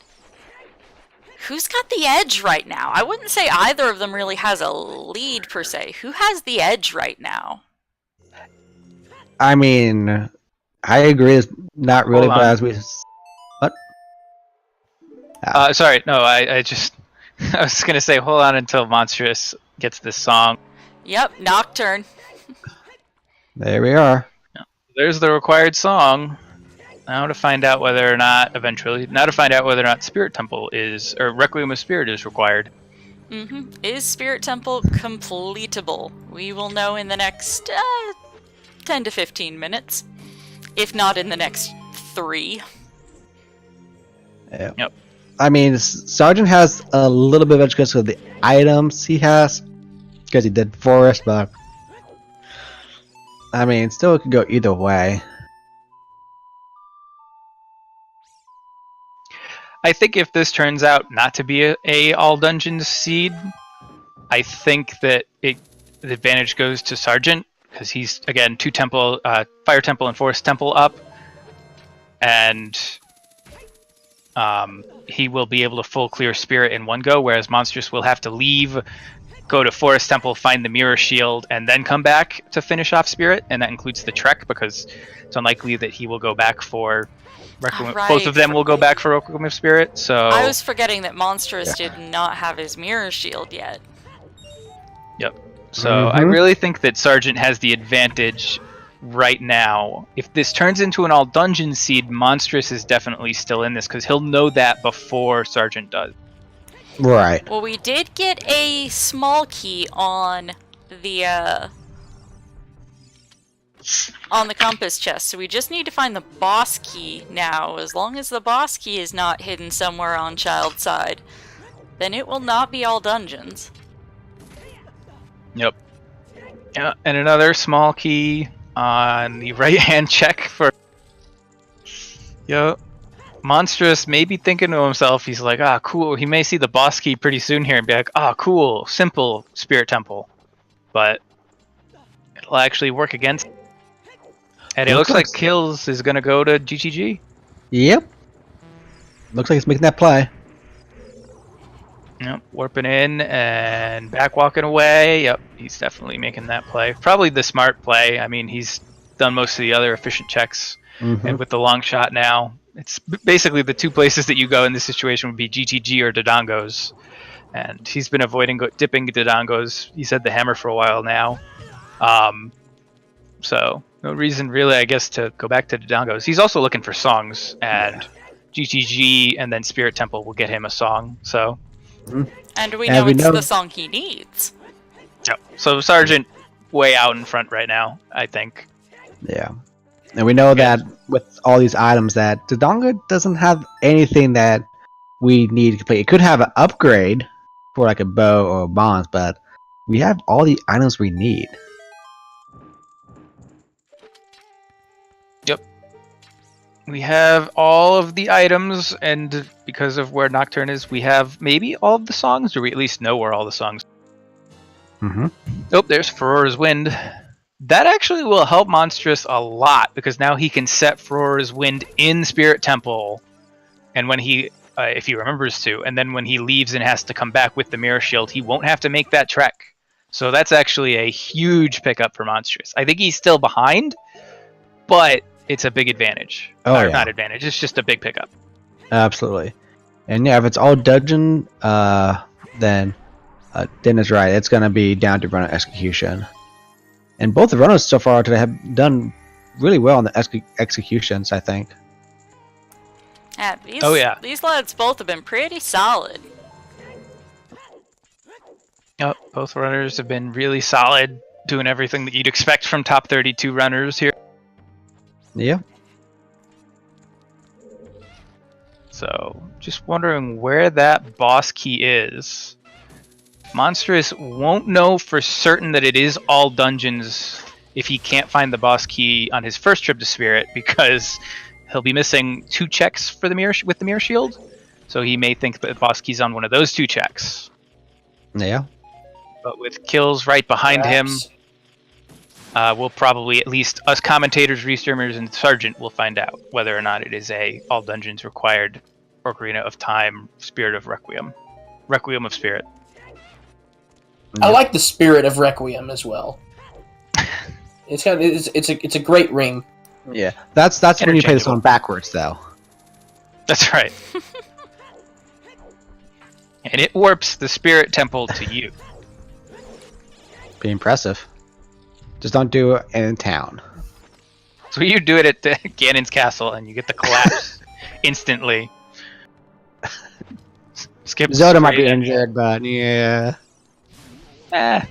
who's got the edge right now? I wouldn't say either of them really has a lead per se. Who has the edge right now? I mean, I agree. It's not really, but as we... What? Sorry, no, I just... I was going to say, hold on until Monstrous gets this song. Yep, Nocturne. There we are. There's the required song. Now to find out whether or not, Spirit Temple is, or Requiem of Spirit is required. Is Spirit Temple completable? We will know in the next 10 to 15 minutes. If not in the next 3. Yeah. Yep. I mean, Sergeant has a little bit of edge because of the items he has, because he did Forest, but I mean, still it could go either way. I think if this turns out not to be a all dungeons seed, I think that the advantage goes to Sergeant, because he's, again, 2 temple, Fire Temple and Forest Temple up, and he will be able to full clear Spirit in one go, whereas Monstrous will have to leave, go to Forest Temple, find the Mirror Shield, and then come back to finish off Spirit, and that includes the Trek, because it's unlikely that he will go back for Requiem. Right. Both of them will go back for Requiem of Spirit, so... I was forgetting that Monstrous did not have his Mirror Shield yet. Yep. So I really think that Sergeant has the advantage right now. If this turns into an all dungeon seed, Monstrous is definitely still in this, because he'll know that before Sergeant does. Right. Well, we did get a small key on the compass chest, so we just need to find the boss key now. As long as the boss key is not hidden somewhere on Child's side, then it will not be all dungeons. Yep. Yeah, and another small key on the right-hand check for... Yep. Monstrous may be thinking to himself, he's like, ah, cool, he may see the boss key pretty soon here and be like, ah, cool, simple Spirit Temple. But it'll actually work against... And it looks like Kills is going to go to GTG. Yep. Looks like he's making that play. Yep, warping in and back walking away. Yep, he's definitely making that play. Probably the smart play. I mean, he's done most of the other efficient checks. And with the long shot now, it's basically the 2 places that you go in this situation would be GTG or Dodongo's. And he's been avoiding dipping Dodongo's. He's had the hammer for a while now. So No reason really, I guess, to go back to Dodongos. He's also looking for songs, and GTG and then Spirit Temple will get him a song. So, And we And know we it's know- the song he needs. yep. So Sergeant way out in front right now, I think. Yeah. And we know that with all these items that Dodonga doesn't have anything that we need to complete. It could have an upgrade for like a bow or bonds, but we have all the items we need. We have all of the items, and because of where Nocturne is, we have maybe all of the songs, or we at least know where all the songs. Mm-hmm. Oh, there's Ferora's Wind. That actually will help Monstrous a lot, because now he can set Ferora's Wind in Spirit Temple, and when he, if he remembers to, and then when he leaves and has to come back with the Mirror Shield, he won't have to make that trek. So that's actually a huge pickup for Monstrous. I think he's still behind, but it's a big advantage. Oh, Or yeah. not advantage, it's just a big pickup. Absolutely. And yeah, if it's all dungeon, then is right. It's going to be down to runner execution. And both the runners so far today have done really well on the executions, I think. Yeah, Oh, yeah. These lads both have been pretty solid. Yep, both runners have been really solid, doing everything that you'd expect from top 32 runners here. Yeah. So, just wondering where that boss key is. Monstrous won't know for certain that it is all dungeons if he can't find the boss key on his first trip to Spirit, because he'll be missing 2 checks for the mirror with the Mirror Shield. So he may think that the boss key's on one of those 2 checks. Yeah. But with Kills right behind him, we'll probably, at least us commentators, restreamers, and Sergeant will find out whether or not it is a all dungeons required Ocarina of Time Spirit of Requiem. Requiem of Spirit. I like the spirit of Requiem as well. It's a great ring. Yeah. That's when you play this Interchangeable. one backwards, though. That's right. And it warps the Spirit Temple to you. Be impressive. Just don't do it in town. So you do it at Ganon's castle and you get the collapse instantly. Skip Zoda might be straight- injured, but yeah. I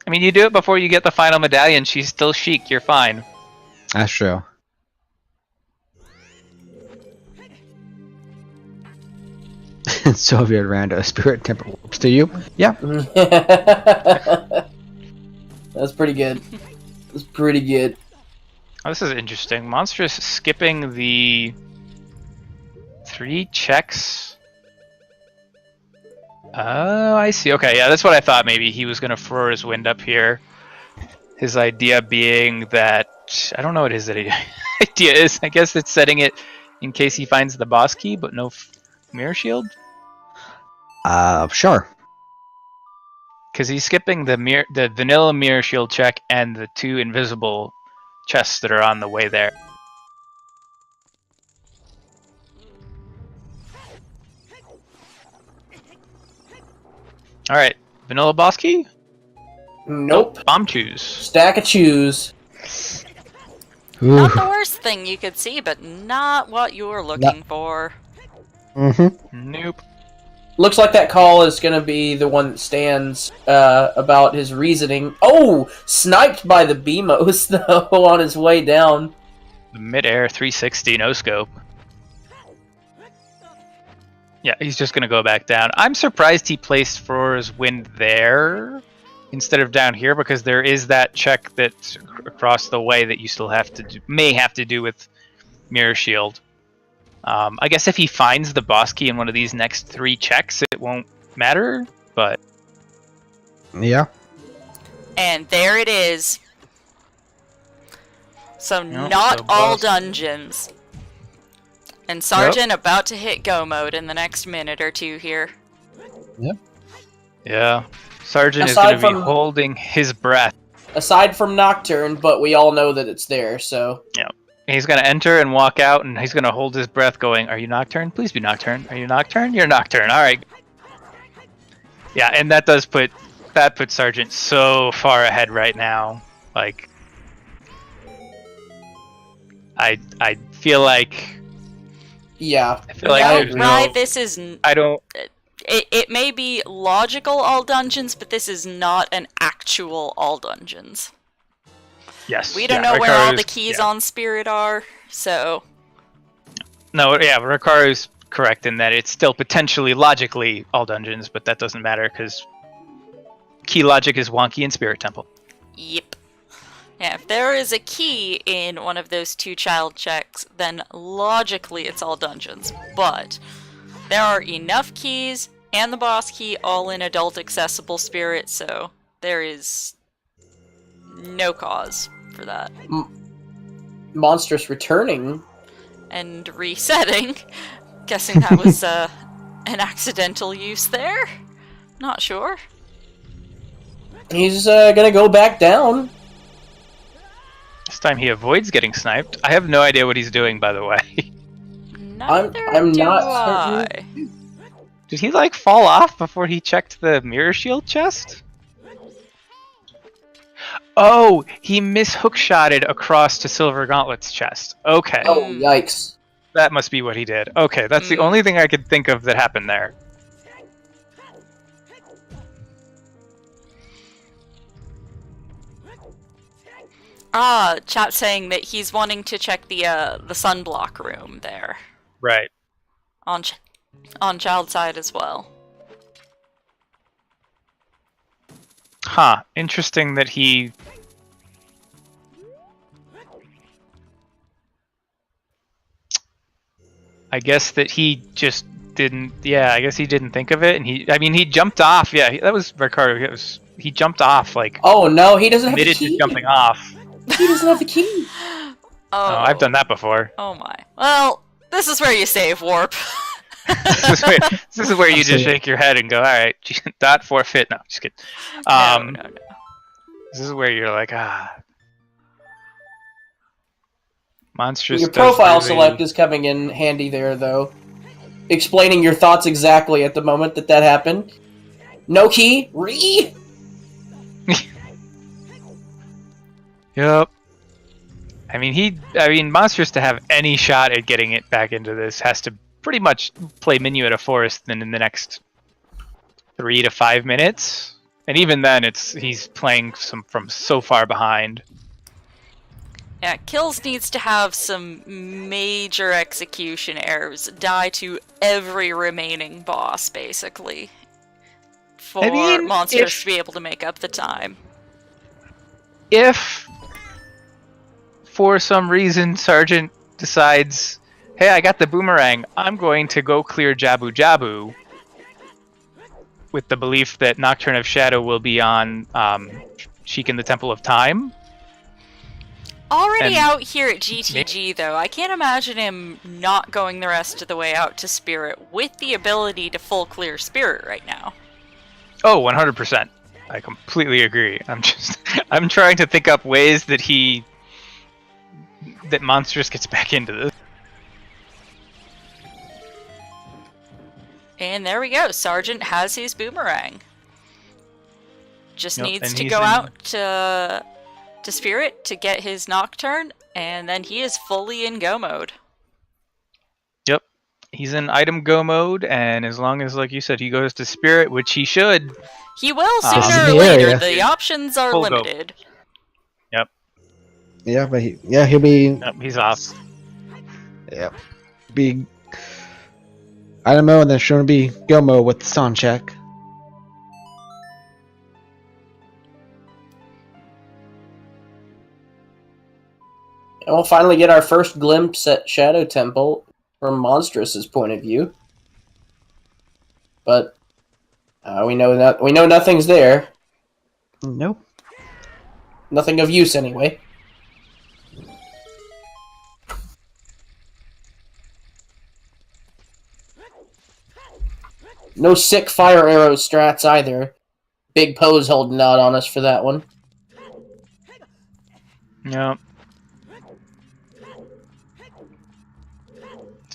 mean, you do it before you get the final medallion. She's still chic. You're fine. That's true. Soviet Rando Spirit Temple whoops to you. Yeah. That's pretty good. That's pretty good. Oh, this is interesting. Monstrous skipping the 3 checks. Oh, I see. Okay, yeah, that's what I thought. Maybe he was going to throw his wind up here. His idea being that... I don't know what his idea is. I guess it's setting it in case he finds the boss key, but no mirror shield? Sure. Because he's skipping the vanilla mirror shield check and the 2 invisible chests that are on the way there. Alright, vanilla boss key? Nope. Bomb choose. Stack of chews. Not the worst thing you could see, but not what you were looking for. Mm-hmm. Nope. Looks like that call is going to be the one that stands about his reasoning. Oh! Sniped by the Beamos, though, on his way down. The mid-air 360 no scope. Yeah, he's just gonna go back down. I'm surprised he placed Ferora's Wind there instead of down here, because there is that check that's across the way that you still have to may have to do with Mirror Shield. I guess if he finds the boss key in one of these next 3 checks, it won't matter, but... Yeah. And there it is. So Nope, not so all boss- dungeons. And Sergeant about to hit go mode in the next minute or 2 here. Yeah. Sergeant Aside is going to from- be holding his breath. Aside from Nocturne, but we all know that it's there, so... He's going to enter and walk out, and he's going to hold his breath going, "Are you Nocturne? Please be Nocturne. Are you Nocturne? You're Nocturne. All right." Yeah, and that puts Sergeant so far ahead right now. Like, I feel like Yeah. I feel like No, there's Rye, no. this is I don't. it may be logical all dungeons, but this is not an actual all dungeons. Yes. We don't yeah, know where all the Rikaru's- keys yeah. on Spirit are, so No, yeah, Rikaru's correct in that it's still potentially logically all dungeons, but that doesn't matter because key logic is wonky in Spirit Temple. yep. Yeah, if there is a key in one of those two child checks, then logically it's all dungeons. But there are enough keys and the boss key all in adult accessible Spirit, so there is no cause for that. Monstrous returning. And resetting. Guessing that was an accidental use there? Not sure. He's gonna go back down. This time he avoids getting sniped. I have no idea what he's doing, by the way. Neither I'm do not I. Did he like fall off before he checked the mirror shield chest? Oh, he mishookshotted across to Silver Gauntlet's chest. Okay, Oh, yikes. that must be what he did. Okay, that's the only thing I could think of that happened there. Chat saying that he's wanting to check the sunblock room there Right. on child side as well. Huh. Interesting that he... I guess that he just didn't... Yeah, I guess he didn't think of it, and he... I mean, he jumped off. Yeah, that was Ricardo. He jumped off, like, Oh no, he doesn't have the admitted key. to jumping off. He doesn't have the key. Oh, I've done that before. Oh my. Well, this is where you save warp. This is where you just shake your head and go, alright, dot forfeit. No, just kidding. No. This is where you're like, Monstrous Your does profile really- select is coming in handy there, though. Explaining your thoughts exactly at the moment that happened. No key? Re? Yep. I mean, Monstrous to have any shot at getting it back into this has to pretty much play Minuet of Forest in the next 3 to 5 minutes. And even then, he's playing from so far behind. Yeah, Kills needs to have some major execution errors, die to every remaining boss, basically, for Monsters to be able to make up the time. If, for some reason, Sergeant decides, hey, I got the boomerang, I'm going to go clear Jabu Jabu, with the belief that Nocturne of Shadow will be on Sheik in the Temple of Time. Already And- out here at GTG, though, I can't imagine him not going the rest of the way out to Spirit with the ability to full clear Spirit right now. Oh, 100%. I completely agree. I'm trying to think up ways that Monstrous gets back into this. And there we go, Sergeant has his boomerang. Just Yep, needs and to he's go in- out to Spirit to get his Nocturne, and then he is fully in go mode. Yep. He's in item go mode, and as long as, like you said, he goes to Spirit, which he should. He will This sooner is or the later, area. the options are Full go. limited. Yeah, but he'll be Yep, he's off. be item mode and then shouldn't be go mode with the sound check. And we'll finally get our first glimpse at Shadow Temple from Monstrous's point of view. But we know nothing's there. Nope. Nothing of use, anyway. No sick fire arrow strats either. Big Poe's holding out on us for that one. Yep.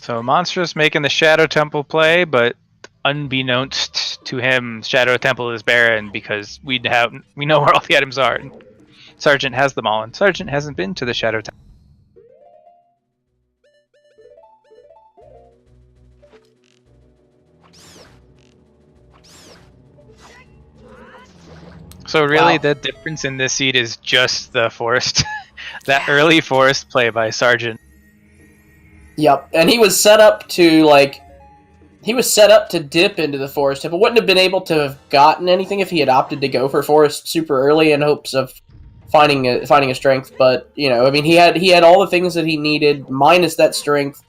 So Monstrous making the Shadow Temple play, but unbeknownst to him, Shadow Temple is barren because we know where all the items are. Sergeant has them all, and Sergeant hasn't been to the Shadow Temple. So really, Wow. the difference in this seed is just the forest, that early forest play by Sargent. Yep, and he was set up to dip into the forest temple. Wouldn't have been able to have gotten anything if he had opted to go for forest super early in hopes of finding a strength. But I mean, he had all the things that he needed minus that strength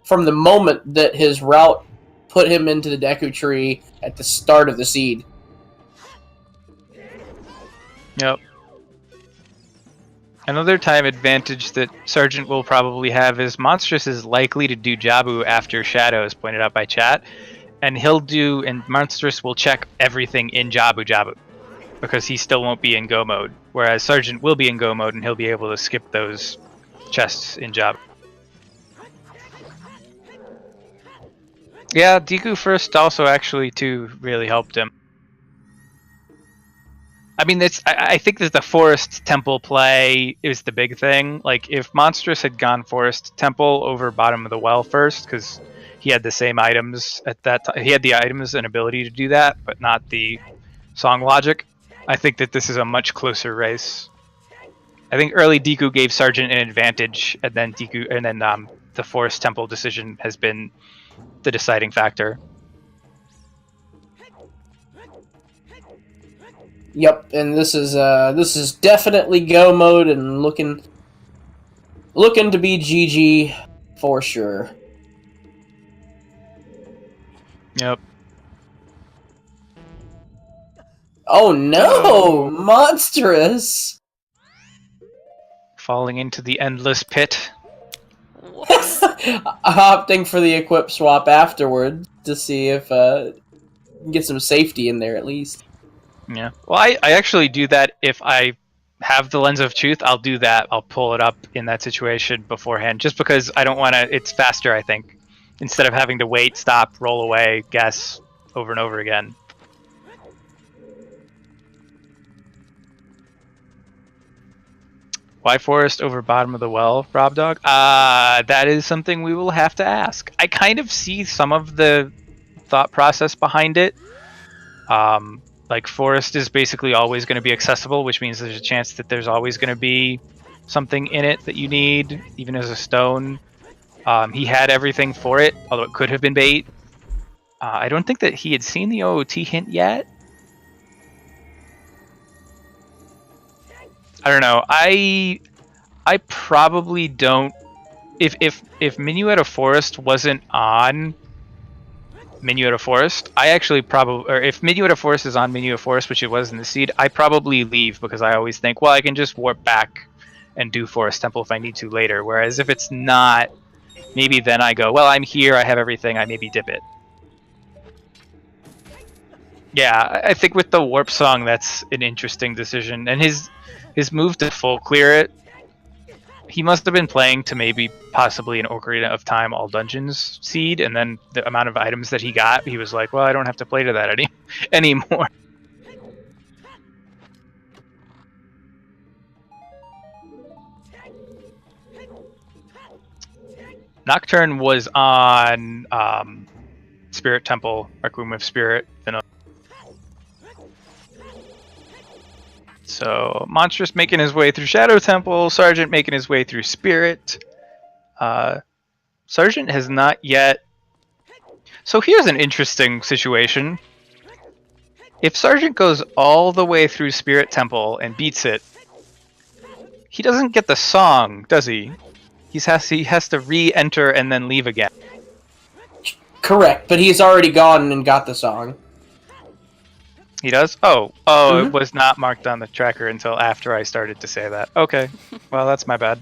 from the moment that his route put him into the Deku tree at the start of the seed. Yep. Another time advantage that Sargent will probably have is Monstrous is likely to do Jabu after Shadow, as pointed out by chat, and Monstrous will check everything in Jabu because he still won't be in Go mode, whereas Sargent will be in Go mode and he'll be able to skip those chests in Jabu. Yeah, Deku first also actually too really helped him. I mean, I think that the Forest Temple play is the big thing. Like, if Monstrous had gone Forest Temple over Bottom of the Well first, because he had the same items at that time. He had the items and ability to do that, but not the song logic. I think that this is a much closer race. I think early Deku gave Sargent an advantage, and then the Forest Temple decision has been the deciding factor. Yep, and this is definitely Go mode and looking to be GG for sure. Yep. Oh no, Monsterous! Falling into the endless pit. Whoops. Opting for the equip swap afterward to see if get some safety in there at least. Yeah. Well, I actually do that if I have the Lens of Truth. I'll do that. I'll pull it up in that situation beforehand, just because I don't want to. It's faster, I think, instead of having to wait, stop, roll away, guess over and over again. Why Forest over Bottom of the Well, Rob Dog? That is something we will have to ask. I kind of see some of the thought process behind it. Like, Forest is basically always going to be accessible, which means there's a chance that there's always going to be something in it that you need, even as a stone. He had everything for it, although it could have been bait. I don't think that he had seen the OOT hint yet. I don't know. I probably don't. If Minuet of Forest wasn't on Minuet of Forest, I actually probably, or if Minuet of Forest is on Minuet of Forest, which it was in the seed, I probably leave because I always think, well, I can just warp back and do Forest Temple if I need to later. Whereas if it's not, maybe then I go, well, I'm here, I have everything, I maybe dip it. Yeah, I think with the Warp Song, that's an interesting decision. And his move to full clear it, he must have been playing to maybe possibly an Ocarina of Time All Dungeons seed, and then the amount of items that he got, he was like, well, I don't have to play to that anymore. Nocturne was on Spirit Temple, Requiem of Spirit, Vanilla. So, Monstrous making his way through Shadow Temple, Sargent making his way through Spirit. Sargent has not yet... So here's an interesting situation. If Sargent goes all the way through Spirit Temple and beats it, he doesn't get the song, does he? He has to re-enter and then leave again. Correct, but he's already gone and got the song. He does? Oh, It was not marked on the tracker until after I started to say that. Okay, well, that's my bad.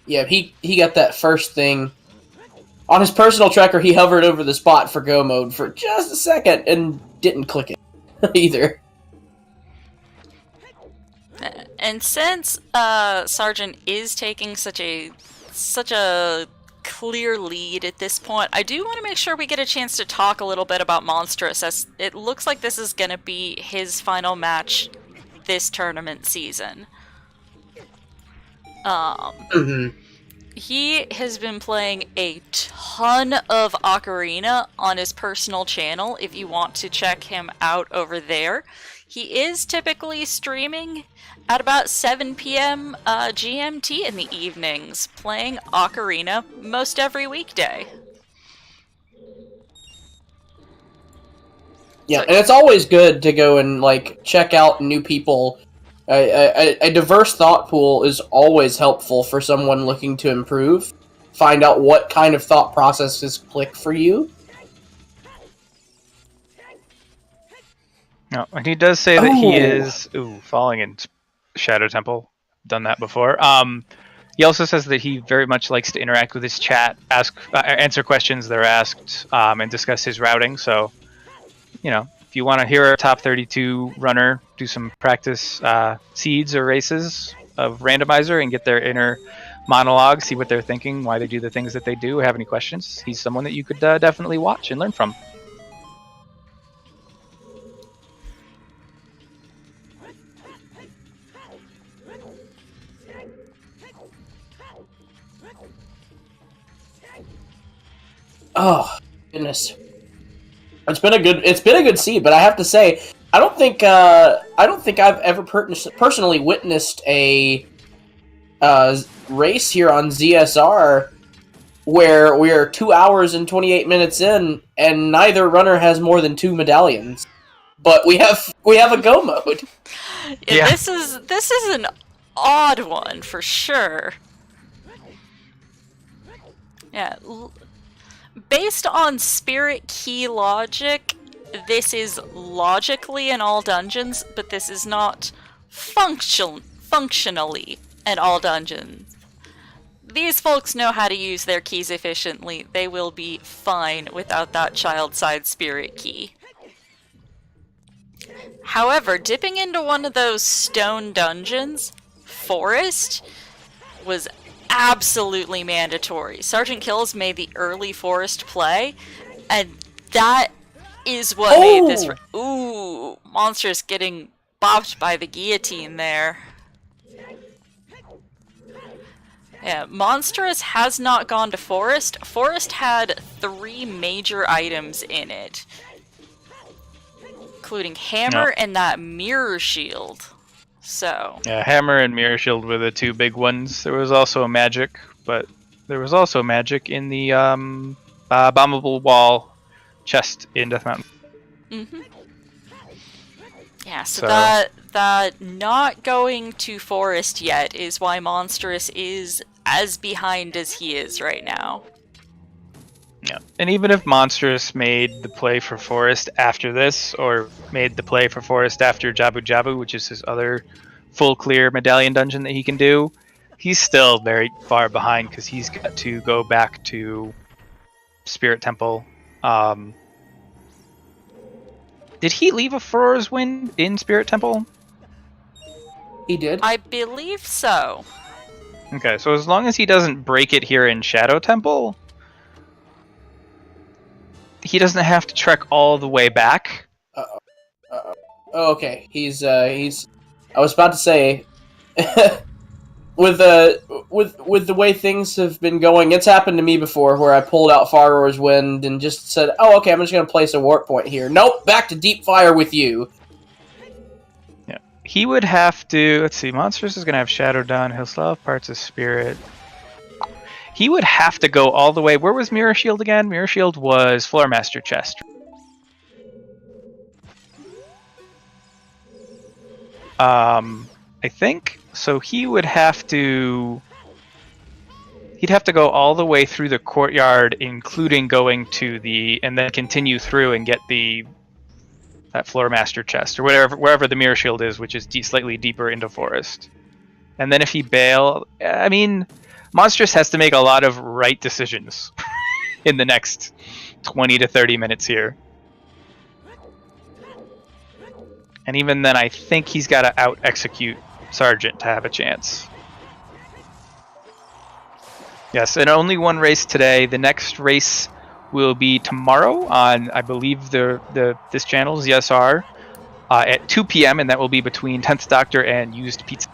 Yeah, he got that first thing. On his personal tracker, he hovered over the spot for Go mode for just a second and didn't click it either. And since Sargent is taking such a clear lead at this point, I do want to make sure we get a chance to talk a little bit about Monstrous, as it looks like this is going to be his final match this tournament season. He has been playing a ton of Ocarina on his personal channel if you want to check him out over there. He is typically streaming at about 7 p.m. GMT in the evenings, playing Ocarina most every weekday. Yeah, and it's always good to go and like check out new people. A diverse thought pool is always helpful for someone looking to improve. Find out what kind of thought processes click for you. No, and he does say that he is falling in Shadow Temple. Done that before. He also says that he very much likes to interact with his chat, answer questions that are asked, and discuss his routing. So, you know, if you want to hear a top 32 runner do some practice seeds or races of Randomizer and get their inner monologue, see what they're thinking, why they do the things that they do, have any questions, he's someone that you could definitely watch and learn from. Oh goodness, it's been a good seed, but I have to say, I don't think I've ever personally witnessed a race here on ZSR where we're 2 hours and 28 minutes in, and neither runner has more than 2 medallions. But we have a go mode. Yeah. This is an odd one for sure. Yeah. Based on Spirit Key logic, this is logically in all dungeons, but this is not functionally in all dungeons. These folks know how to use their keys efficiently. They will be fine without that child-side Spirit Key. However, dipping into one of those stone dungeons, Forest, was absolutely mandatory. Sgtkillz made the early Forest play, and that is what made this... Ooh, Monsterous getting bopped by the guillotine there. Yeah, Monsterous has not gone to Forest. Forest had 3 major items in it, including Hammer and that Mirror Shield. So yeah, Hammer and Mirror Shield were the 2 big ones. There was also a magic, but there was also magic in the bombable wall chest in Death Mountain. Yeah, so that not going to Forest yet is why Monsterous is as behind as he is right now. Yeah, and even if Monsterous made the play for Forest after this, or made the play for Forest after Jabu Jabu, which is his other full clear medallion dungeon that he can do, he's still very far behind because he's got to go back to Spirit Temple. Did he leave a Furor's Wind in Spirit Temple? He did. I believe so. Okay, so as long as he doesn't break it here in Shadow Temple, he doesn't have to trek all the way back. Oh, okay. He's. I was about to say, with the way things have been going, it's happened to me before where I pulled out Farror's Wind and just said, "Oh, okay, I'm just gonna place a warp point here." Nope, back to Deep Fire with you. Yeah, he would have to. Let's see. Monsterous is gonna have Shadow done. He'll still have parts of Spirit. He would have to go all the way. Where was Mirror Shield again? Mirror Shield was Floormaster Chest. I think so. He would have to. He'd have to go all the way through the courtyard, including going to the, and then continue through and get that Floormaster Chest or wherever the Mirror Shield is, which is slightly deeper into Forest. And then if he bail, I mean, Monstrous has to make a lot of right decisions in the next 20 to 30 minutes here. And even then, I think he's got to out-execute Sergeant to have a chance. Yes, and only one race today. The next race will be tomorrow on, I believe, this channel, ZSR, at 2 p.m., and that will be between 10th Doctor and Used Pizza.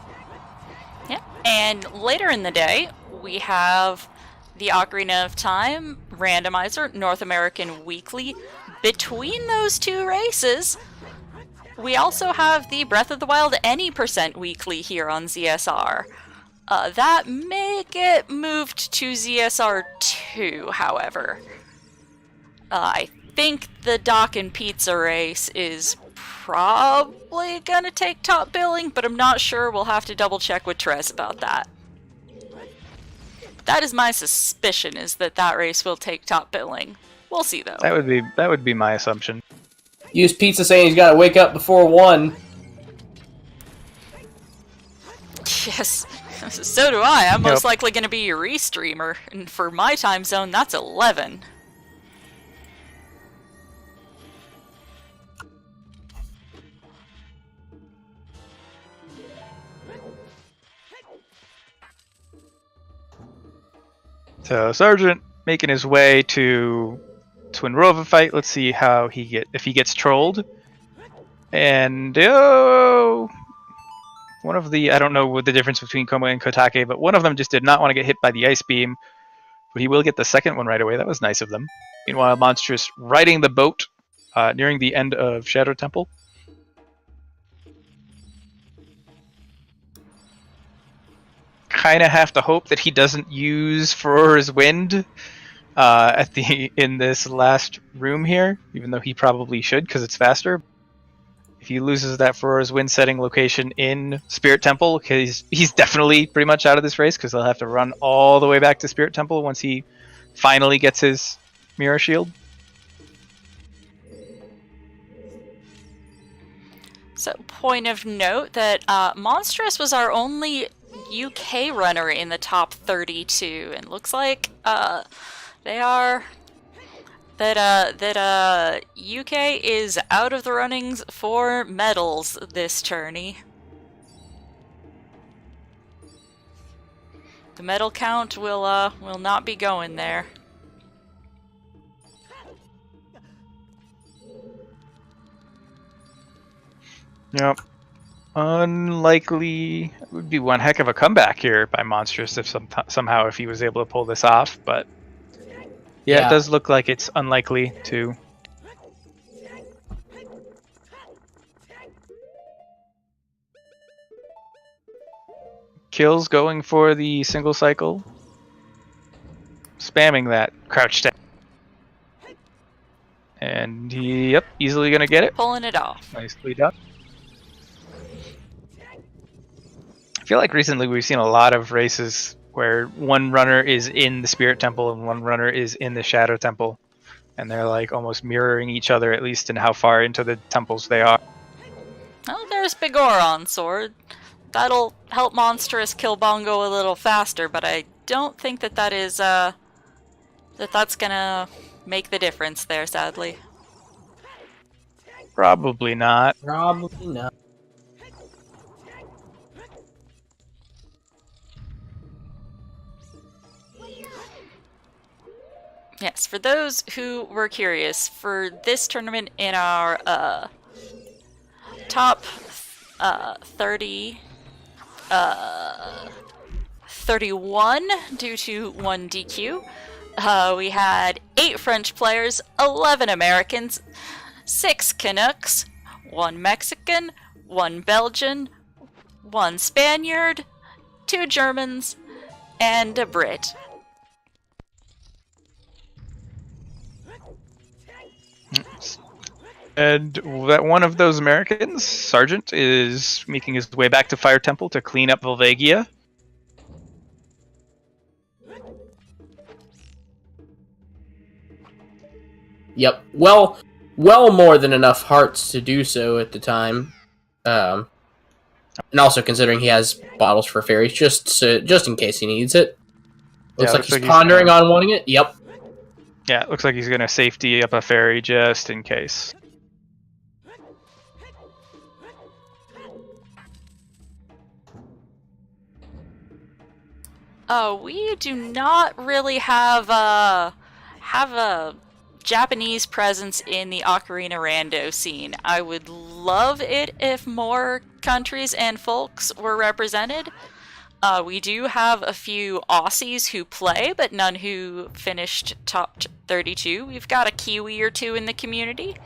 Yeah, and later in the day, we have the Ocarina of Time, Randomizer, North American Weekly. Between those two races, we also have the Breath of the Wild Any % Weekly here on ZSR. That may get moved to ZSR2, however. I think the Dock and Pizza race is probably gonna take top billing, but I'm not sure. We'll have to double check with Therese about that. That is my suspicion, is that that race will take top billing. We'll see, though. That would be my assumption. Use Pizza saying he's got to wake up before 1. Yes, so do I. I'm most likely going to be your restreamer, and for my time zone, that's 11. So Sergeant making his way to Twin Rova fight. Let's see how if he gets trolled. And one of the, I don't know what the difference between Koma and Kotake, but one of them just did not want to get hit by the ice beam. But he will get the second one right away. That was nice of them. Meanwhile, Monsterous riding the boat, nearing the end of Shadow Temple. Kind of have to hope that he doesn't use Furora's Wind in this last room here, even though he probably should because it's faster. If he loses that Furora's Wind setting location in Spirit Temple, he's definitely pretty much out of this race because they'll have to run all the way back to Spirit Temple once he finally gets his Mirror Shield. So, point of note that Monsterous was our only UK runner in the top 32, and looks like they are that UK is out of the runnings for medals this tourney. The medal count will not be going there. Yep. Unlikely. It would be one heck of a comeback here by Monsterous if somehow if he was able to pull this off, but yeah, it does look like it's unlikely to. Kills going for the single cycle. Spamming that crouch step. And yep, easily gonna get it. Pulling it off. Nicely done. I feel like recently we've seen a lot of races where one runner is in the Spirit Temple and one runner is in the Shadow Temple. And they're like almost mirroring each other, at least in how far into the temples they are. Oh, there's Bigoron Sword. That'll help Monsterous kill Bongo a little faster, but I don't think that that's gonna make the difference there, sadly. Probably not. Probably not. Yes, for those who were curious, for this tournament in our top 31 due to 1 DQ, we had 8 French players, 11 Americans, 6 Canucks, 1 Mexican, 1 Belgian, 1 Spaniard, 2 Germans, and a Brit. And that one of those Americans, Sergeant, is making his way back to Fire Temple to clean up Volvagia. Yep. Well more than enough hearts to do so at the time. And also considering he has bottles for fairies, just in case he needs it. Looks like he's pondering on wanting it. Yep. Yeah, it looks like he's going to safety up a fairy just in case. We do not really have a Japanese presence in the Ocarina Rando scene. I would love it if more countries and folks were represented. We do have a few Aussies who play, but none who finished top 32. We've got a Kiwi or two in the community.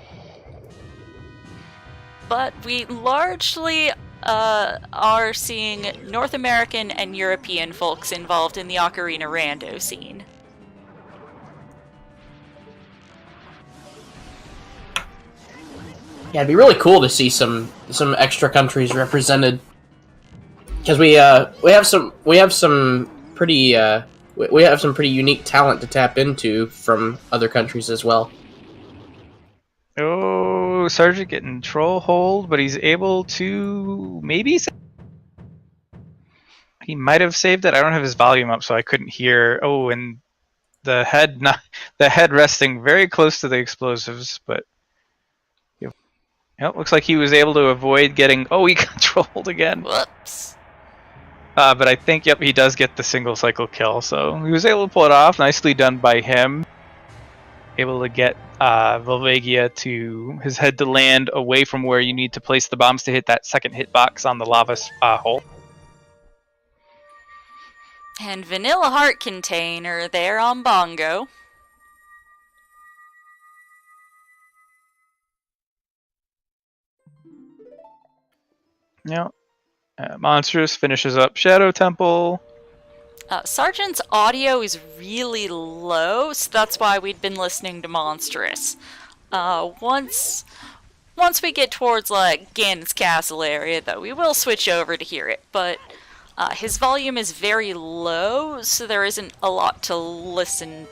But we largely are seeing North American and European folks involved in the Ocarina Rando scene. Yeah, it'd be really cool to see some extra countries represented, because we have some pretty unique talent to tap into from other countries as well. Oh, Sergeant getting troll hold, but he's able to maybe. He might have saved it. I don't have his volume up, so I couldn't hear. Oh, and the head resting very close to the explosives, but. Yep, looks like he was able to avoid getting. Oh, he got trolled again. Whoops. But I think, yep, he does get the single cycle kill. So he was able to pull it off. Nicely done by him. Able to get Volvagia to his head to land away from where you need to place the bombs to hit that second hitbox on the lava hole. And Vanilla Heart Container there on Bongo. Yep. Monstrous finishes up Shadow Temple. Sergeant's audio is really low, so that's why we'd been listening to Monsterous. Once we get towards, like, Ganon's Castle area, though, we will switch over to hear it, but his volume is very low, so there isn't a lot to listen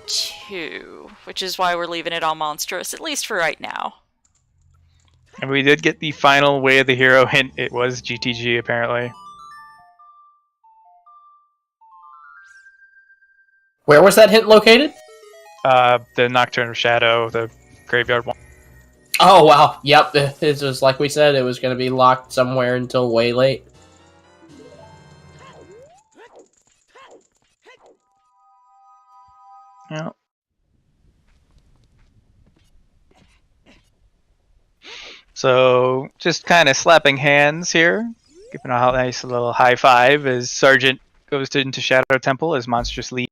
to, which is why we're leaving it on Monstrous, at least for right now. And we did get the final Way of the Hero hint. It was GTG, apparently. Where was that hint located? The Nocturne Shadow, the graveyard one. Oh, wow. Yep. It was like we said, it was going to be locked somewhere until way late. Yep. So, just kind of slapping hands here. Giving a nice little high five as Sergeant goes into Shadow Temple as Monstrous leads.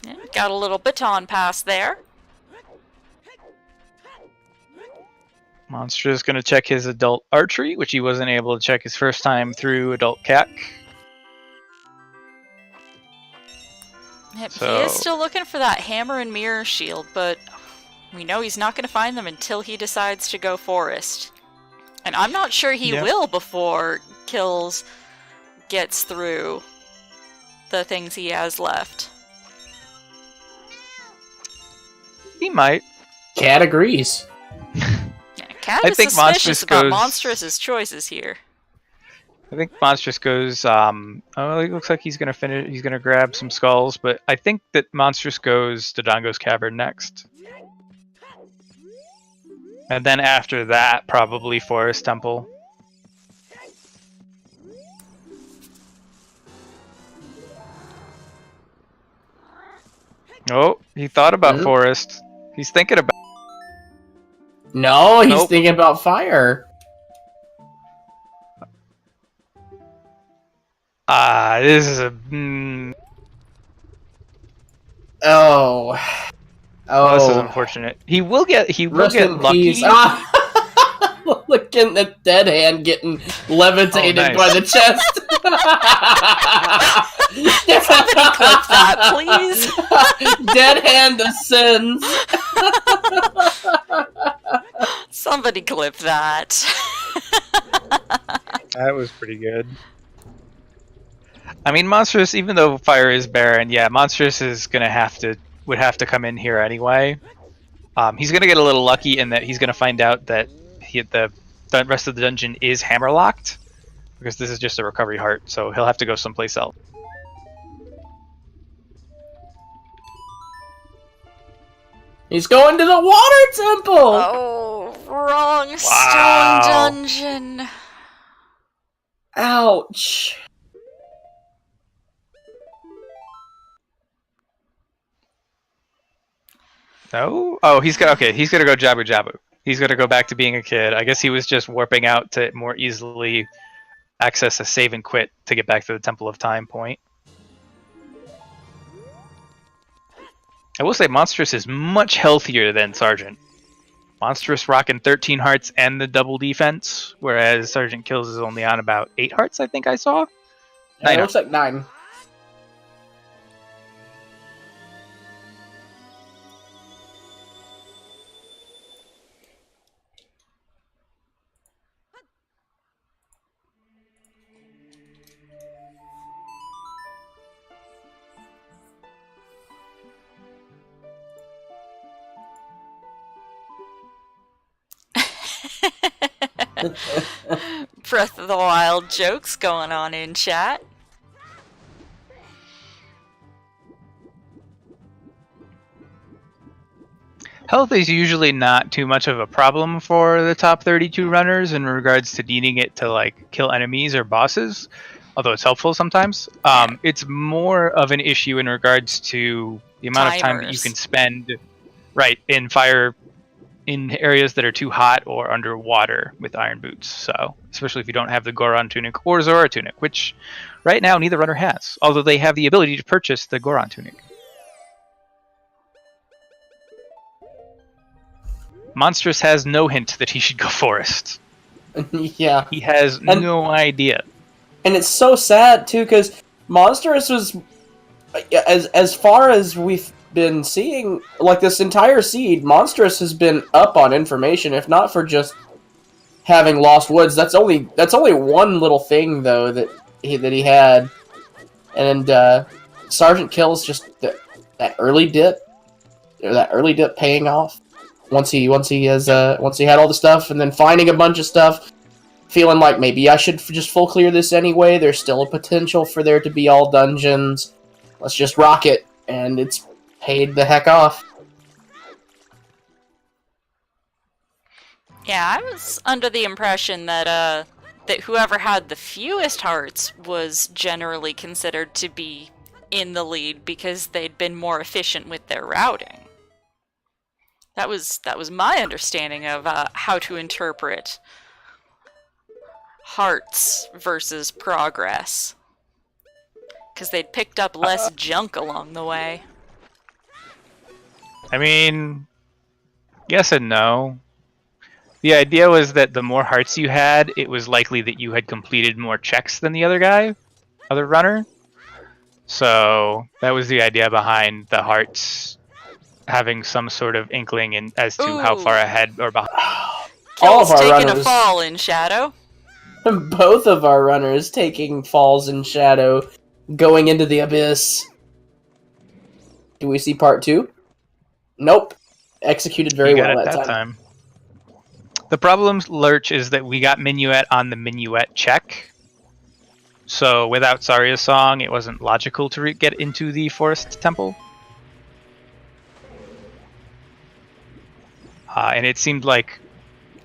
Yeah, got a little baton pass there. Monstrous going to check his adult archery, which he wasn't able to check his first time through adult CAC. Yep, So- he is still looking for that hammer and mirror shield, but we know he's not going to find them until he decides to go forest. And I'm not sure he Yep. will before Kills gets through the things he has left. He might. Cat agrees. Yeah, Cat I is think suspicious Monstrous about goes- Monstrous's choices here. I think Monstrous goes. Oh, it looks like he's gonna finish. He's gonna grab some skulls, but I think that Monstrous goes to Dongo's Cavern next, and then after that, probably Forest Temple. Oh, he thought about Forest. He's thinking about. No, he's Nope. thinking about fire. This is a. Oh. Well, this is Oh. unfortunate. He will get. He will Rest get in lucky. peace. Ah! Look at the dead hand getting levitated Oh, nice. by the chest. Somebody clip that, please. Dead hand ascends. Somebody clip that. That was pretty good. I mean, Monstrous, even though fire is barren, yeah, Monstrous is would have to come in here anyway. He's gonna get a little lucky in that he's gonna find out that the rest of the dungeon is hammer locked, because this is just a recovery heart, so he'll have to go someplace else. He's going to the water temple. Oh, wrong stone dungeon. Ouch. No? Oh, he's gonna go Jabu Jabu. He's gonna go back to being a kid. I guess he was just warping out to more easily access a save and quit to get back to the Temple of Time point. I will say Monstrous is much healthier than Sergeant. Monstrous rocking 13 hearts and the double defense, whereas Sgtkillz is only on about 8 hearts, I think I saw. Yeah, it looks like 9. Breath of the Wild jokes going on in chat. Health is usually not too much of a problem for the top 32 runners in regards to needing it to like kill enemies or bosses, although it's helpful sometimes. It's more of an issue in regards to the amount of time that you can spend in fire in areas that are too hot or underwater with iron boots. So especially if you don't have the Goron tunic or Zora tunic, which right now neither runner has, although they have the ability to purchase the Goron tunic. Monstrous has no hint that he should go forest. Yeah. He has no idea. And it's so sad, too, because Monsterous was, as far as we've been seeing, like, this entire seed, Monstrous has been up on information, if not for just having Lost Woods. That's only one little thing, though, that he had. And Sgtkillz, just that early dip paying off. Once he had all the stuff, and then finding a bunch of stuff, feeling like maybe I should just full clear this anyway. There's still a potential for there to be all dungeons. Let's just rock it, and it's paid the heck off. Yeah, I was under the impression that that whoever had the fewest hearts was generally considered to be in the lead because they'd been more efficient with their routing. That was my understanding of how to interpret hearts versus progress. Because they'd picked up less junk along the way. I mean, yes and no. The idea was that the more hearts you had, it was likely that you had completed more checks than the other runner. So that was the idea behind the hearts having some sort of inkling as to how far ahead or behind. All of our taking runners, a fall in shadow. Both of our runners taking falls in shadow, going into the abyss. Do we see part 2? Nope. Executed very well that time. The problem, Lurch, is that we got Minuet on the Minuet check. So without Zarya's song, it wasn't logical to get into the Forest Temple. And it seemed like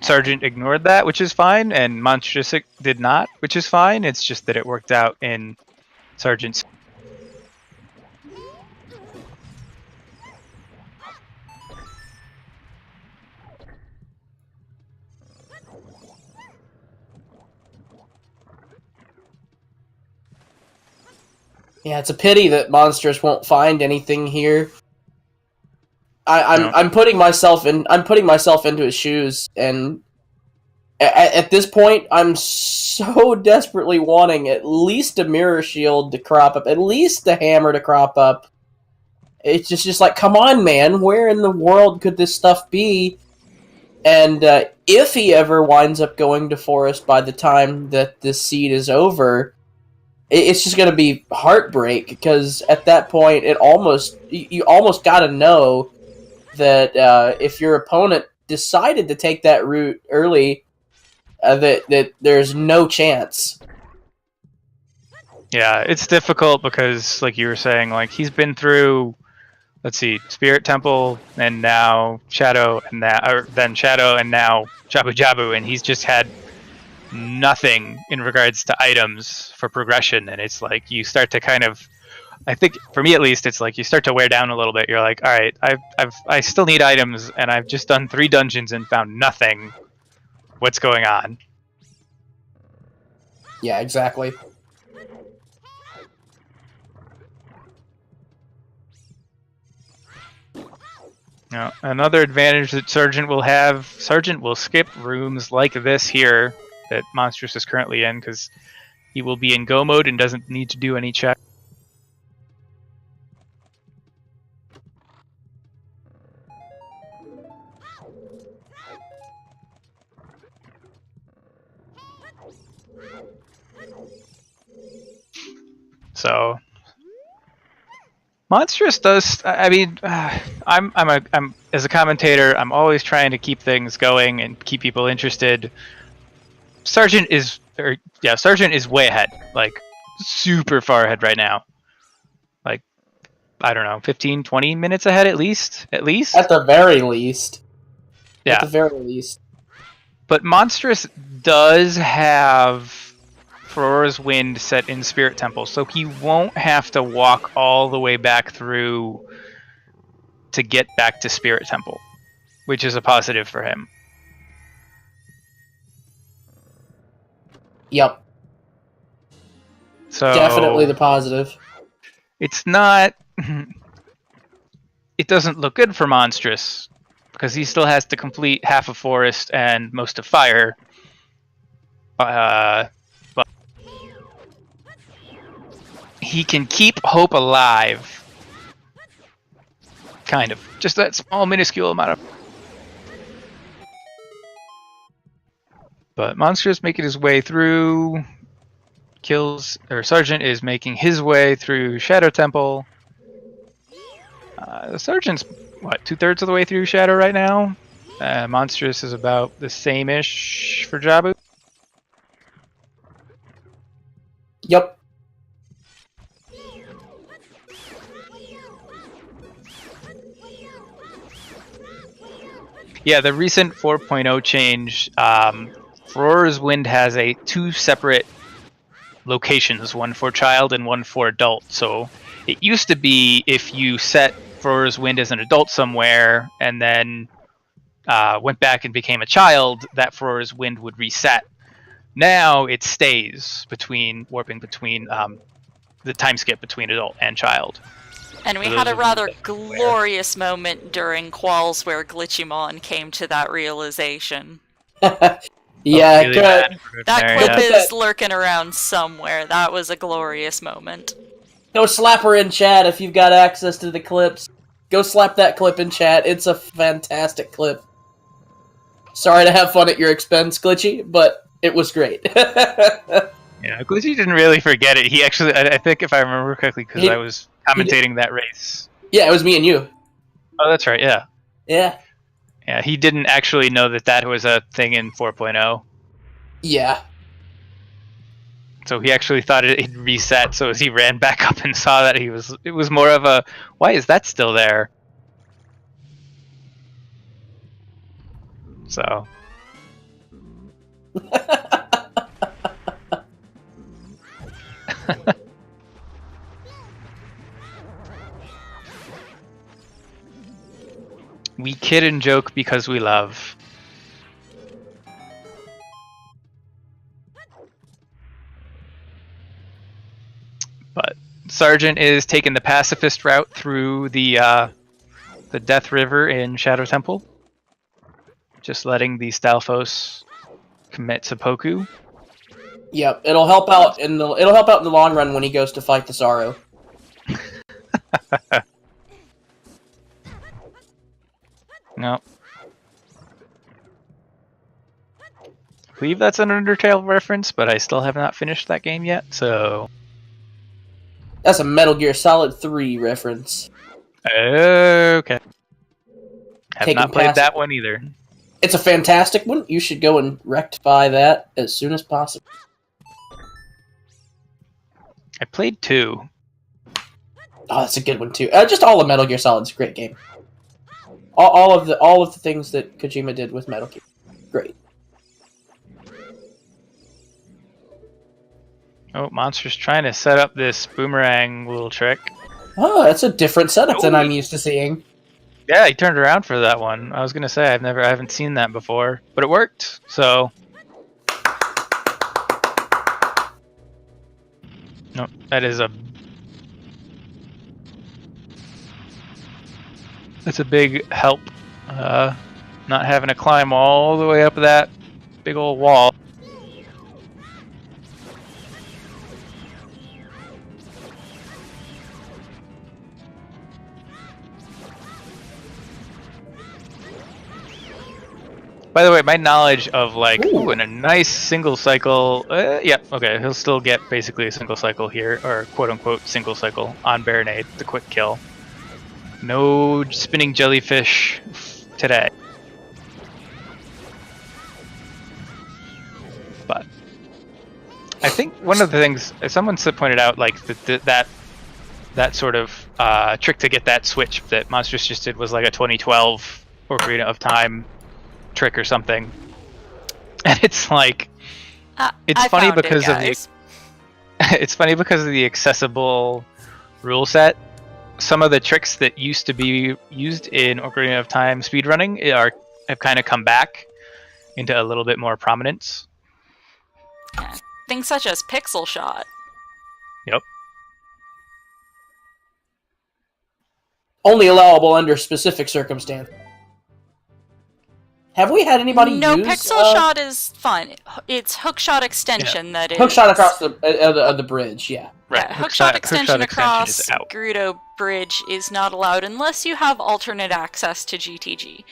Sergeant ignored that, which is fine, and Monstrous did not, which is fine. It's just that it worked out in Sergeant's. Yeah, it's a pity that Monstrous won't find anything here. I'm putting myself into his shoes, and at this point, I'm so desperately wanting at least a mirror shield to crop up, at least a hammer to crop up. It's just like, come on, man, where in the world could this stuff be? And if he ever winds up going to Forest by the time that this seed is over, it's just going to be heartbreak, because at that point, you almost got to know that if your opponent decided to take that route early, that there's no chance. Yeah, it's difficult because, like you were saying, like he's been through, let's see, Spirit Temple, and now Shadow, and then Shadow, and now Jabu Jabu, and he's just had nothing in regards to items for progression, and it's like you start to kind of, I think for me at least, it's like you start to wear down a little bit. You're like, all right, I still need items, and I've just done 3 dungeons and found nothing. What's going on? Yeah, exactly. Now, another advantage that Sergeant will have, Sergeant will skip rooms like this here that Monstrous is currently in, because he will be in go mode and doesn't need to do any check. So Monstrous does. I mean, I'm as a commentator, I'm always trying to keep things going and keep people interested. Sergeant is way ahead, like super far ahead right now. Like, I don't know, 15, 20 minutes ahead at least. At the very least. Yeah. At the very least. But Monstrous does have Aurora's Wind set in Spirit Temple, so he won't have to walk all the way back through to get back to Spirit Temple, which is a positive for him. Yep. So Definitely the positive. it's not. It doesn't look good for Monstrous because he still has to complete half of Forest and most of Fire. But he can keep hope alive. Kind of. Just that small, minuscule amount of. But Monster's making his way through. Sergeant is making his way through Shadow Temple. The Sergeant's, what, 2/3 of the way through Shadow right now? Monstrous is about the same-ish for Jabu. Yep. Yeah, the recent 4.0 change, Aurora's Wind has two separate locations, one for child and one for adult. So it used to be if you set Aurora's Wind as an adult somewhere and then went back and became a child, that Aurora's Wind would reset. Now it stays warping between the time skip between adult and child. And we had a rather glorious moment during Qualls where Glitchymon came to that realization. Yeah, Really good. That clip is lurking around somewhere. That was a glorious moment. Go slap her in chat if you've got access to the clips. Go slap that clip in chat. It's a fantastic clip. Sorry to have fun at your expense, Glitchy, but it was great. Yeah, Glitchy didn't really forget it. He actually, I think if I remember correctly, because I was commentating that race. Yeah, it was me and you. Oh, that's right, yeah. Yeah. Yeah, he didn't actually know that was a thing in 4.0. Yeah. So he actually thought it reset, so as he ran back up and saw that, it was more of a, why is that still there? So. We kid and joke because we love. But Sergeant is taking the pacifist route through the Death River in Shadow Temple. Just letting the Stalfos commit seppuku. Yep, it'll help out in the long run when he goes to fight the Sorrow. No. I believe that's an Undertale reference, but I still have not finished that game yet, so. That's a Metal Gear Solid 3 reference. Okay. Have Taking not played past- that one either. It's a fantastic one. You should go and rectify that as soon as possible. I played 2. Oh, that's a good one too. Just all of Metal Gear Solid's a great game. All of the things that Kojima did with Metal Gear, great. Oh, Monster's trying to set up this boomerang little trick. Oh, that's a different setup than I'm used to seeing. Yeah, he turned around for that one. I was gonna say I haven't seen that before, but it worked. So No, that is a... That's a big help. Not having to climb all the way up that big old wall. By the way, my knowledge of like, ooh, and a nice single cycle, yeah, okay, he'll still get basically a single cycle here, or quote-unquote single cycle on Baronade, the quick kill. No spinning jellyfish today. But I think one of the things, someone pointed out, like, that sort of trick to get that switch that Monsterous just did was like a 2012 Ocarina of Time trick or something, and it's like it's funny because of the it's funny because of the accessible rule set. Some of the tricks that used to be used in Ocarina of Time speedrunning have kind of come back into a little bit more prominence. Yeah. Things such as pixel shot. Yep. Only allowable under specific circumstances. Have we had anybody No, use... pixel shot is fun. It's hookshot extension that is... Hookshot across the bridge, yeah. Right. Yeah, hookshot extension across is out. Gerudo Bridge is not allowed unless you have alternate access to GTG.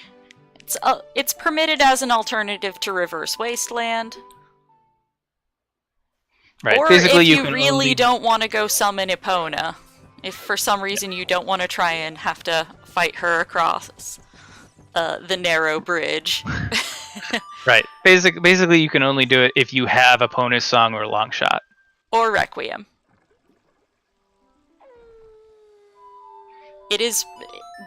It's permitted as an alternative to Reverse Wasteland. Right. Or Basically, if you can really only... don't want to go summon Epona. If for some reason you don't want to try and have to fight her across the narrow bridge. Right. Basically, you can only do it if you have Epona's Song or Longshot. Or Requiem. It is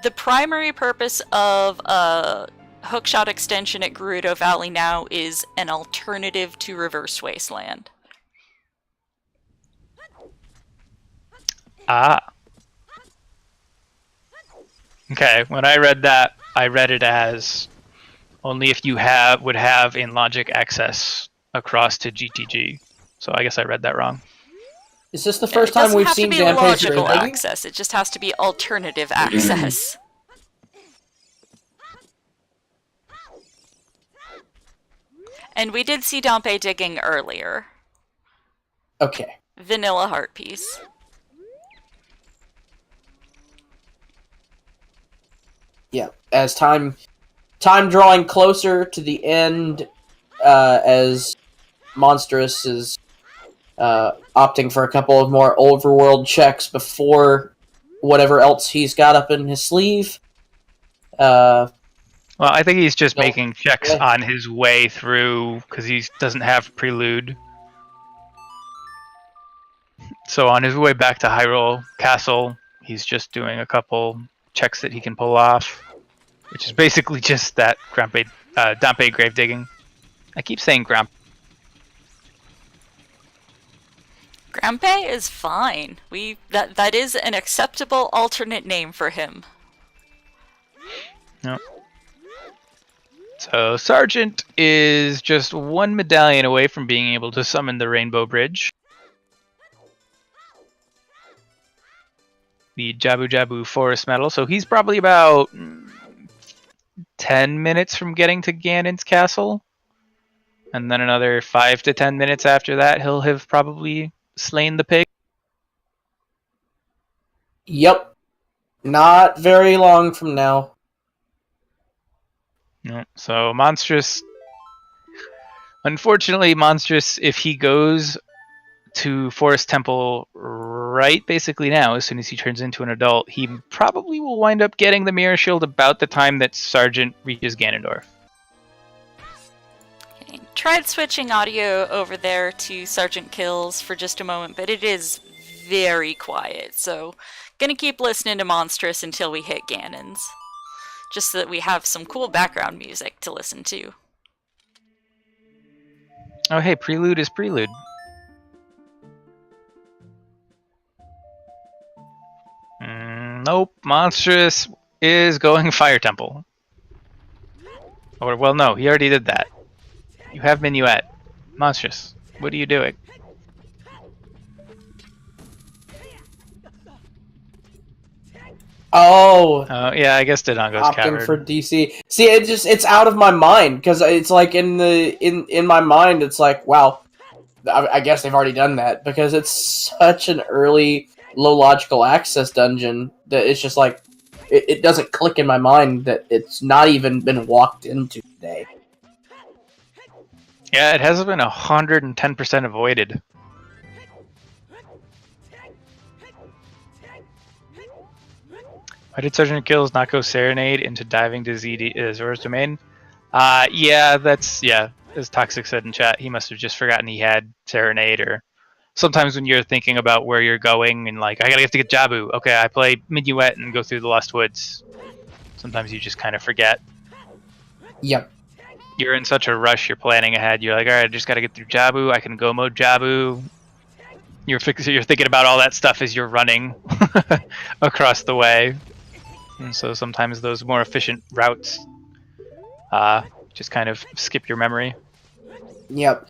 the primary purpose of hookshot extension at Gerudo Valley now is an alternative to Reverse Wasteland. Ah. Okay, when I read that, I read it as only if you would have in logic access across to GTG. So I guess I read that wrong. Is this the first time we've seen Dampé logical Dampé access. It just has to be alternative access. And we did see Dampé digging earlier. Okay. Vanilla heart piece. Yeah, as time drawing closer to the end, as Monsterous is opting for a couple of more overworld checks before whatever else he's got up in his sleeve. Well, I think he's just making checks on his way through because he doesn't have Prelude. So on his way back to Hyrule Castle, he's just doing a couple checks that he can pull off, which is basically just that Dampé grave digging. I keep saying Grampe. Grampe is fine. That is an acceptable alternate name for him. No. So Sergeant is just one medallion away from being able to summon the Rainbow Bridge. The Jabu Jabu Forest Medal. So he's probably about 10 minutes from getting to Ganon's castle. And then another 5 to 10 minutes after that, he'll have probably slain the pig. Yep. Not very long from now. No. So Monstrous... Unfortunately, Monstrous, if he goes to Forest Temple right basically now, as soon as he turns into an adult, he probably will wind up getting the Mirror Shield about the time that Sergeant reaches Ganondorf. Okay. Tried switching audio over there to Sgtkillz1 for just a moment, but it is very quiet, so gonna keep listening to Monstrous until we hit Ganon's. Just so that we have some cool background music to listen to. Oh hey, Prelude is Prelude. Nope, Monstrous is going Fire Temple. Or, well, no, he already did that. You have Minuet. Monstrous, what are you doing? Oh, Yeah, I guess Dodongo's opting cavern. for DC. See, it's out of my mind because it's like in my mind, it's like, wow, I guess they've already done that because it's such an early low logical access dungeon that it's just like it doesn't click in my mind that it's not even been walked into today. Yeah, it has been 110% avoided. Why did Sgtkillz not go Serenade into diving to Zora's Domain? Yeah, as Toxic said in chat, he must have just forgotten he had Serenade, or sometimes when you're thinking about where you're going and like, I gotta get to get Jabu. Okay, I play Minuet and go through the Lost Woods. Sometimes you just kind of forget. Yep. You're in such a rush, you're planning ahead. You're like, all right, I just gotta get through Jabu. I can go mode Jabu. You're thinking about all that stuff as you're running across the way. And so sometimes those more efficient routes just kind of skip your memory. Yep.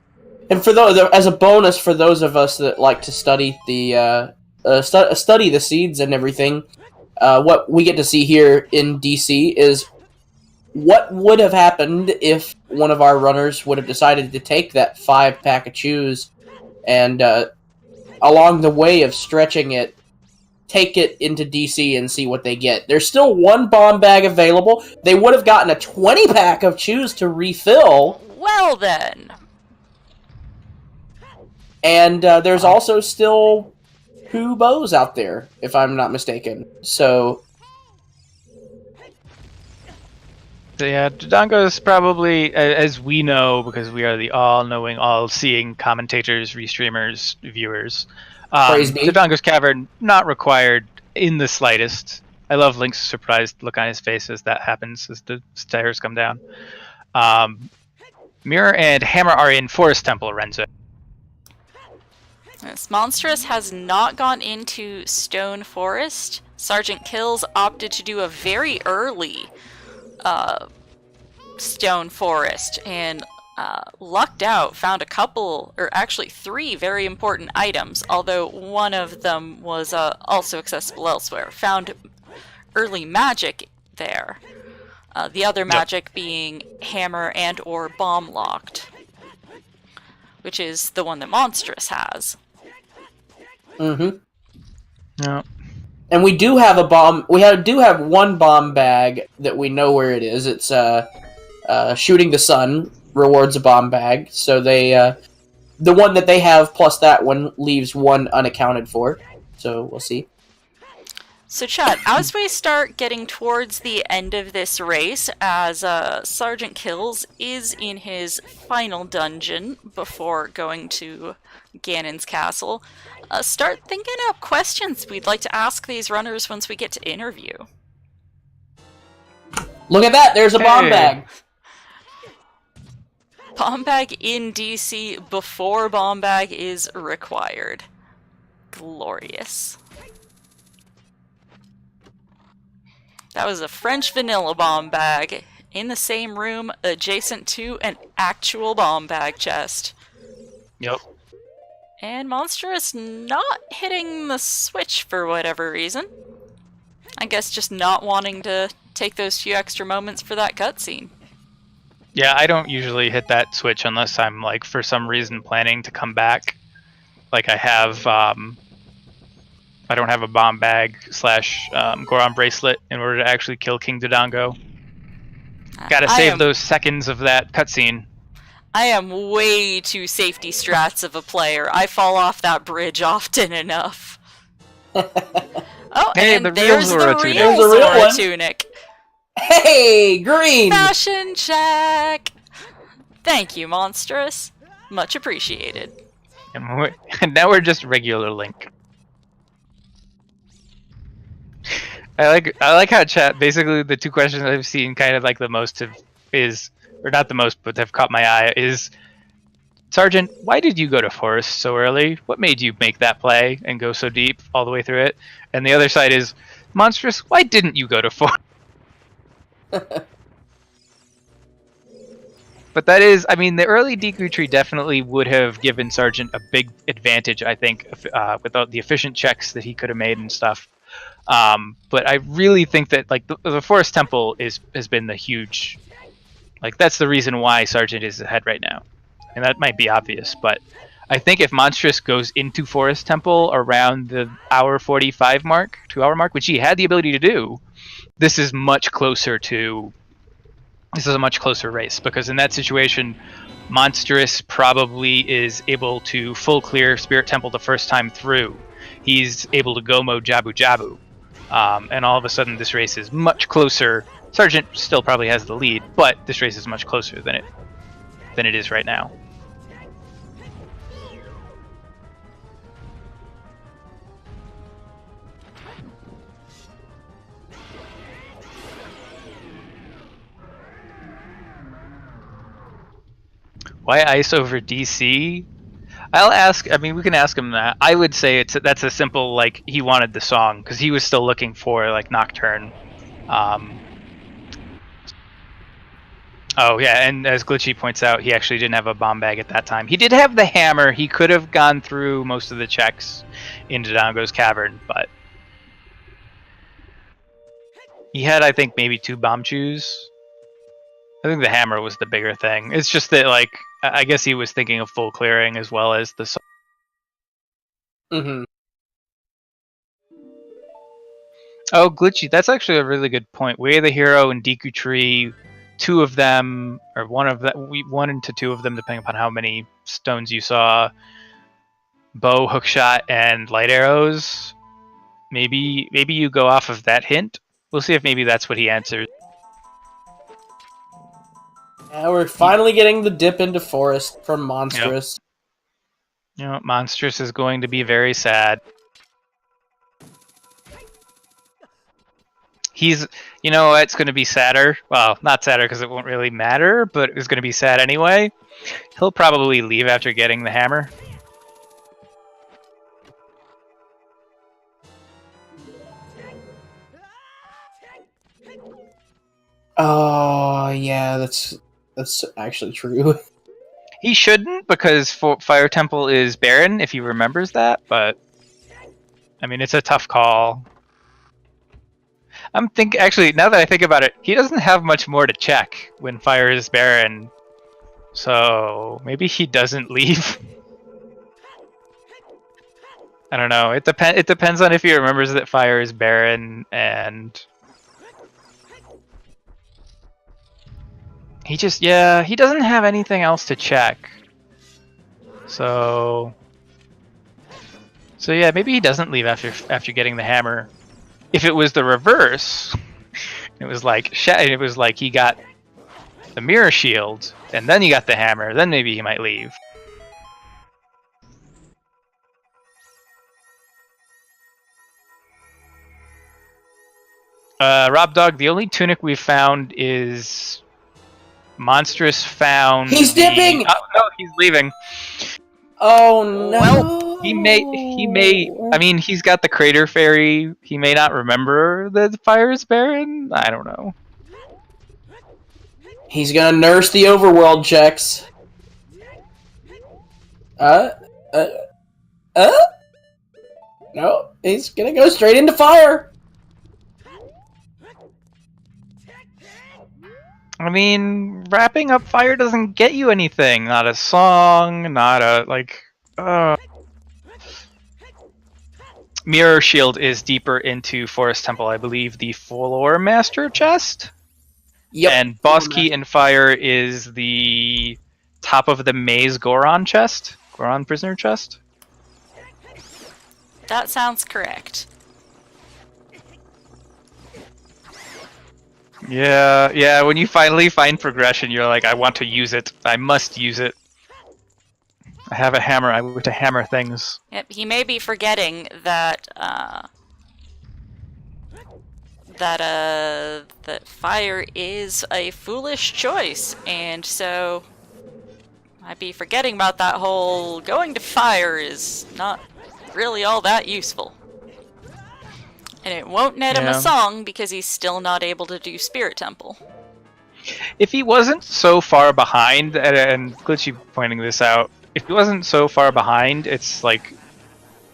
And for those, as a bonus for those of us that like to study the study the seeds and everything, what we get to see here in DC is what would have happened if one of our runners would have decided to take that 5-pack of chews and along the way of stretching it, take it into DC and see what they get. There's still 1 bomb bag available. They would have gotten a 20-pack of chews to refill. Well then. And there's also still 2 bows out there, if I'm not mistaken. So yeah, Dodongo is probably, as we know, because we are the all-knowing, all-seeing commentators, restreamers, viewers. Praise be. Dodongo's Cavern, not required in the slightest. I love Link's surprised look on his face as that happens, as the stairs come down. Mirror and Hammer are in Forest Temple, Renzo. Yes, Monsterous has not gone into Stone Forest. Sgtkillz opted to do a very early Stone Forest and lucked out, found a couple, or actually 3 very important items, although one of them was also accessible elsewhere. Found early magic there. The other magic being hammer and or bomb locked, which is the one that Monstrous has. Mm-hmm. Yeah. And we do have a bomb. Do have 1 bomb bag that we know where it is. It's shooting the sun rewards a bomb bag. So they the one that they have plus that one leaves 1 unaccounted for. So we'll see. So chat, as we start getting towards the end of this race, as Sgtkillz is in his final dungeon before going to Ganon's castle, start thinking up questions we'd like to ask these runners once we get to interview. Look at that! There's a bomb bag! Bomb bag in DC before bomb bag is required. Glorious. That was a French vanilla bomb bag in the same room adjacent to an actual bomb bag chest. Yep. And Monsterous not hitting the switch for whatever reason. I guess just not wanting to take those few extra moments for that cutscene. Yeah, I don't usually hit that switch unless I'm, like, for some reason planning to come back. Like, I have, I don't have a bomb bag / Goron bracelet in order to actually kill King Dodongo. Gotta save those seconds of that cutscene. I am way too safety strats of a player. I fall off that bridge often enough. Oh, hey, and the there's real the Zora tunic. real There's a real Zora one. tunic. Hey, green! Fashion check! Thank you, Monstrous. Much appreciated. And now we're just regular Link. I like how chat, basically the 2 questions I've seen kind of like the most or not the most, but have caught my eye is, Sergeant, why did you go to Forest so early? What made you make that play and go so deep all the way through it? And the other side is, Monstrous, why didn't you go to Forest? But that is, I mean, the early Deku tree definitely would have given Sergeant a big advantage, I think, without the efficient checks that he could have made and stuff. But I really think that like the Forest Temple has been the huge, like that's the reason why Sergeant is ahead right now, and that might be obvious, but I think if Monstrous goes into Forest Temple around the hour 45 mark, 2 hour mark, which he had the ability to do, this is a much closer race, because in that situation, Monstrous probably is able to full clear Spirit Temple the first time through. He's able to go mode Jabu Jabu. And all of a sudden this race is much closer. Sergeant still probably has the lead, but this race is much closer than it is right now. Why ice over DC? I'll ask. I mean, we can ask him that. I would say that's a simple, like, he wanted the song because he was still looking for like Nocturne. Oh yeah, and as Glitchy points out, he actually didn't have a bomb bag at that time. He did have the hammer. He could have gone through most of the checks into Dongo's cavern, but he had, I think, maybe 2 bomb chews. I think the hammer was the bigger thing. It's just that, like, I guess he was thinking of full clearing as well as the song. Mm-hmm. Oh, Glitchy, that's actually a really good point. Way of the Hero and Deku Tree, 2 of them, or 1 into 2 of them, depending upon how many stones you saw. Bow, hookshot, and light arrows. Maybe you go off of that hint. We'll see if maybe that's what he answers. Yeah, we're finally getting the dip into Forest from Monstrous. Yep. You know, Monstrous is going to be very sad. He's, you know, it's going to be sadder. Well, not sadder because it won't really matter, but it's going to be sad anyway. He'll probably leave after getting the hammer. Oh, yeah, that's actually true. He shouldn't, because Fire Temple is barren, if he remembers that, but I mean, it's a tough call. Actually, now that I think about it, he doesn't have much more to check when Fire is barren, so maybe he doesn't leave. I don't know. It depends on if he remembers that Fire is barren, and he doesn't have anything else to check. So yeah, maybe he doesn't leave after getting the hammer. If it was the reverse, it was like he got the mirror shield and then he got the hammer, then maybe he might leave. Rob Dog, the only tunic we've found is Monstrous found. He's dipping! Oh, no, he's leaving. Oh no! Well, he may. I mean, he's got the Crater Fairy. He may not remember that Fire is barren. I don't know. He's gonna nurse the overworld checks. No, he's gonna go straight into Fire. I mean, wrapping up Fire doesn't get you anything. Not a song, not a, like... Mirror Shield is deeper into Forest Temple, I believe, the Floor Master chest? Yep. And Boss Key in Fire is the top of the Maze Goron chest? Goron Prisoner chest? That sounds correct. Yeah, when you finally find progression, you're like, I want to use it. I must use it. I have a hammer, I want to hammer things. Yep, he may be forgetting that, that Fire is a foolish choice, and so I'd be forgetting about that whole going to Fire is not really all that useful. And it won't net him a song because he's still not able to do Spirit Temple. If he wasn't so far behind, and Glitchy pointing this out, if he wasn't so far behind, it's like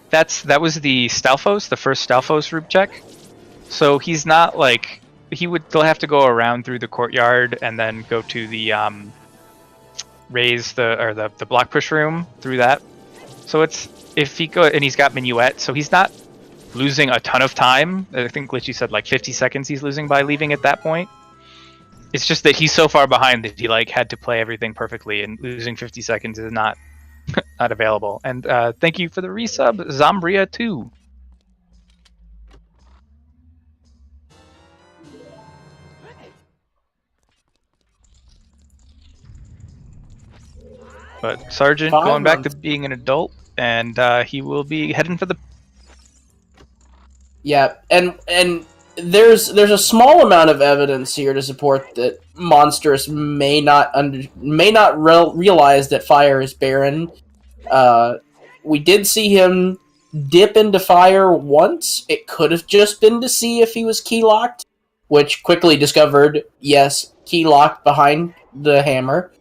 that was the Stalfos, the first Stalfos route check. So he's not like they'll have to go around through the courtyard and then go to the the block push room through that. So it's if he go and he's got Minuet, so he's not losing a ton of time. I think Glitchy said like 50 seconds he's losing by leaving at that point. It's just that he's so far behind that he like had to play everything perfectly, and losing 50 seconds is not not available. And thank you for the resub, Zombria 2. But Sergeant going back to being an adult, and he will be heading for the. Yeah, and there's a small amount of evidence here to support that Monsterous may not realize that fire is barren. We did see him dip into fire once. It could have just been to see if he was key locked, which quickly discovered, yes, key locked behind the hammer.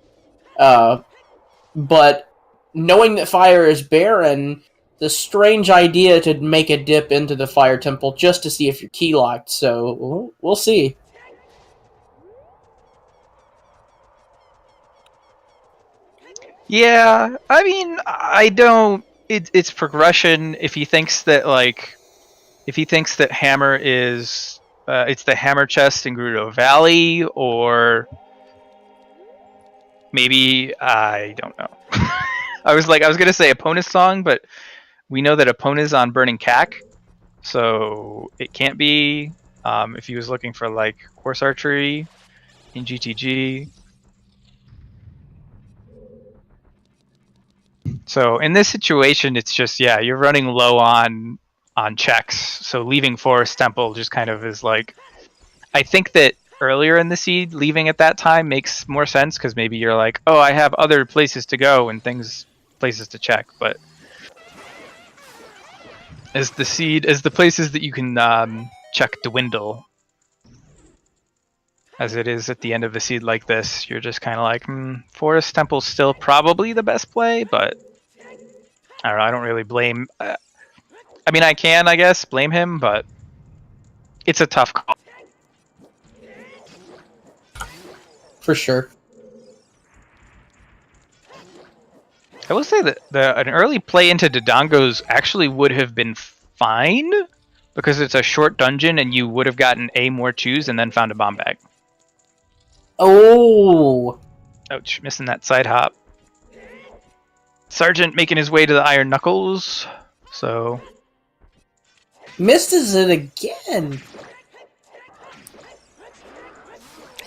But knowing that fire is barren, the strange idea to make a dip into the fire temple just to see if you're key locked. So we'll see. Yeah, I mean, I don't. It's progression. If he thinks that hammer is, it's the hammer chest in Gerudo Valley, or maybe I don't know. I was gonna say Epona's song, but we know that Epona's on Burning Cack, so it can't be. If he was looking for like horse archery in GTG. So in this situation, it's just, yeah, you're running low on checks. So leaving Forest Temple just kind of is like, I think that earlier in the seed, leaving at that time makes more sense because maybe you're like, oh, I have other places to go and places to check. But as the places that you can check dwindle, as it is at the end of a seed like this, you're just kind of like, Forest Temple's still probably the best play, but I don't know. I don't really blame. I mean, I can, I guess, blame him, but it's a tough call. For sure. I will say that an early play into Dodongos actually would have been fine because it's a short dungeon and you would have gotten more choose and then found a bomb bag. Oh! Ouch, missing that side hop. Sergeant making his way to the Iron Knuckles, so... Misses it again!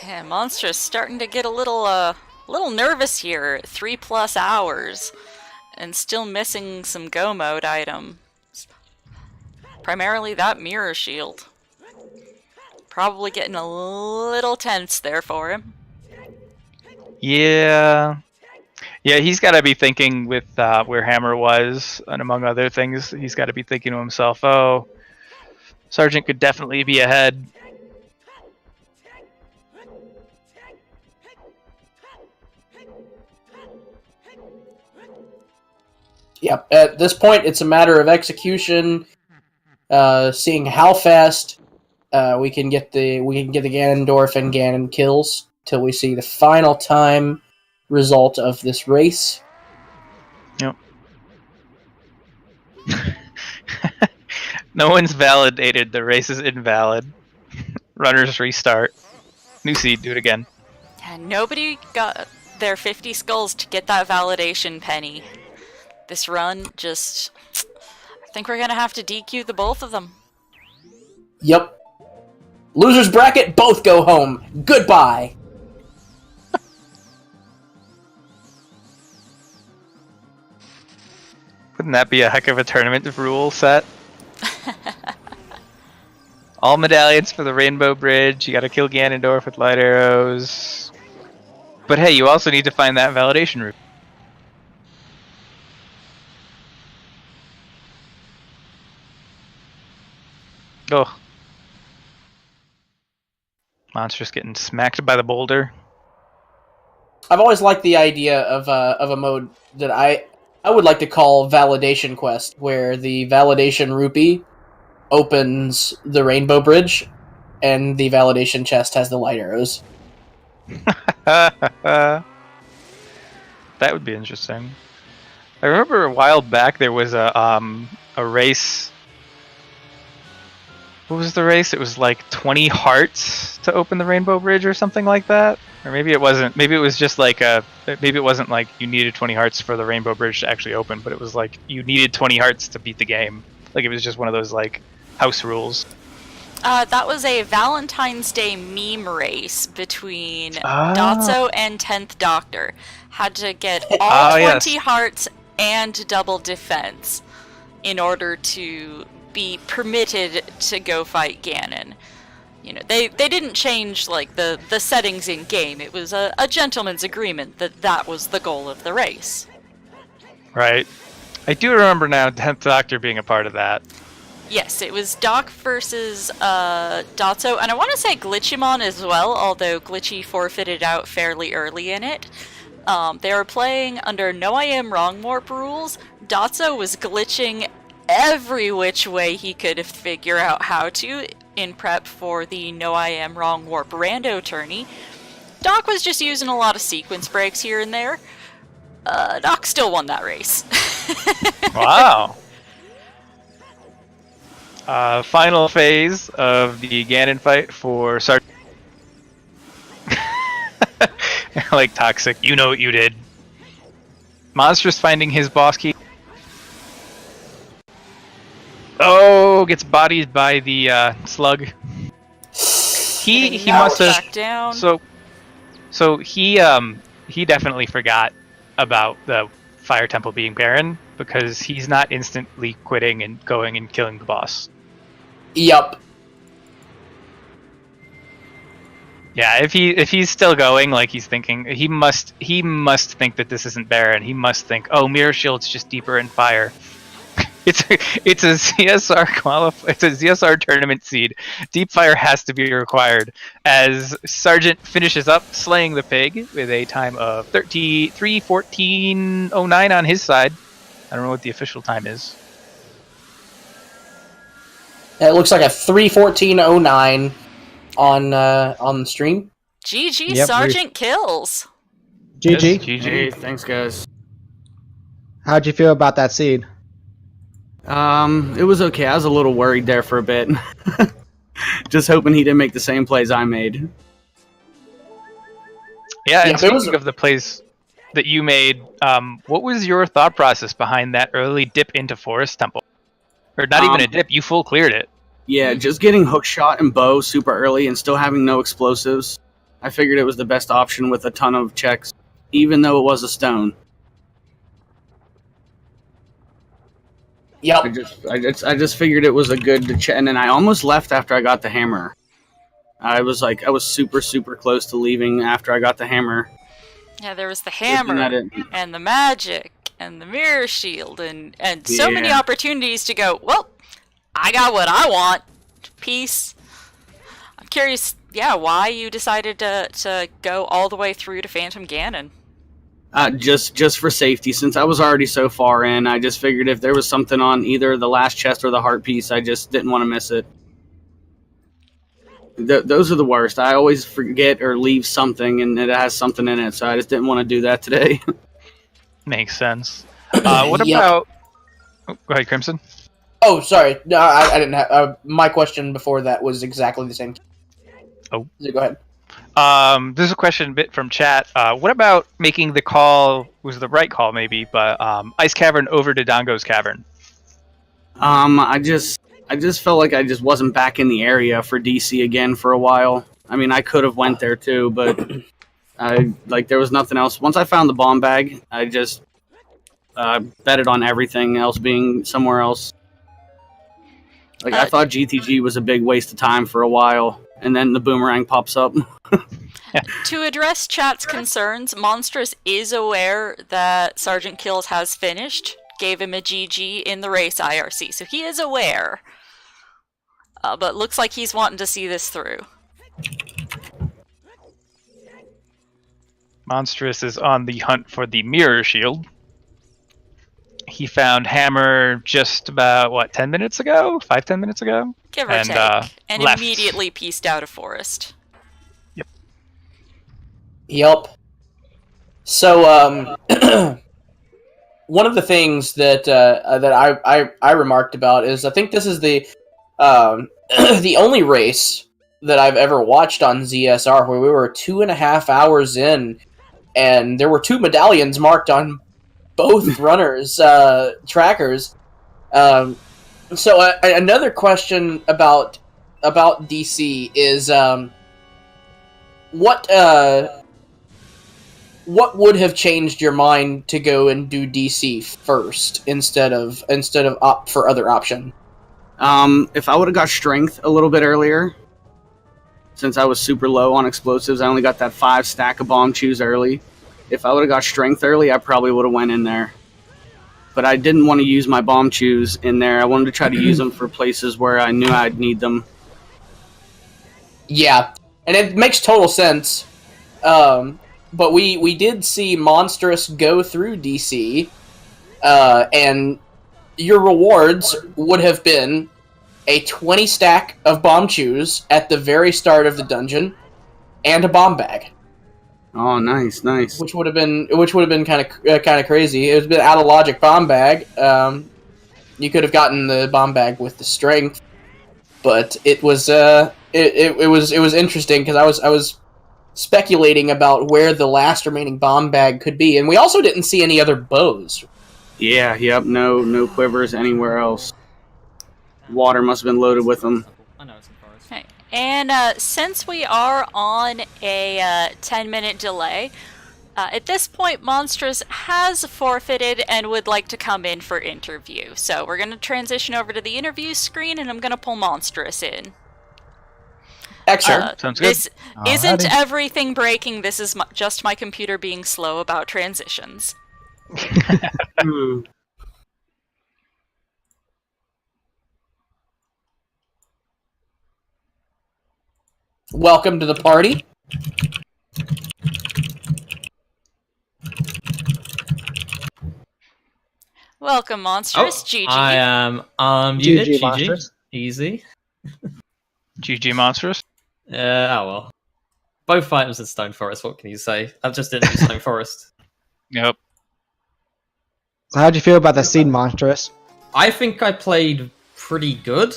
Yeah, Monsterous starting to get a little nervous here. 3+ hours. And still missing some go mode items. Primarily that mirror shield. Probably getting a little tense there for him. Yeah, he's got to be thinking with where Hammer was, and among other things, he's got to be thinking to himself, oh, Sergeant could definitely be ahead. Yep. At this point, it's a matter of execution, seeing how fast we can get the Ganondorf and Ganon kills till we see the final time result of this race. Yep. No one's validated. The race is invalid. Runners restart. New seed. Do it again. And nobody got their 50 skulls to get that validation penny. This run just... I think we're gonna have to DQ the both of them. Yep. Losers bracket, both go home. Goodbye. Wouldn't that be a heck of a tournament rule set? All medallions for the Rainbow Bridge. You gotta kill Ganondorf with light arrows. But hey, you also need to find that validation route. Oh. Monster's getting smacked by the boulder. I've always liked the idea of a mode that I would like to call Validation Quest, where the Validation Rupee opens the Rainbow Bridge, and the Validation Chest has the light arrows. That would be interesting. I remember a while back there was a race. What was the race? It was like 20 hearts to open the Rainbow Bridge or something like that. Or maybe it wasn't. Maybe it was just like maybe it wasn't like you needed 20 hearts for the Rainbow Bridge to actually open, but it was like you needed 20 hearts to beat the game. Like it was just one of those like house rules. That was a Valentine's Day meme race between Dotso and 10th Doctor. Had to get all 20 hearts and double defense in order to be permitted to go fight Ganon. You know, they didn't change like the settings in game. It was a gentleman's agreement that was the goal of the race. Right. I do remember now 10th Doctor being a part of that. Yes, it was Doc versus Dotso, and I want to say Glitchymon as well, although Glitchy forfeited out fairly early in it. They were playing under No I Am Wrong Warp rules. Dotso was glitching every which way he could figure out how to in prep for the No I Am Wrong Warp Rando tourney. Doc was just using a lot of sequence breaks here and there. Doc still won that race. Wow. Final phase of the Ganon fight for Sergeant. Like Toxic, you know what you did. Monstrous finding his boss key. Oh, gets bodied by the slug. He must have. Down. So he definitely forgot about the Fire Temple being barren because he's not instantly quitting and going and killing the boss. Yup. Yeah, if he's still going, like he's thinking, he must think that this isn't barren. He must think, oh, Mirror Shield's just deeper in fire. It's a ZSR tournament seed. Deep fire has to be required. As Sergeant finishes up slaying the pig with a time of 3:14:09 on his side. I don't know what the official time is. It looks like a 3:14:09 on the stream. GG, Yep, Sgtkillz1. GG. Yes, GG. Hey, thanks, guys. How'd you feel about that seed? It was okay. I was a little worried there for a bit. Just hoping he didn't make the same plays I made. Yeah, and there was speaking of the plays that you made, what was your thought process behind that early dip into Forest Temple? Or not even a dip, you full cleared it. Yeah, just getting hook shot and bow super early and still having no explosives. I figured it was the best option with a ton of checks, even though it was a stone. Yep. I just figured it was a good check, and then I almost left after I got the hammer. I was super close to leaving after I got the hammer. Yeah, there was the hammer and the magic and the mirror shield and so many opportunities to go, well, I got what I want. Peace. I'm curious, why you decided to go all the way through to Phantom Ganon. Just for safety, since I was already so far in, I just figured if there was something on either the last chest or the heart piece, I just didn't want to miss it. Those are the worst. I always forget or leave something, and it has something in it, so I just didn't want to do that today. Makes sense. What about... Oh, go ahead, Crimson. Oh, sorry. No, I didn't have... my question before that was exactly the same. Oh. So go ahead. There's a question bit from chat. What about making the call, was the right call maybe, but Ice Cavern over to Dongo's Cavern? I just felt like I just wasn't back in the area for DC again for a while. I mean, I could have went there too, but there was nothing else. Once I found the bomb bag, I just betted on everything else being somewhere else. Like, I thought GTG was a big waste of time for a while, and then the boomerang pops up. To address chat's concerns, Monstrous is aware that Sgtkillz1 has finished, gave him a GG in the race IRC, so he is aware. But looks like he's wanting to see this through. Monstrous is on the hunt for the mirror shield. he found Hammer just about 10 minutes ago, 5-10 minutes ago, Give or and take. And left. immediately pieced out of forest. Yep. So, one of the things that I remarked about is I think this is the the only race that I've ever watched on ZSR where we were 2.5 hours in, and there were 2 medallions marked on both runners' trackers. So another question about DC is what would have changed your mind to go and do DC first instead of opt for other option? If I would have got strength a little bit earlier, since I was super low on explosives, I only got that 5 stack of bomb chews early. If I would have got strength early, I probably would have went in there. But I didn't want to use my bomb chews in there. I wanted to try to use them for places where I knew I'd need them. Yeah, and it makes total sense. But we did see Monsterous go through DC, and your rewards would have been a 20 stack of bomb chews at the very start of the dungeon, and a bomb bag. Oh, nice. Which would have been kind of crazy. It was a bit out of logic. Bomb bag. You could have gotten the bomb bag with the strength, but it was it was interesting because I was speculating about where the last remaining bomb bag could be, and we also didn't see any other bows. Yeah, yep, no quivers anywhere else. Water must have been loaded with them. Okay. And since we are on a 10-minute delay, at this point, Monstrous has forfeited and would like to come in for interview. So we're going to transition over to the interview screen, and I'm going to pull Monstrous in. Excellent. Sounds good. This isn't everything breaking. This is just my computer being slow about transitions. Welcome to the party. Welcome, Monstrous. GG. I am GG, GG. Monstrous. Easy. GG Monstrous. Oh well. Both items in Stone Forest, what can you say? I've just did Stone Forest. Yep. So how'd you feel about the seed, Monstrous? I think I played pretty good.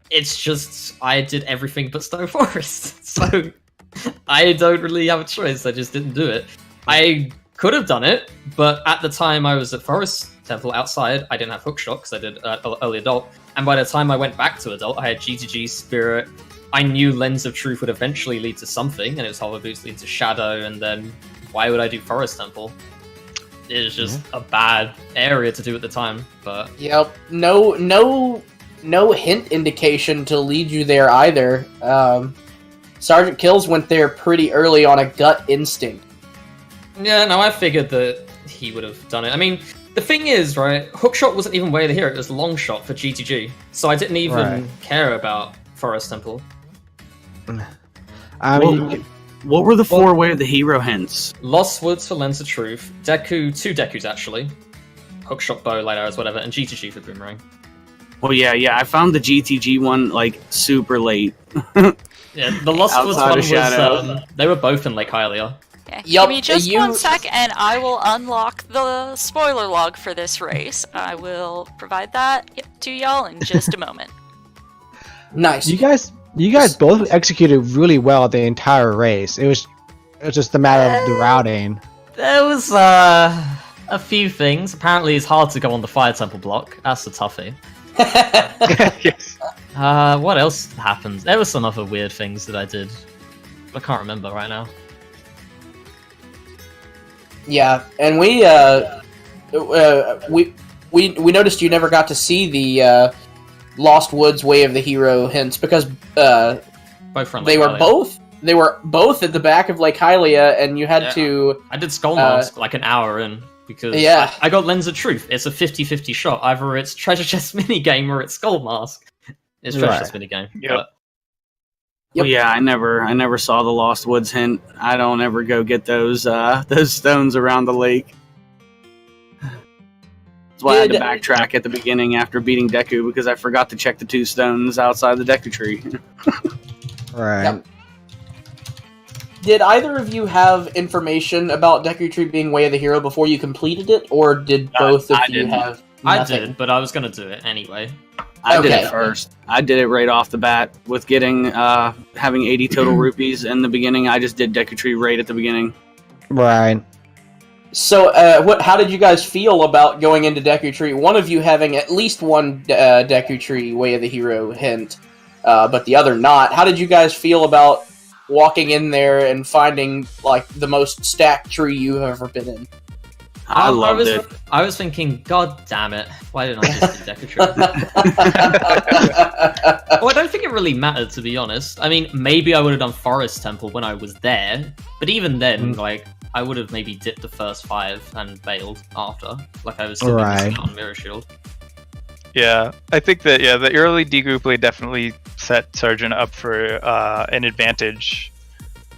It's just I did everything but Stone Forest. So I don't really have a choice, I just didn't do it. I could have done it, but at the time I was at Forest Temple outside, I didn't have Hookshot because I did early Adult, and by the time I went back to Adult, I had GTG, Spirit. I knew Lens of Truth would eventually lead to something, and it was Hover Boots lead to Shadow, and then why would I do Forest Temple? It was just a bad area to do at the time, but... Yep. No hint indication to lead you there either. Sgtkillz1 went there pretty early on a gut instinct. Yeah, no, I figured that he would have done it. I mean, the thing is, right, Hookshot wasn't even Way of the Hero, it was Long Shot for GTG, so I didn't even care about Forest Temple. I mean, What were the 4 Way of the Hero hints? Lost Woods for Lens of Truth, Deku, 2 Dekus actually, Hookshot Bow, Light Arrows, whatever, and GTG for Boomerang. Well, yeah, I found the GTG one, like, super late. Yeah, the Lost Woods Outside one of Shadow. was, they were both in Lake Hylia. Okay. Yup, Give me just you- 1 sec, and I will unlock the spoiler log for this race. I will provide that to y'all in just a moment. Nice. you guys both executed really well the entire race. It was just a matter of the routing. There was a few things. Apparently it's hard to go on the Fire Temple block. That's a toughie. What else happened? There were some other weird things that I did. I can't remember right now. Yeah, and we noticed you never got to see the Lost Woods Way of the Hero hints because Both from they Lake were Hylia. they were both at the back of Lake Hylia, and you had Yeah. to. I did Skull Mask like an hour in because Yeah. I got Lens of Truth. It's a 50-50 shot. Either it's Treasure Chest minigame or it's Skull Mask. It's Treasure Right. Chest minigame. Yep. But Yep. Well, yeah, I never saw the Lost Woods hint. I don't ever go get those stones around the lake. That's why I had to backtrack at the beginning after beating Deku, because I forgot to check the 2 stones outside the Deku tree. Right. Yep. Did either of you have information about Deku Tree being Way of the Hero before you completed it, or did both of I you didn't. have I nothing? did, but I was gonna do it anyway. I did Okay. it first. I did it right off the bat with getting having 80 total rupees in the beginning. I just did Deku Tree right at the beginning. Right. So, how did you guys feel about going into Deku Tree? One of you having at least one Deku Tree Way of the Hero hint, but the other not. How did you guys feel about walking in there and finding like the most stacked tree you have ever been in? I loved it. I was thinking, God damn it, why didn't I just do Deku Tree? Well, I don't think it really mattered, to be honest. I mean, maybe I would have done Forest Temple when I was there, but even then, like, I would have maybe dipped the first 5 and bailed after. Like, I was still missing out on Mirror Shield. Yeah, I think that the early D group play definitely set Sergeant up for an advantage,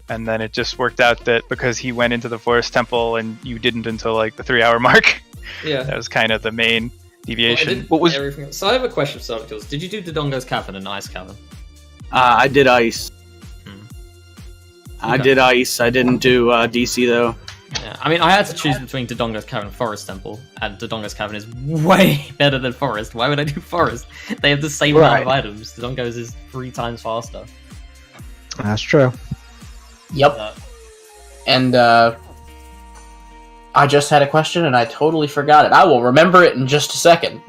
and then it just worked out that because he went into the Forest Temple and you didn't until like the 3-hour mark. Yeah, that was kind of the main deviation. What was everything else? So I have a question for Sgtkillz. Did you do Dodongo's Cavern and Ice Cavern? I did Ice. I did Ice. I didn't do DC though. Yeah, I mean, I had to choose between Dodongo's Cavern and Forest Temple, and Dodongo's Cavern is way better than Forest. Why would I do Forest? They have the same amount of items. Dodongo's is 3 times faster. That's true. Yep. And I just had a question and I totally forgot it. I will remember it in just a second.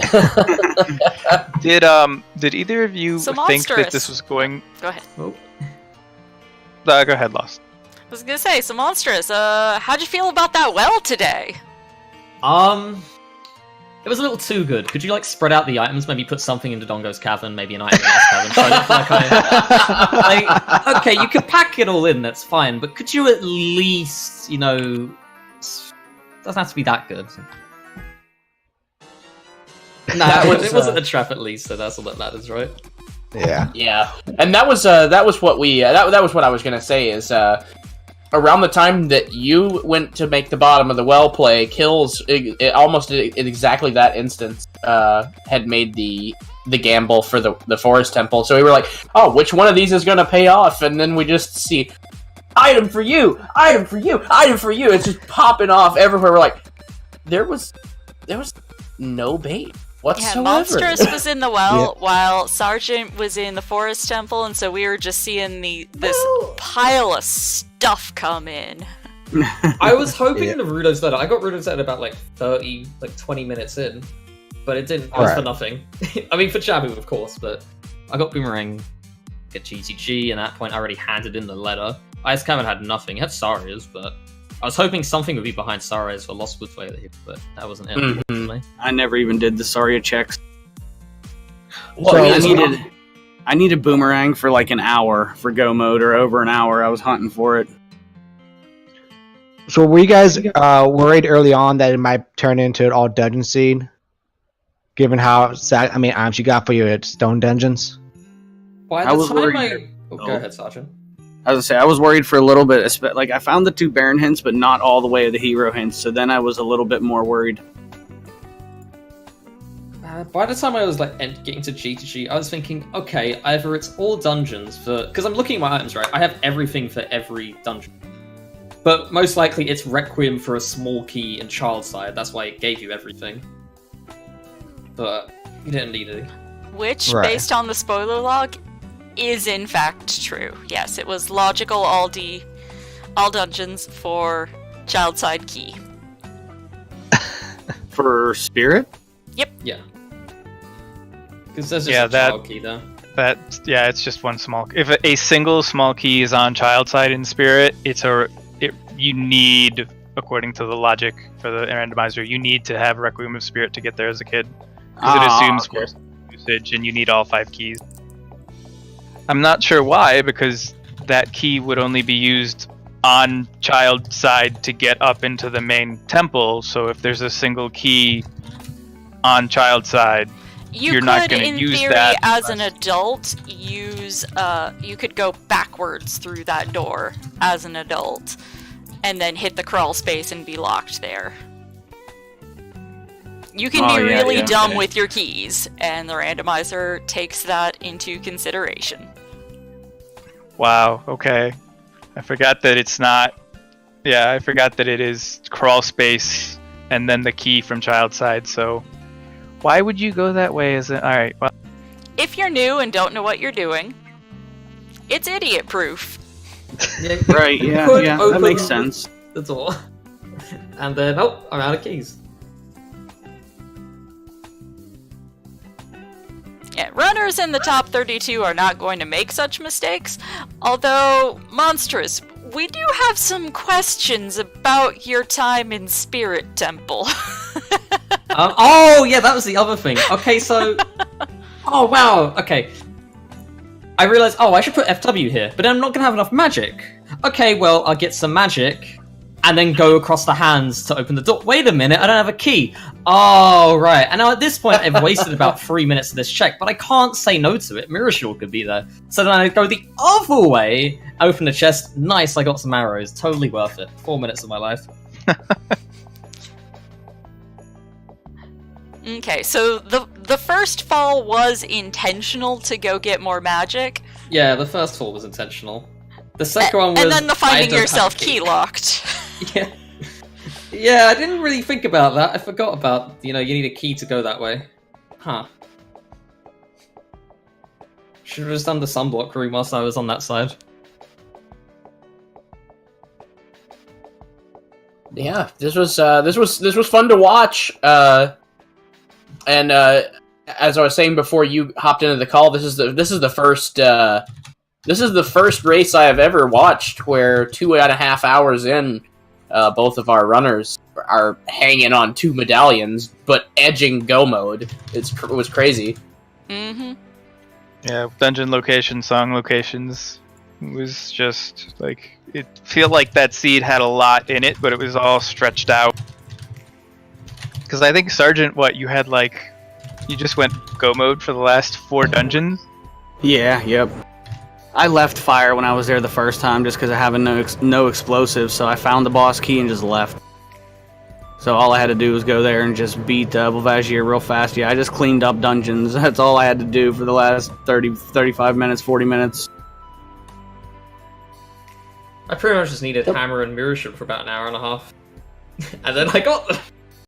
Did either of you think that this was going? Go ahead. Go ahead, Lost. I was gonna say, so Monsterous, how'd you feel about that well today? It was a little too good. Could you like spread out the items? Maybe put something in Dodongo's Cavern, maybe an item in Ice Cavern. So I don't feel like like, okay, you could pack it all in, that's fine, but could you at least, you know, doesn't have to be that good. Nah, it wasn't a trap at least, so that's all that matters, right? Yeah. Yeah, and that was what we that was what I was gonna say is around the time that you went to make the bottom of the well play, Kills almost in exactly that instance had made the gamble for the Forest Temple. So we were like, oh, which one of these is gonna pay off? And then we just see item for you, item for you, item for you. It's just popping off everywhere. We're like, there was no bait whatsoever. Yeah, Monsterous was in the well while Sergeant was in the Forest Temple, and so we were just seeing this pile of stuff come in. I was hoping the Rudo's letter. I got Rudo's letter about like 20 minutes in, but it didn't. It was for nothing. I mean, for Jabu, of course, but I got Boomerang, get GTG, and at that point I already handed in the letter. Ice Cavern had nothing. It had Saria's, but I was hoping something would be behind Saria's for Lost Woods Way, but that wasn't it, unfortunately. I never even did the Saria checks. Well, I needed Boomerang for like an hour for go mode, or over an hour. I was hunting for it. So were you guys worried early on that it might turn into an all dungeon scene? Given how items you got for your stone dungeons? By the time go ahead, Sergeant. I was gonna say, I was worried for a little bit. Like, I found the 2 Baron hints, but not all the way of the hero hints. So then I was a little bit more worried. By the time I was like getting to G2G, I was thinking, okay, either it's all dungeons because I'm looking at my items, right? I have everything for every dungeon, but most likely it's Requiem for a small key and Child Side. That's why it gave you everything, but you didn't need it. Which, based on the spoiler log, is in fact true. Yes, it was logical all dungeons for Child Side key. For Spirit? Yep. Yeah. Because there's just a child key there. It's just one small. If a single small key is on Child Side in Spirit, you need, according to the logic for the randomizer, you need to have Requiem of Spirit to get there as a kid, because it assumes force usage, and you need all 5 keys. I'm not sure why, because that key would only be used on Child Side to get up into the main temple. So if there's a single key on Child Side, you're not going to use that. You could, in theory, as an adult, you could go backwards through that door as an adult, and then hit the crawl space and be locked there. You can Oh, be yeah, really yeah, dumb okay. with your keys, and the randomizer takes that into consideration. Wow. Okay. I forgot that it's not. Yeah, I forgot that it is crawl space and then the key from child side. So, why would you go that way? All right. Well, If you're new and don't know what you're doing, it's idiot proof. Yeah, Right, yeah, could that open makes sense. the door. And then, oh, I'm out of keys. Yeah, runners in the top 32 are not going to make such mistakes, although, Monsterous, we do have some questions about your time in Spirit Temple. Oh, yeah, that was the other thing. Okay, so... Oh, wow, okay. I realized, oh, I should put FW here, but I'm not gonna have enough magic. Okay, well, I'll get some magic, and then go across the hands to open the door. Wait a minute, I don't have a key. Oh, right. And now at this point, I've wasted about 3 minutes of this check, but I can't say no to it. Mirror Shield could be there. So then I go the other way, open the chest. Nice, I got some arrows. Totally worth it. 4 minutes of my life. Okay, so the first fall was intentional to go get more magic, Yeah, the first fall was intentional. The second one was... and then the I finding don't have yourself a key. key locked. Yeah. Yeah, I didn't really think about that. I forgot about, you need a key to go that way. Huh. Should have just done the sunblock room whilst I was on that side. Yeah, this was fun to watch. And as I was saying before you hopped into the call, this is the first race I have ever watched where 2.5 hours in, both of our runners are hanging on 2 medallions, but edging go mode. It was crazy. Mm-hmm. yeah, dungeon locations, song locations. It was just like it felt like that seed had a lot in it, but it was all stretched out. Because I think Sergeant, you had you just went go mode for the last 4 dungeons. Yeah, yep. I left fire when I was there the first time just because I have no explosives, so I found the boss key and just left. So all I had to do was go there and just beat Bouvagier real fast. Yeah, I just cleaned up dungeons. That's all I had to do for the last 30, 35 minutes, 40 minutes. I pretty much just needed Hammer and Mirror Shield for about an hour and a half. And then I got them.